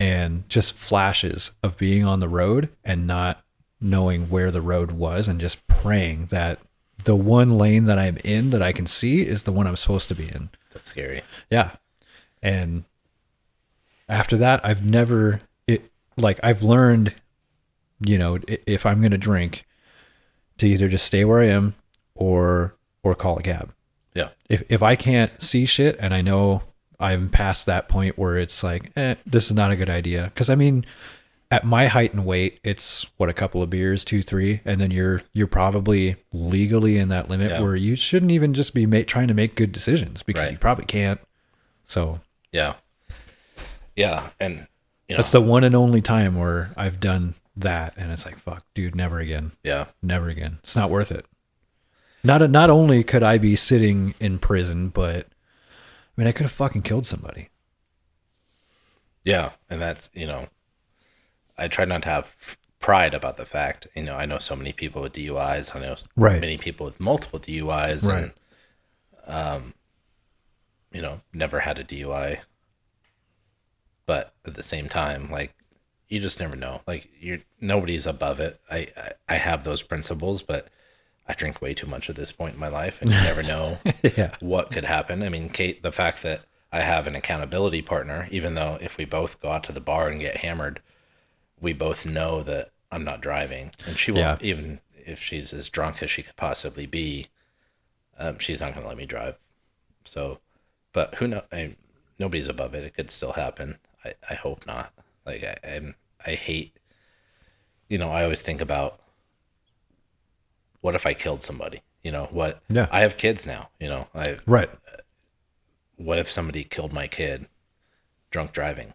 and just flashes of being on the road and not knowing where the road was, and just praying that the one lane that I'm in that I can see is the one I'm supposed to be in. That's scary. Yeah. And after that, I've learned, if I'm going to drink, to either just stay where I am or call a cab. Yeah. If I can't see shit and I know I'm past that point where it's like, this is not a good idea. Because I mean, at my height and weight, it's a couple of beers, 2, 3, and then you're probably legally in that limit where you shouldn't even just be trying to make good decisions because you probably can't. So yeah, and that's the one and only time where I've done that, and it's like, fuck, dude, never again. Yeah, never again. It's not worth it. Not only could I be sitting in prison, but I mean, I could have fucking killed somebody. Yeah, and that's I try not to have pride about the fact. I know so many people with DUIs. I know many people with multiple DUIs, right. And never had a DUI. But at the same time, like, you just never know. Like, nobody's above it. I have those principles, but I drink way too much at this point in my life, and you never know Yeah. what could happen. I mean, Kate, the fact that I have an accountability partner, even though if we both go out to the bar and get hammered, we both know that I'm not driving, and she won't, even if she's as drunk as she could possibly be, she's not going to let me drive. So, but who knows? Nobody's above it. It could still happen. I hope not. Like, I hate, I always think about, what if I killed somebody? Yeah. I have kids now, Right. What if somebody killed my kid drunk driving?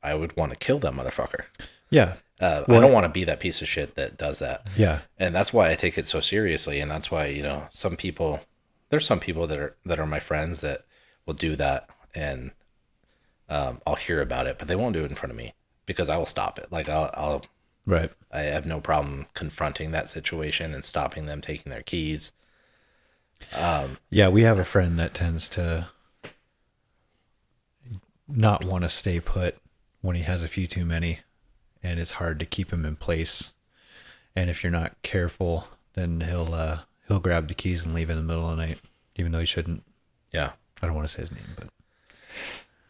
I would want to kill that motherfucker. Yeah. I don't want to be that piece of shit that does that. Yeah. And that's why I take it so seriously. And that's why, there's some people that are my friends that will do that, and I'll hear about it, but they won't do it in front of me because I will stop it. Like, Right. I have no problem confronting that situation and stopping them taking their keys. Yeah, we have a friend that tends to not want to stay put when he has a few too many, and it's hard to keep him in place. And if you're not careful, then he'll grab the keys and leave in the middle of the night, even though he shouldn't. Yeah. I don't want to say his name, but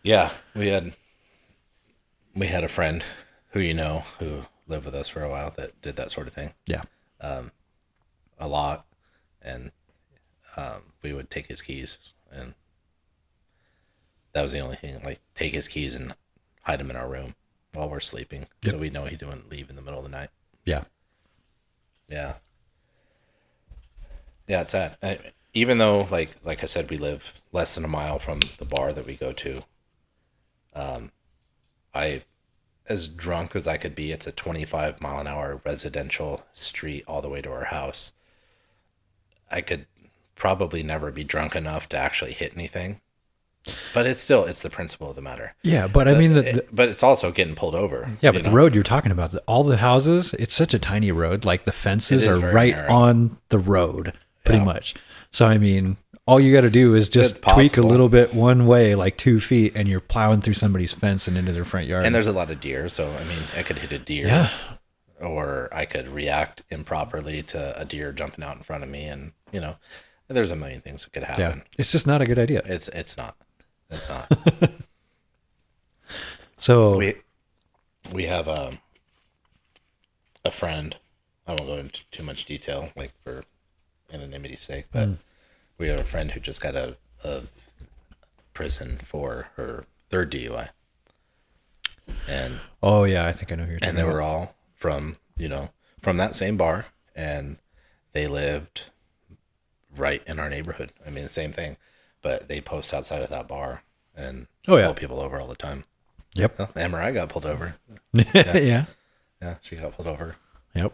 Yeah, we had a friend who who lived with us for a while that did that sort of thing. yeah. A lot, and we would take his keys, and that was the only thing. Like, take his keys and hide them in our room while we're sleeping, so we know he didn't leave in the middle of the night. Yeah. Yeah, it's sad. Even though, like I said, we live less than a mile from the bar that we go to. I, as drunk as I could be, it's a 25-mile-an-hour residential street all the way to our house. I could probably never be drunk enough to actually hit anything, but it's the principle of the matter. Yeah, but I mean, but it's also getting pulled over. yeah, but the road you're talking about, all the houses, it's such a tiny road. Like, the fences are right narrow on the road, pretty much. So, I mean, all you got to do is just tweak a little bit one way, like 2 feet, and you're plowing through somebody's fence and into their front yard. And there's a lot of deer, so I mean, I could hit a deer. Yeah. Or I could react improperly to a deer jumping out in front of me, and there's a million things that could happen. Yeah, it's just not a good idea. It's not. So we have a friend. I won't go into too much detail, like, for anonymity's sake, but we have a friend who just got out of prison for her third DUI. And oh yeah, I think I know who you're talking and they about. were all from that same bar, and they lived right in our neighborhood. I mean, the same thing, but they post outside of that bar and pull people over all the time. Yep. Well, Amarai got pulled over. Yeah. Yeah, she got pulled over. Yep.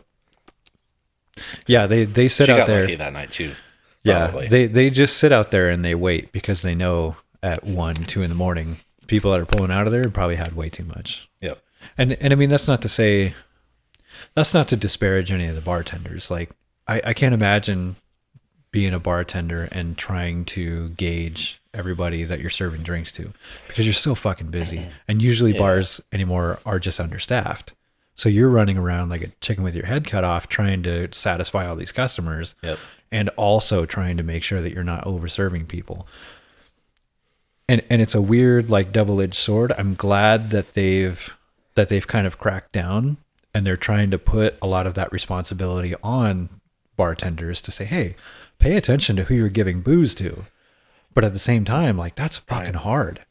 Yeah, they sit She out got there. lucky that night too. Yeah, Probably. they just sit out there and they wait because they know at 1, 2 in the morning, people that are pulling out of there probably had way too much. Yep. And I mean, that's not to disparage any of the bartenders. Like, I can't imagine being a bartender and trying to gauge everybody that you're serving drinks to, because you're so fucking busy. And usually bars anymore are just understaffed. So you're running around like a chicken with your head cut off, trying to satisfy all these customers. Yep. And also trying to make sure that you're not over serving people. And it's a weird, like, double-edged sword. I'm glad that they've kind of cracked down, and they're trying to put a lot of that responsibility on bartenders to say, hey, pay attention to who you're giving booze to. But at the same time, like, that's fucking hard.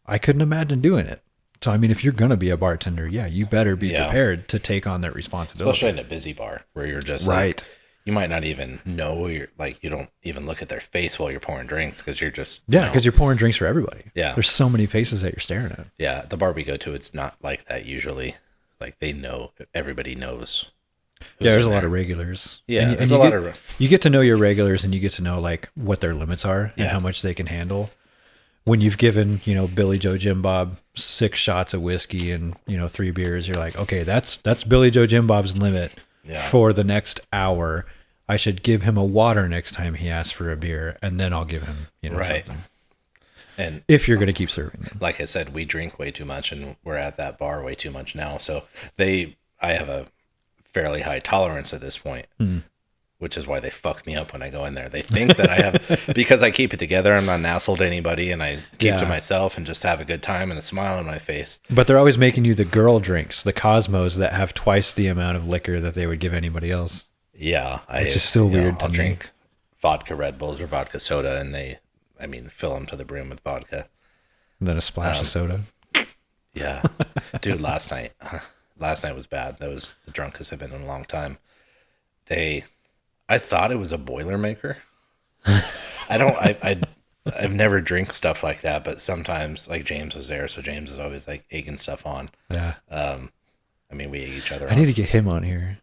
I couldn't imagine doing it. So, I mean, if you're going to be a bartender, you better be prepared to take on that responsibility. Especially in a busy bar where you're just right. Like, you might not even know you don't even look at their face while you're pouring drinks because you're just because you're pouring drinks for everybody. Yeah, there's so many faces that you're staring at. Yeah, the bar we go to, it's not like that usually. Like, they know, everybody knows. Yeah, there's a lot of regulars. Yeah, and you get to know your regulars, and you get to know, like, what their limits are and how much they can handle. When you've given Billy Joe Jim Bob 6 shots of whiskey and 3 beers, you're like, okay, that's Billy Joe Jim Bob's limit for the next hour. I should give him a water next time he asks for a beer, and then I'll give him, something. And If you're going to keep serving them. like I said, we drink way too much, and we're at that bar way too much now. So I have a fairly high tolerance at this point, which is why they fuck me up when I go in there. They think that I have, because I keep it together, I'm not an asshole to anybody, and I keep to myself and just have a good time and a smile on my face. But they're always making you the girl drinks, the Cosmos that have twice the amount of liquor that they would give anybody else. Yeah. Which is still weird to I'll me. drink vodka Red Bulls or vodka soda, and fill them to the brim with vodka. And then a splash of soda. Yeah. Dude, last night was bad. That was the drunkest I've been in a long time. I thought it was a Boilermaker. I've never drank stuff like that, but sometimes, like, James was there, so James is always like egging stuff on. Yeah. We egg each other I on. need to get him on here.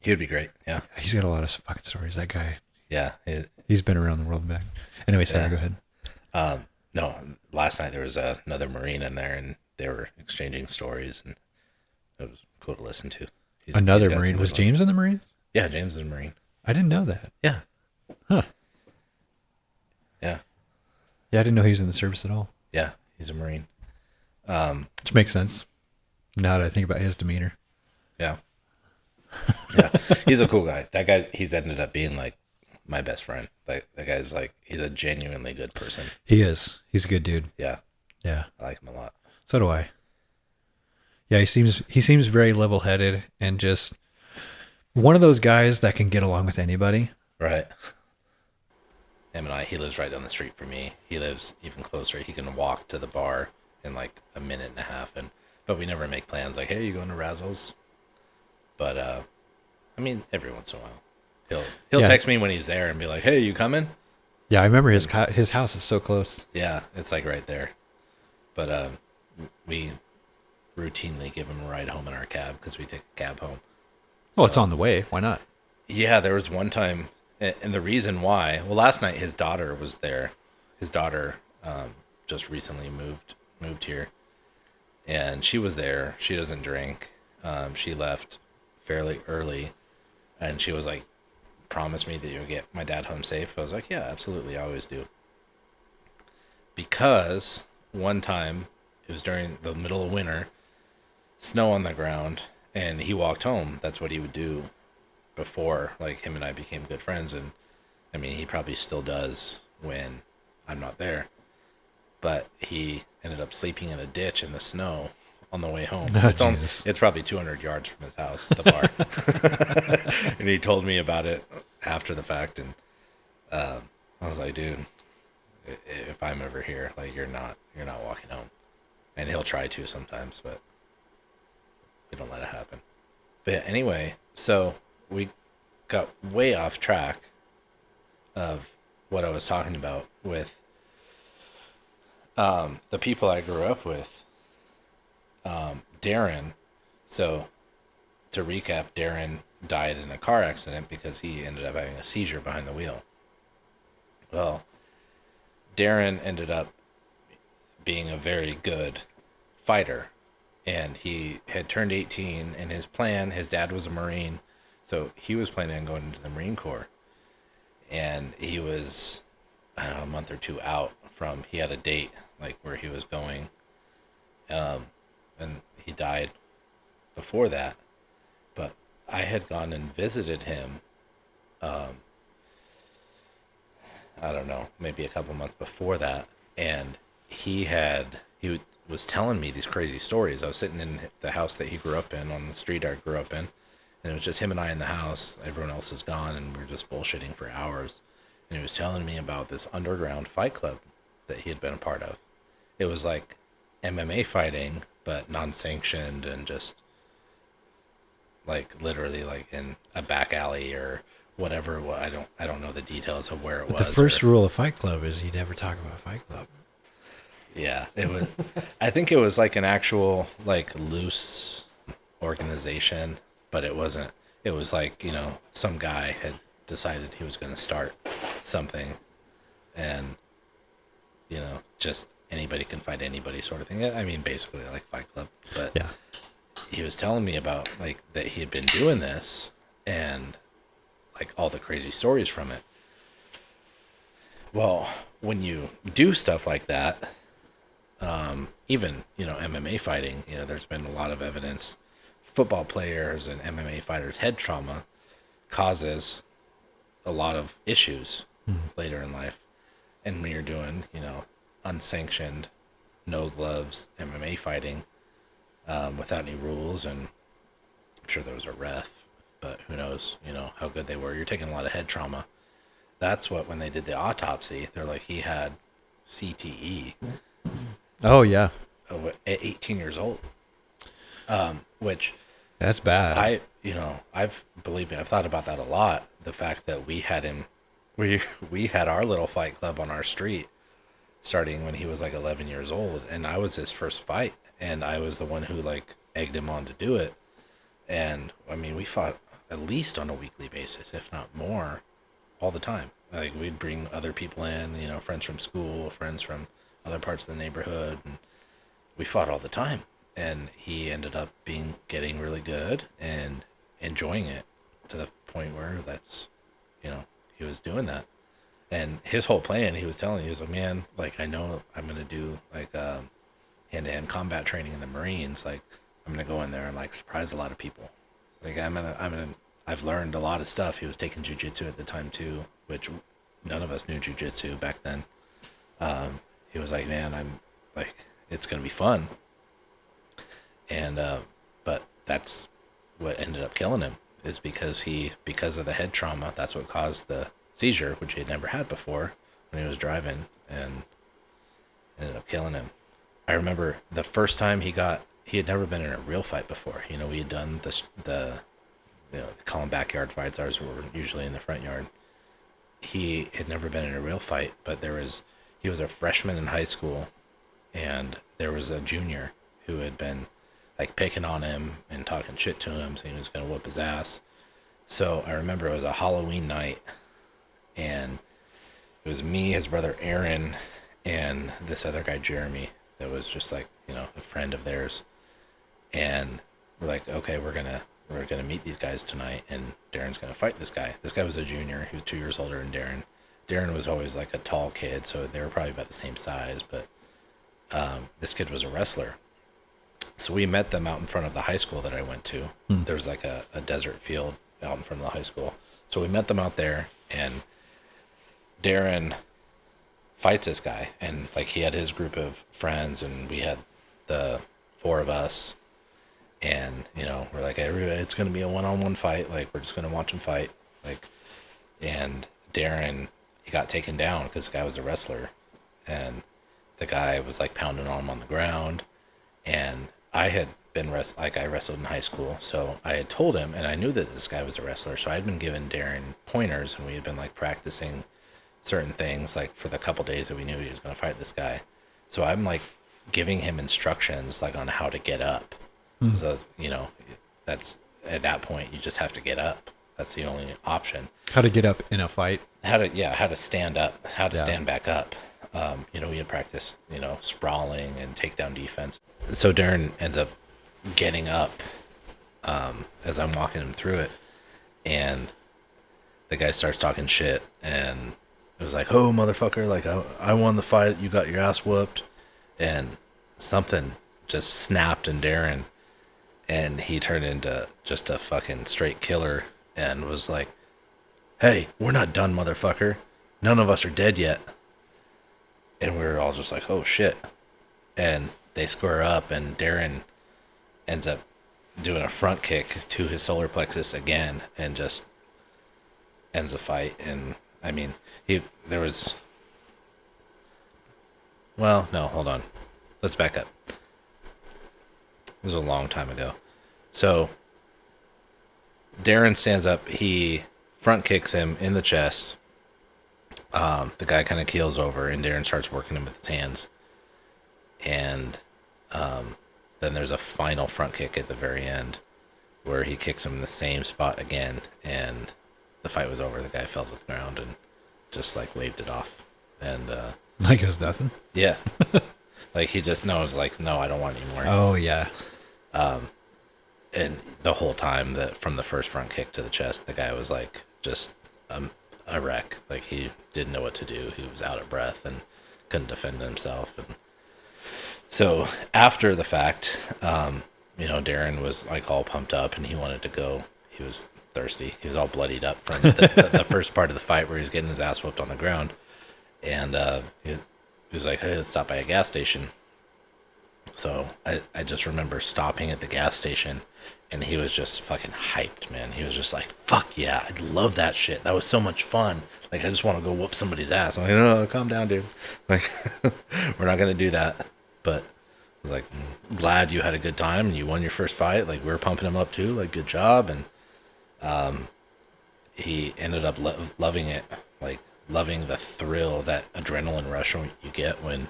He would be great. Yeah. He's got a lot of fucking stories. That guy. Yeah. He's been around the world back. Anyway, Sarah, go ahead. No, last night there was another Marine in there, and they were exchanging stories, and it was cool to listen to. Another he's got Marine. some Was good James in the Marines? Yeah, James is a Marine. I didn't know that. Yeah. Huh. Yeah. Yeah, I didn't know he was in the service at all. Yeah, he's a Marine. Which makes sense. Now that I think about his demeanor. Yeah. Yeah. He's a cool guy. That guy, he's ended up being like my best friend. Like, that guy's like, he's a genuinely good person. He is. He's a good dude. Yeah. Yeah. I like him a lot. So do I. Yeah, he seems very level-headed and just one of those guys that can get along with anybody. Right. He lives right down the street from me. He lives even closer. He can walk to the bar in like a minute and a half, but we never make plans like, hey, you going to Razzles? But every once in a while, he'll text me when he's there and be like, hey, you coming? Yeah, I remember his house is so close. Yeah, it's like right there. But we routinely give him a ride home in our cab because we take a cab home. Well, it's on the way. Why not? Yeah, there was one time, and the reason why, well, last night his daughter was there. His daughter just recently moved here, and she was there. She doesn't drink. She left fairly early, and she was like, promise me that you'll get my dad home safe. I was like, yeah, absolutely, I always do. Because one time, it was during the middle of winter, snow on the ground, and he walked home. That's what he would do before, like, him and I became good friends. And he probably still does when I'm not there, but he ended up sleeping in a ditch in the snow on the way home. It's probably 200 yards from his house, the bar. And he told me about it after the fact, and I was like, dude, if I'm ever here, like, you're not walking home. And he'll try to sometimes, but we don't let it happen. But yeah, anyway, so we got way off track of what I was talking about with the people I grew up with. Darren. So to recap, Darren died in a car accident because he ended up having a seizure behind the wheel. Well, Darren ended up being a very good fighter, and he had turned 18, and his dad was a Marine, so he was planning on going into the Marine Corps, and he was, I don't know, a month or two out from, he had a date, like, where he was going, and he died before that. But I had gone and visited him, I don't know, maybe a couple months before that, and he was telling me these crazy stories. I was sitting in the house that he grew up in, on the street I grew up in, and it was just him and I in the house. Everyone else is gone, and we were just bullshitting for hours. And he was telling me about this underground fight club that he had been a part of. It was like MMA fighting, but non-sanctioned, and just like literally like in a back alley or whatever. I don't know the details of where it was. The first rule of Fight Club is you never talk about Fight Club. Yeah, it was. I think it was like an actual like loose organization, but it wasn't. It was like, some guy had decided he was going to start something, and just anybody can fight anybody sort of thing. Basically like Fight Club. But yeah, he was telling me about like that he had been doing this and like all the crazy stories from it. Well, when you do stuff like that, even, MMA fighting, there's been a lot of evidence. Football players and MMA fighters' head trauma causes a lot of issues later in life. And when you're doing, unsanctioned, no gloves MMA fighting without any rules, and I'm sure there was a ref, but who knows, how good they were. You're taking a lot of head trauma. That's what, when they did the autopsy, they're like, he had CTE Oh yeah, at 18 years old, which that's bad. believe me, I've thought about that a lot. The fact that we had him, we had our little fight club on our street starting when he was like 11 years old, and I was his first fight, and I was the one who like egged him on to do it. And I mean, we fought at least on a weekly basis, if not more, all the time. Like, we'd bring other people in, friends from school, friends from other parts of the neighborhood, and we fought all the time. And he ended up getting really good and enjoying it to the point where he was doing that. And his whole plan, he was telling me, he was like, man, like, I know I'm gonna do like hand-to-hand combat training in the Marines. Like, I'm gonna go in there and like surprise a lot of people. Like, I've learned a lot of stuff. He was taking jujitsu at the time too, which none of us knew jujitsu back then. He was like, man, I'm like, it's gonna be fun. And but that's what ended up killing him, is because of the head trauma. That's what caused the seizure, which he had never had before, when he was driving, and ended up killing him. I remember the first time he had never been in a real fight before. We had done they call them backyard fights. Ours were usually in the front yard. He had never been in a real fight, but he was a freshman in high school, and there was a junior who had been like picking on him and talking shit to him, saying he was going to whoop his ass. So I remember it was a Halloween night, and it was me, his brother Aaron, and this other guy, Jeremy, that was just like, a friend of theirs. And we're like, okay, we're gonna meet these guys tonight, and Darren's gonna fight this guy. This guy was a junior. He was 2 years older than Darren. Darren was always like a tall kid, so they were probably about the same size, but this kid was a wrestler. So we met them out in front of the high school that I went to. There's like a desert field out in front of the high school. So we met them out there, and Darren fights this guy, and like, he had his group of friends, and we had the four of us, and we're like, everybody, it's gonna be a one-on-one fight. Like, we're just gonna watch him fight. Like, and Darren, he got taken down because the guy was a wrestler, and the guy was like pounding on him on the ground. And I had been I wrestled in high school, so I had told him, and I knew that this guy was a wrestler, so I had been giving Darren pointers, and we had been like practicing certain things, like for the couple days that we knew he was going to fight this guy. So I'm like giving him instructions like on how to get up. So that's, at that point, you just have to get up. That's the only option. How to get up in a fight? How to stand up, how to stand back up. We had practiced, sprawling and takedown defense. So Darren ends up getting up as I'm walking him through it, and the guy starts talking shit, and it was like, oh, motherfucker, like, I won the fight, you got your ass whooped. And something just snapped in Darren, and he turned into just a fucking straight killer, and was like, hey, we're not done, motherfucker. None of us are dead yet. And we were all just like, oh, shit. And they square up, and Darren ends up doing a front kick to his solar plexus again, and just ends the fight. And I mean, well, no, hold on. Let's back up. It was a long time ago. So Darren stands up, he front kicks him in the chest. The guy kind of keels over, and Darren starts working him with his hands. And then there's a final front kick at the very end where he kicks him in the same spot again, and the fight was over. The guy fell to the ground and just like waved it off. And Like it was nothing? Yeah. Like he just was like, no, I don't want any more. Oh, yeah. And the whole time, from the first front kick to the chest, the guy was like just a wreck. Like, he didn't know what to do. He was out of breath and couldn't defend himself. And so after the fact, Darren was like all pumped up and he wanted to go. He was thirsty. He was all bloodied up from the first part of the fight where he was getting his ass whooped on the ground. And he was like, hey, let's stop by a gas station. So I just remember stopping at the gas station, and he was just fucking hyped, man. He was just like, fuck yeah, I love that shit. That was so much fun. Like, I just want to go whoop somebody's ass. I'm like, no, calm down, dude. Like, we're not going to do that. But I was like, glad you had a good time and you won your first fight. Like, we were pumping him up too. Like, good job. And he ended up loving it. Like, loving the thrill, that adrenaline rush you get when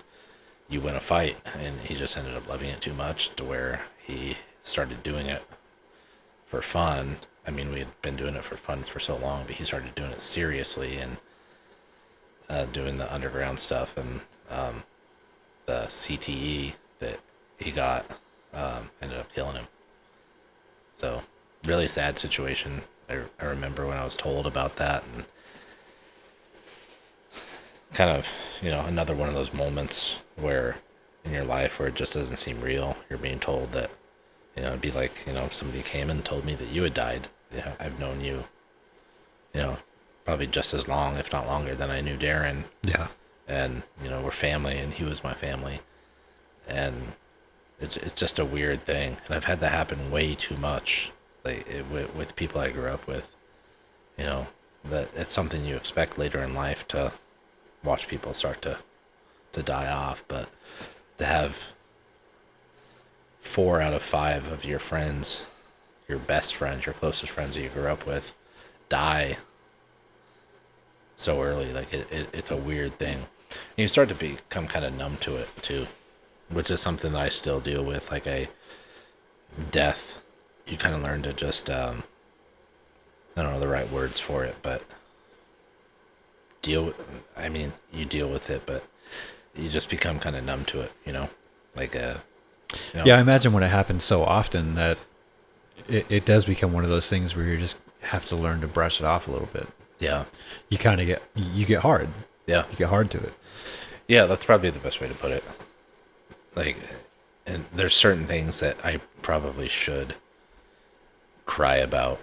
you win a fight. And he just ended up loving it too much to where he started doing it for fun. I mean, we had been doing it for fun for so long, but he started doing it seriously and doing the underground stuff. And the CTE that he got ended up killing him. So, really sad situation. I remember when I was told about that, and kind of, another one of those moments where in your life where it just doesn't seem real. You're being told that, it'd be like, if somebody came and told me that you had died. Yeah, I've known you, probably just as long, if not longer, than I knew Darren. Yeah. And, we're family, and he was my family. And it's just a weird thing. And I've had that happen way too much, like with people I grew up with. That it's something you expect later in life to watch people start to die off. But to have 4 out of 5 of your friends, your best friends, your closest friends that you grew up with, die so early, like it's a weird thing. And you start to become kind of numb to it too, which is something that I still deal with. Like death, you kind of learn to just I don't know the right words for it, but you deal with it, but you just become kind of numb to it, like Yeah, I imagine when it happens so often that it does become one of those things where you just have to learn to brush it off a little bit. Yeah. You kind of get hard. Yeah. You get hard to it. Yeah, that's probably the best way to put it. Like, and there's certain things that I probably should cry about.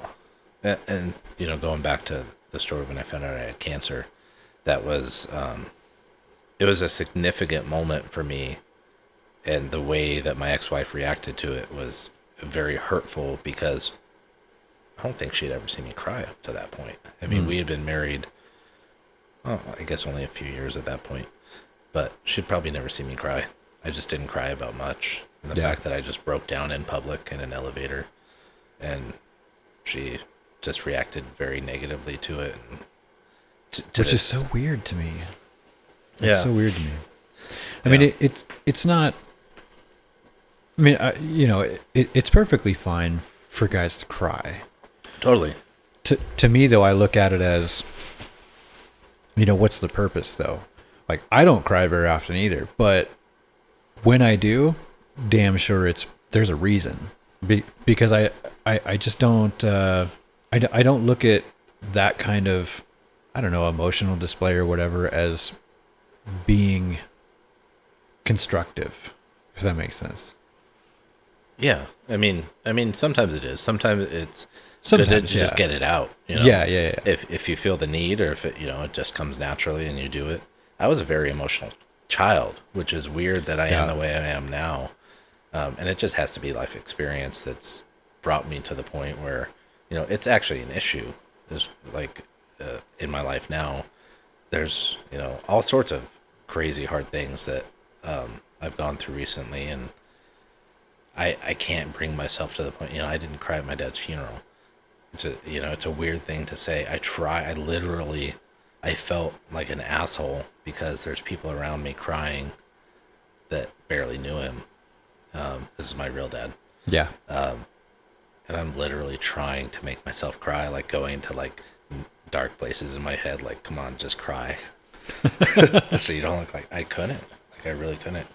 And going back to the story when I found out I had cancer, that was, it was a significant moment for me. And the way that my ex-wife reacted to it was very hurtful because I don't think she'd ever seen me cry up to that point. I mean, we had been married, I guess only a few years at that point, but she'd probably never seen me cry. I just didn't cry about much. And the fact that I just broke down in public in an elevator, and she just reacted very negatively to it. Which is so weird to me. It's Yeah. so weird to me. I mean, it's not... I mean, it's perfectly fine for guys to cry. Totally. To me, though, I look at it as, what's the purpose, though? Like, I don't cry very often either, but when I do, damn sure there's a reason. Because I just don't, I don't look at that kind of, I don't know, emotional display or whatever as being constructive, if that makes sense. Yeah. I mean, sometimes it is. Sometimes it's good to just get it out. Yeah. If you feel the need, or if it just comes naturally and you do it. I was a very emotional child, which is weird that I am the way I am now. And it just has to be life experience that's brought me to the point where, it's actually an issue. There's like, in my life now, there's, all sorts of crazy hard things that I've gone through recently, and I can't bring myself to the point, I didn't cry at my dad's funeral. It's a weird thing to say. I felt like an asshole because there's people around me crying that barely knew him. This is my real dad. Yeah. And I'm literally trying to make myself cry, like going to like dark places in my head, like, come on, just cry. So you don't look like... I couldn't. Like, I really couldn't.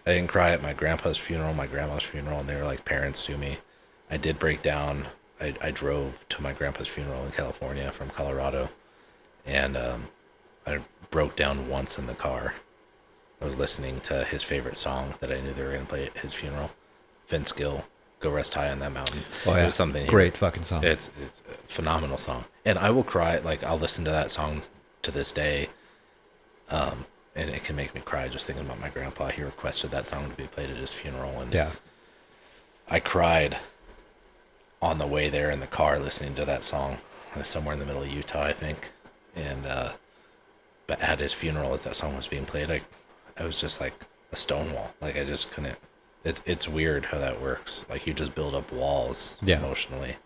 I didn't cry at my grandpa's funeral, my grandma's funeral, and they were like parents to me. I did break down. I drove to my grandpa's funeral in California from Colorado, And I broke down once in the car. I was listening to his favorite song that I knew they were going to play at his funeral. Vince Gill, Go Rest High on That Mountain. Oh, yeah. It was something Great fucking song. It's a phenomenal song. And I will cry. Like, I'll listen to that song to this day. And it can make me cry just thinking about my grandpa. He requested that song to be played at his funeral. And Yeah. I cried on the way there in the car listening to that song. Somewhere in the middle of Utah, I think. And but at his funeral, as that song was being played, I was just like a stone wall. Like, I just couldn't. It's weird how that works. Like, you just build up walls emotionally.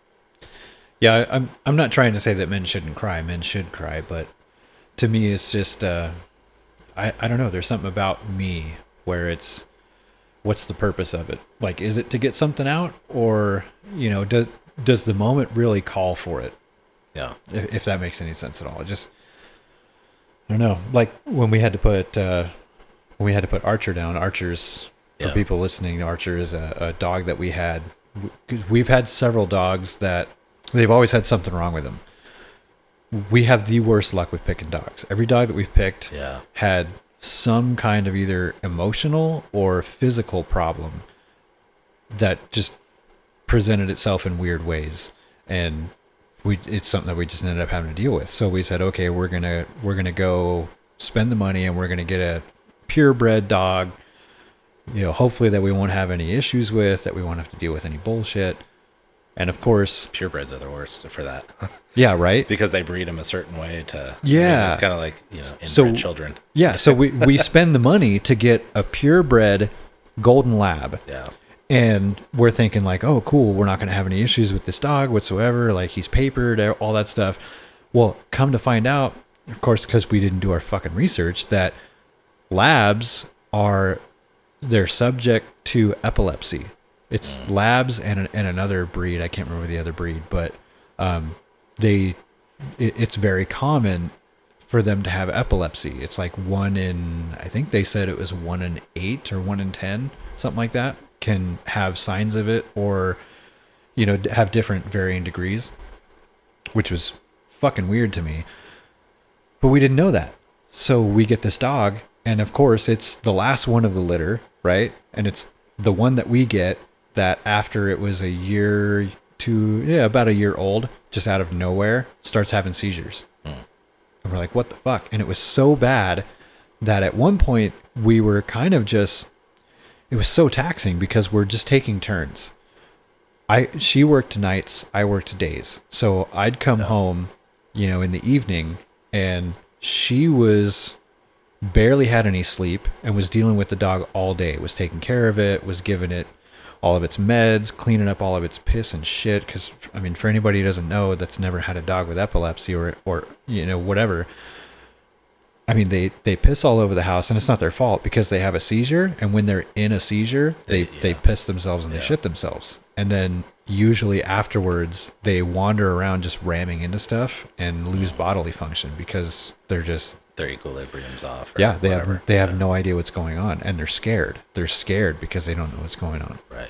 Yeah, I'm not trying to say that men shouldn't cry. Men should cry, but to me, it's just I don't know. There's something about me where it's, what's the purpose of it? Like, is it to get something out, or does the moment really call for it? Yeah. If that makes any sense at all. It just, I don't know. Like when we had to put Archer down. Archer's, for people listening, Archer is a dog that we had. We've had several dogs that they've always had something wrong with them. We have the worst luck with picking dogs. Every dog that we've picked had some kind of either emotional or physical problem that just presented itself in weird ways, and it's something that we just ended up having to deal with. So we said, okay, we're gonna go spend the money and we're gonna get a purebred dog, hopefully that we won't have any issues with, that we won't have to deal with any bullshit. And of course, purebreds are the worst for that. Yeah, right. Because they breed them a certain way to. Yeah, it's kind of like inbred children. Yeah, so we spend the money to get a purebred golden lab. Yeah. And we're thinking like, oh, cool, we're not going to have any issues with this dog whatsoever. Like, he's papered, all that stuff. Well, come to find out, of course, because we didn't do our fucking research, that labs they're subject to epilepsy. It's labs and another breed. I can't remember the other breed, but it's very common for them to have epilepsy. It's like I think they said it was 1 in 8 or 1 in 10, something like that, can have signs of it, or have different varying degrees, which was fucking weird to me. But we didn't know that. So we get this dog, and of course it's the last one of the litter, right? And it's the one that we get that after it was about a year old, just out of nowhere, starts having seizures. And we're like, what the fuck? And it was so bad that at one point we were kind of just, it was so taxing because we're just taking turns. She worked nights, I worked days. So I'd come home, in the evening, and she barely had any sleep and was dealing with the dog all day. Was taking care of it, was giving it all of its meds, cleaning up all of its piss and shit. Because, for anybody who doesn't know, that's never had a dog with epilepsy or whatever. They piss all over the house, and it's not their fault because they have a seizure. And when they're in a seizure, they piss themselves and they shit themselves. And then usually afterwards, they wander around just ramming into stuff and lose bodily function because they're just, their equilibrium's off. Yeah, they have no idea what's going on, and they're scared. They're scared because they don't know what's going on. Right.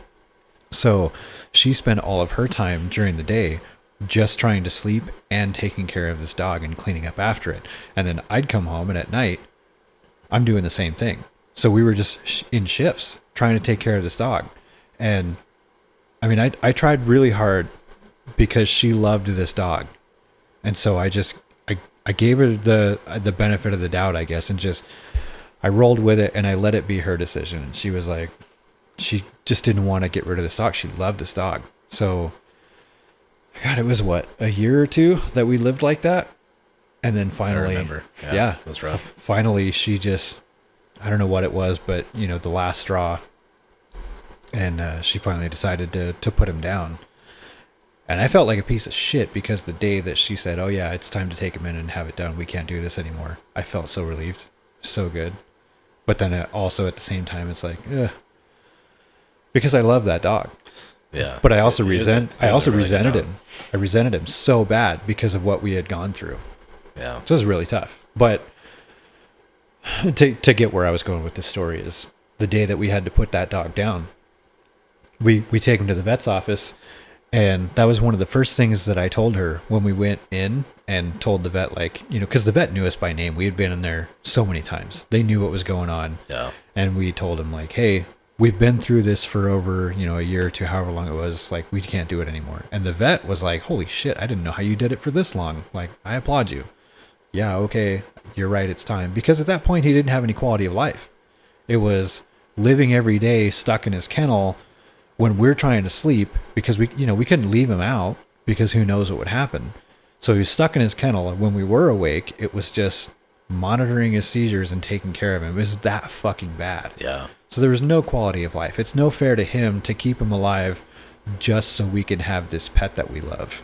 So she spent all of her time during the day just trying to sleep and taking care of this dog and cleaning up after it. And then I'd come home, and at night, I'm doing the same thing. So we were just in shifts trying to take care of this dog. And I tried really hard because she loved this dog. And so I gave her the benefit of the doubt, I guess, and I rolled with it, and I let it be her decision. And she was like, she just didn't want to get rid of this dog. She loved this dog. So, God, it was a year or two that we lived like that. And then finally, I remember. Yeah. It was rough. Finally, she just, I don't know what it was, but the last straw. And she finally decided to put him down. And I felt like a piece of shit because the day that she said, oh yeah, it's time to take him in and have it done, we can't do this anymore, I felt so relieved. So good. But then also at the same time, it's like, ugh. Because I love that dog. Yeah. But I also resented him. I resented him so bad because of what we had gone through. Yeah. So it was really tough. But to get where I was going with this story is the day that we had to put that dog down, we take him to the vet's office, And that was one of the first things that I told her when we went in and told the vet, like, you know, because the vet knew us by name. We had been in there so many times. They knew what was going on. Yeah. And we told him, like, hey, we've been through this for over, you know, a year or two, however long it was. Like, we can't do it anymore. And the vet was like, holy shit, I didn't know how you did it for this long. Like, I applaud you. Yeah, okay, you're right, it's time. Because at that point, he didn't have any quality of life. It was living every day stuck in his kennel when we're trying to sleep, because we couldn't leave him out because who knows what would happen. So he was stuck in his kennel, and when we were awake, it was just monitoring his seizures and taking care of him. It was that fucking bad. Yeah. So there was no quality of life. It's no fair to him to keep him alive just so we can have this pet that we love.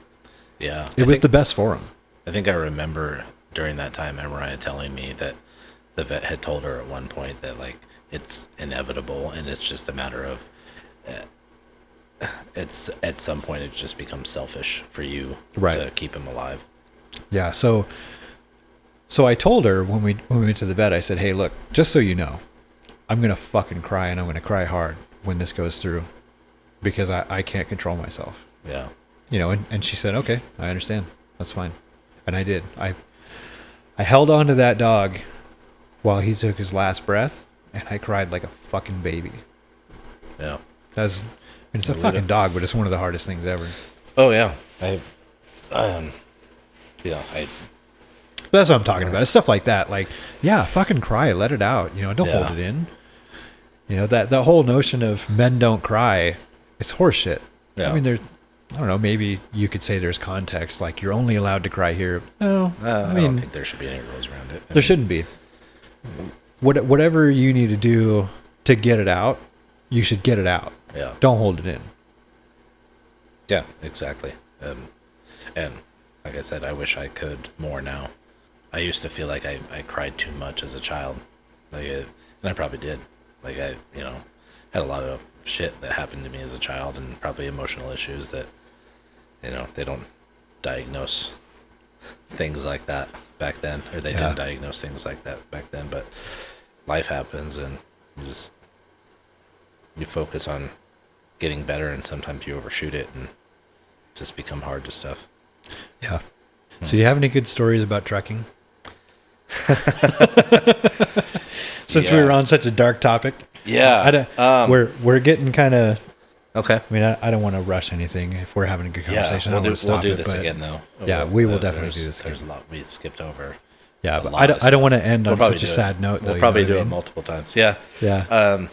Yeah. It was the best for him. I think I remember during that time, Mariah telling me that the vet had told her at one point that, like, it's inevitable and it's just a matter of it's at some point it just becomes selfish for you to keep him alive. Yeah. So I told her when we went to the vet, I said, hey, look, just so you know, I'm going to fucking cry, and I'm going to cry hard when this goes through, because I can't control myself. Yeah. You know, and she said, okay, I understand. That's fine. And I did. I held on to that dog while he took his last breath, and I cried like a fucking baby. Yeah. It's a fucking dog, but it's one of the hardest things ever. Oh yeah. That's what I'm talking about. It's stuff like that. Like, yeah, fucking cry, let it out. You know, don't hold it in. You know, that whole notion of men don't cry, it's horseshit. Yeah. I mean, I don't know, maybe you could say there's context, like you're only allowed to cry here. No, I don't think there should be any rules around it. There shouldn't be. Whatever you need to do to get it out, you should get it out. Yeah. Don't hold it in. Yeah, exactly. And like I said, I wish I could more now. I used to feel like I cried too much as a child. And I probably did. Like, I had a lot of shit that happened to me as a child, and probably emotional issues that, they don't diagnose things like that back then, or they didn't diagnose things like that back then, but life happens, and you focus on getting better, and sometimes you overshoot it and just become hard to stuff. Yeah. So do you have any good stories about trucking? Since we were on such a dark topic. Yeah. We're getting kind of... Okay. I mean, I don't want to rush anything if we're having a good conversation. We'll do this again, though. We will definitely do this again. There's a lot we skipped over. Yeah, but I don't want to end on such a sad note, though. We'll probably do it multiple times. Yeah. Yeah.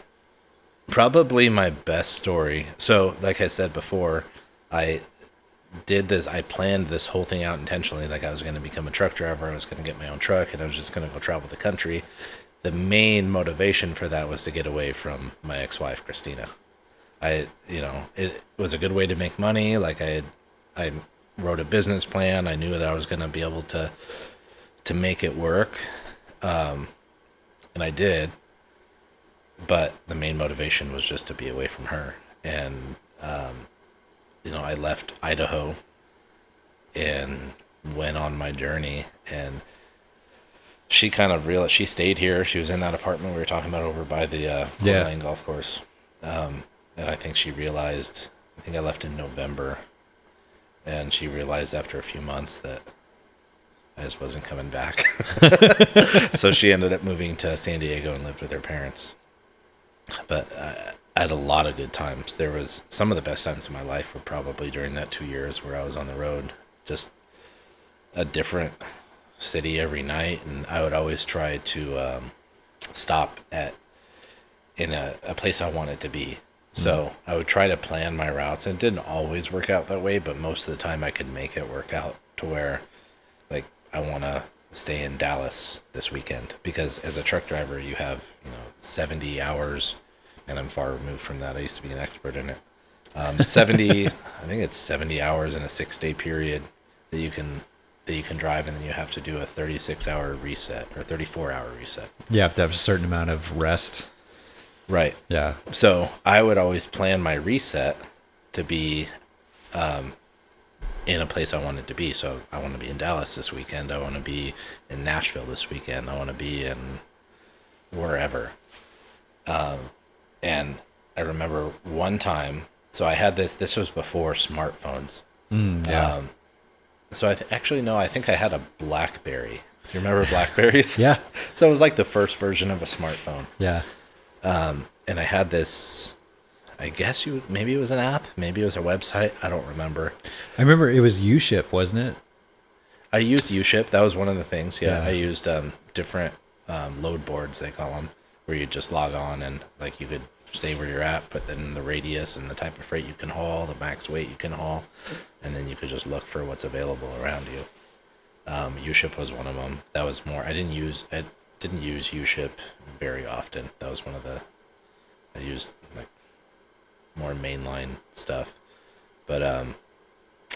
Probably my best story. So, like I said before, I planned this whole thing out intentionally. Like, I was going to become a truck driver. I was going to get my own truck, and I was just going to go travel the country. The main motivation for that was to get away from my ex-wife, Christina. It was a good way to make money. Like, I wrote a business plan. I knew that I was going to be able to make it work. And I did. But the main motivation was just to be away from her. And, I left Idaho and went on my journey, and she kind of realized, she stayed here. She was in that apartment we were talking about over by the Lane golf course. And I think she realized, I think I left in November, and she realized after a few months that I just wasn't coming back. So she ended up moving to San Diego and lived with her parents. But I had a lot of good times. There was some of the best times of my life were probably during that 2 years where I was on the road, just a different city every night. And I would always try to stop in a place I wanted to be. So I would try to plan my routes, and it didn't always work out that way, but most of the time I could make it work out to where, like, I want to stay in Dallas this weekend, because as a truck driver, you have, 70 hours, and I'm far removed from that. I used to be an expert in it. 70, I think it's 70 hours in a 6-day period that you can drive, and then you have to do a 36-hour reset or 34-hour reset. You have to have a certain amount of rest. Right. Yeah. So I would always plan my reset to be in a place I wanted to be. So I want to be in Dallas this weekend. I want to be in Nashville this weekend. I want to be in wherever. And I remember one time, So I had this was before smartphones. Yeah. So actually, no, I think I had a BlackBerry. Do you remember Blackberries? Yeah. So it was like the first version of a smartphone. Yeah. And I had this, I guess maybe it was an app, maybe it was a website. I don't remember. I remember it was U-Ship, wasn't it? I used U-Ship. That was one of the things. Yeah. Yeah. I used different load boards, they call them, where you just log on and like you could say where you're at, but then the radius and the type of freight you can haul, the max weight you can haul, and then you could just look for what's available around you. U-Ship was one of them. That was more. I didn't use U-Ship very often. That was one of the. I used like more mainline stuff, but I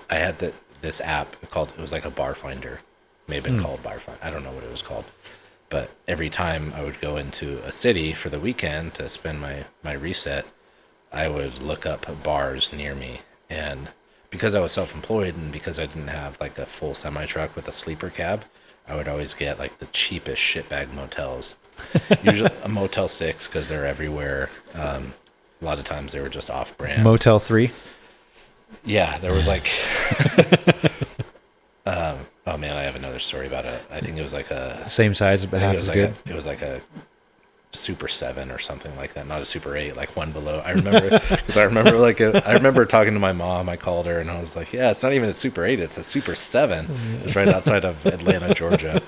had this app called. It was like a bar finder. May have been called bar finder. I don't know what it was called. But every time I would go into a city for the weekend to spend my reset, I would look up bars near me. And because I was self-employed and because I didn't have like a full semi-truck with a sleeper cab, I would always get like the cheapest shitbag motels. Usually a Motel 6 because they're everywhere. A lot of times they were just off-brand. Motel 3? Yeah, there was like... oh man, I have another story about it. I think it was like a... Same size, but half as good? It was like a Super 7 or something like that. Not a Super 8, like one below. I remember, because I remember talking to my mom. I called her and I was like, yeah, it's not even a Super 8, it's a Super 7. It's right outside of Atlanta, Georgia.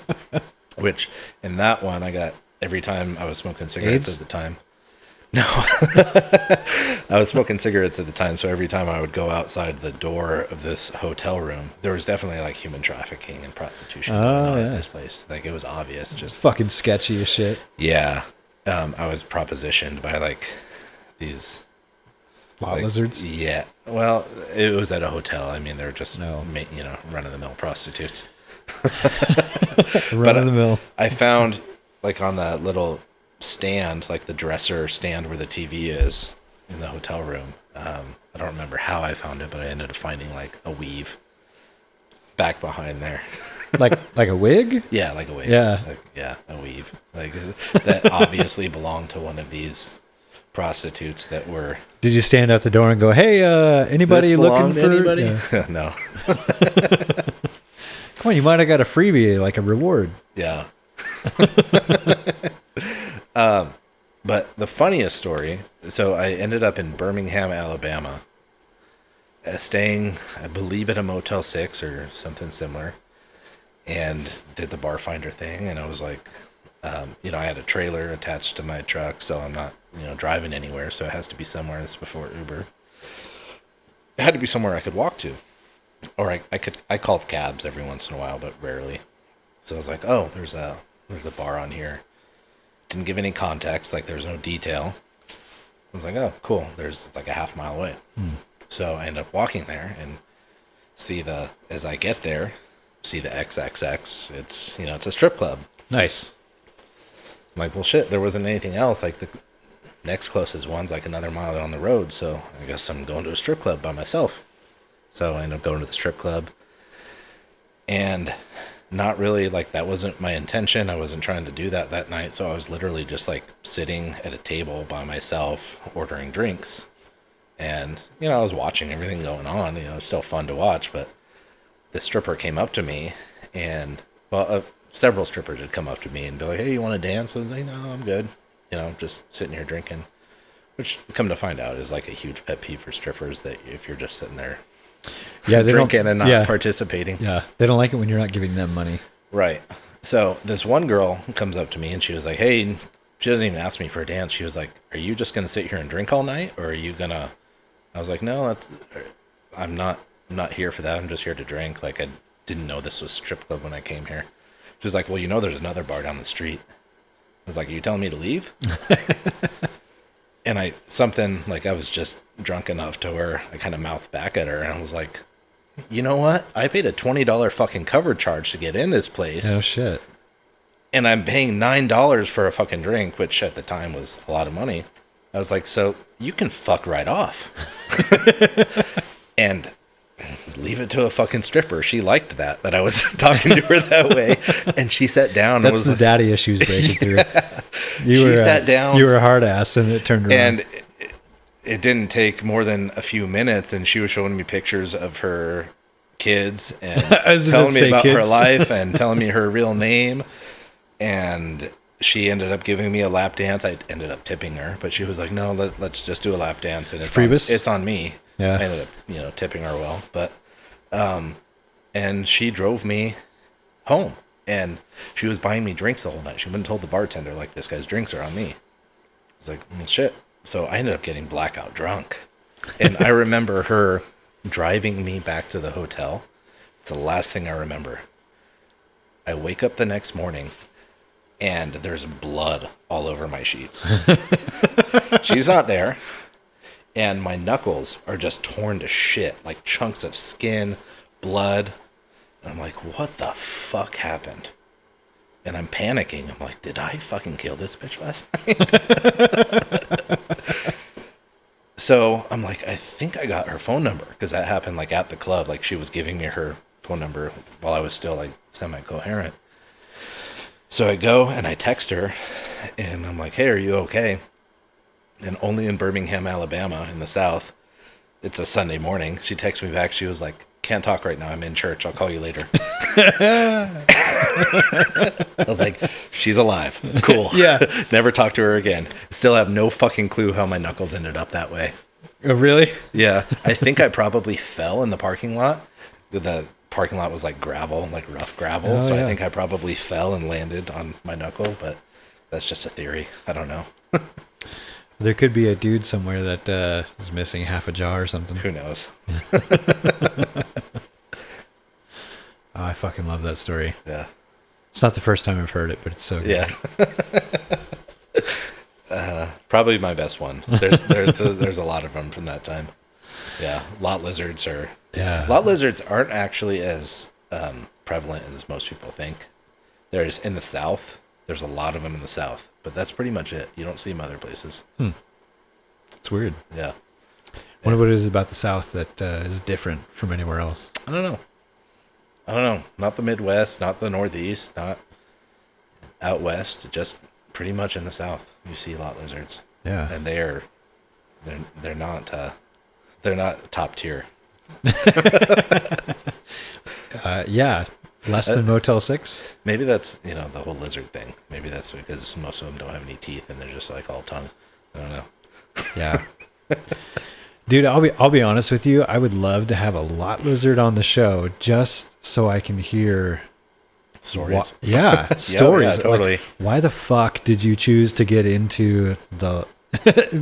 Which, in that one, I got, every time I was smoking cigarettes at the time. No. I was smoking cigarettes at the time, so every time I would go outside the door of this hotel room, there was definitely like human trafficking and prostitution going on at this place. Like, it was obvious. Just fucking sketchy as shit. Yeah. I was propositioned by like these lot lizards. Yeah. Well, it was at a hotel. I mean, they were just run-of-the-mill prostitutes. Run-of-the-mill. I found like on that little stand, like the dresser stand where the TV is in the hotel room. I don't remember how I found it, but I ended up finding like a weave back behind there. like a wig? Yeah, like a wig. Yeah. A weave. Like that obviously belonged to one of these prostitutes that were... Did you stand out the door and go, hey, anybody looking for... anybody? Yeah. No. Come on, you might have got a freebie, like a reward. Yeah. But the funniest story, so I ended up in Birmingham, Alabama, staying, I believe, at a Motel 6 or something similar, and did the bar finder thing. And I was like, I had a trailer attached to my truck, so I'm not, driving anywhere. So it has to be somewhere. This is before Uber. It had to be somewhere I could walk to, or I called cabs every once in a while, but rarely. So I was like, oh, there's a bar on here. Didn't give any context, like there's no detail. I was like, oh, cool. It's like a half mile away. So I end up walking there and as I get there, see the XXX. It's a strip club. Nice. I'm like, well, shit, there wasn't anything else. Like the next closest one's like another mile down the road. So I guess I'm going to a strip club by myself. So I end up going to the strip club. And not really, like, that wasn't my intention. I wasn't trying to do that night. So I was literally just like sitting at a table by myself, ordering drinks. And, I was watching everything going on. It's still fun to watch. But the stripper came up to me and, several strippers had come up to me and be like, hey, you want to dance? I was like, no, I'm good. Just sitting here drinking. Which, come to find out, is like a huge pet peeve for strippers, that if you're just sitting there drinking and not participating. Yeah, they don't like it when you're not giving them money. Right. So this one girl comes up to me and she was like, hey, she doesn't even ask me for a dance. She was like, are you just going to sit here and drink all night? Or are you going to... I was like, no, I'm not here for that. I'm just here to drink. Like, I didn't know this was a strip club when I came here. She was like, well, there's another bar down the street. I was like, are you telling me to leave? And I was just drunk enough to where I kind of mouthed back at her and I was like, you know what? I paid a $20 fucking cover charge to get in this place. Oh, shit. And I'm paying $9 for a fucking drink, which at the time was a lot of money. I was like, so you can fuck right off. And leave it to a fucking stripper. She liked that I was talking to her that way. And she sat down. That's the daddy issues breaking through. She sat down. You were a hard ass and it turned around. And it didn't take more than a few minutes, and she was showing me pictures of her kids and telling me about her life and telling me her real name. And she ended up giving me a lap dance. I ended up tipping her, but she was like, "No, let's just do a lap dance, and it's on me." Yeah. I ended up, tipping her well, but and she drove me home, and she was buying me drinks the whole night. She went and told the bartender, like, "This guy's drinks are on me." I was like, well, shit. So I ended up getting blackout drunk. And I remember her driving me back to the hotel. It's the last thing I remember. I wake up the next morning, and there's blood all over my sheets. She's not there. And my knuckles are just torn to shit, like chunks of skin, blood. And I'm like, what the fuck happened? And I'm panicking. I'm like, did I fucking kill this bitch last night? So I'm like, I think I got her phone number, because that happened like at the club. Like, she was giving me her phone number while I was still like semi-coherent. So I go and I text her, and I'm like, hey, are you okay? And only in Birmingham, Alabama, in the South, it's a Sunday morning. She texts me back. She was like, can't talk right now. I'm in church. I'll call you later. I was like, she's alive. Cool. Yeah. Never talk to her again. Still have no fucking clue how my knuckles ended up that way. Oh, really? Yeah. I think I probably fell in the parking lot. The parking lot was like gravel, like rough gravel. Oh, so yeah. I think I probably fell and landed on my knuckle, but that's just a theory. I don't know. There could be a dude somewhere that is missing half a jaw or something. Who knows? Oh, I fucking love that story. Yeah. It's not the first time I've heard it, but it's so good. Yeah. Probably my best one. There's a lot of them from that time. Yeah. Lot lizards aren't actually as prevalent as most people think. There's in the South. There's a lot of them in the South, but that's pretty much it. You don't see them other places. It's weird. Yeah. Wonder what it is about the South that is different from anywhere else. I don't know. Not the Midwest, not the Northeast, not out West. Just pretty much in the South, you see lot lizards. Yeah. And they're not top tier. Yeah. Less than Motel 6? Maybe that's, the whole lizard thing. Maybe that's because most of them don't have any teeth and they're just like all tongue. I don't know. Yeah. Dude, I'll be honest with you. I would love to have a lot lizard on the show just so I can hear stories. Stories. Yeah, totally. Like, why the fuck did you choose to get into the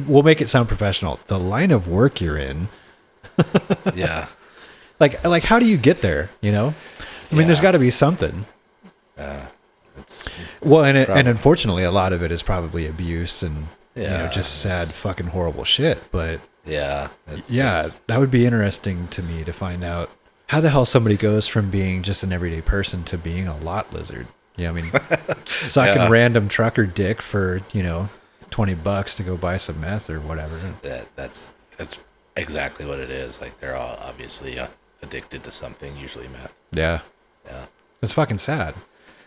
we'll make it sound professional, the line of work you're in? Yeah. Like how do you get there, I mean, there's got to be something. And unfortunately, a lot of it is probably abuse and just sad, fucking horrible shit. But yeah, that would be interesting to me to find out how the hell somebody goes from being just an everyday person to being a lot lizard. Yeah, I mean, sucking random trucker dick for $20 to go buy some meth or whatever. That's exactly what it is. Like, they're all obviously addicted to something, usually meth. Yeah. Yeah. It's fucking sad.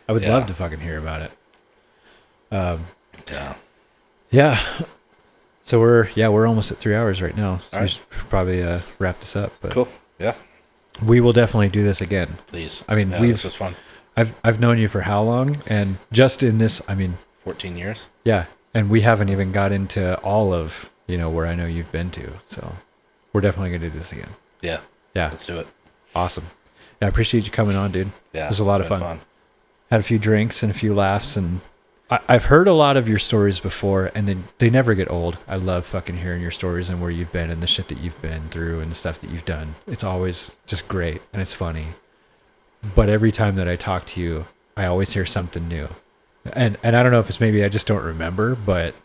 I would love to fucking hear about it. Yeah. So we're almost at 3 hours right now. So we should probably wrap this up. But cool. Yeah. We will definitely do this again. Please. I mean, this was fun. I've known you for how long? And just in this, 14 years. Yeah. And we haven't even got into all of, where I know you've been to. So we're definitely going to do this again. Yeah. Yeah. Let's do it. Awesome. Yeah, I appreciate you coming on, dude. Yeah. It was a lot of fun. Had a few drinks and a few laughs, and I've heard a lot of your stories before, and they never get old. I love fucking hearing your stories and where you've been and the shit that you've been through and the stuff that you've done. It's always just great, and it's funny. But every time that I talk to you, I always hear something new. And I don't know if it's maybe I just don't remember, but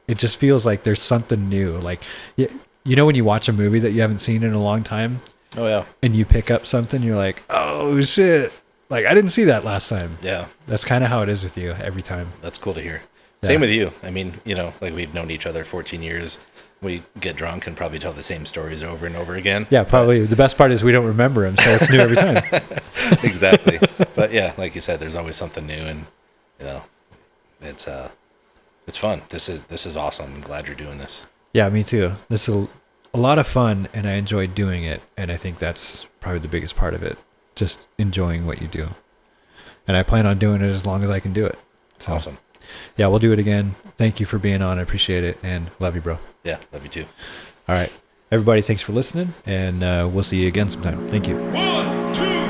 it just feels like there's something new. Like, when you watch a movie that you haven't seen in a long time, oh yeah, and you pick up something, you're like, oh shit, like I didn't see that last time. Yeah, that's kind of how it is with you every time. That's cool to hear. Same with you. I mean, like, we've known each other 14 years. We get drunk and probably tell the same stories over and over again. Yeah, probably. The best part is we don't remember them, so it's new every time. Exactly. But yeah, like you said, there's always something new, and it's fun. This is awesome. I'm glad you're doing this. Yeah, me too. This is a lot of fun, and I enjoy doing it. And I think that's probably the biggest part of it. Just enjoying what you do. And I plan on doing it as long as I can do it. So, Awesome. yeah, we'll do it again. Thank you for being on. I appreciate it, and love you, bro. Yeah, love you too. All right. Everybody, thanks for listening, and we'll see you again sometime. Thank you. 1, 2.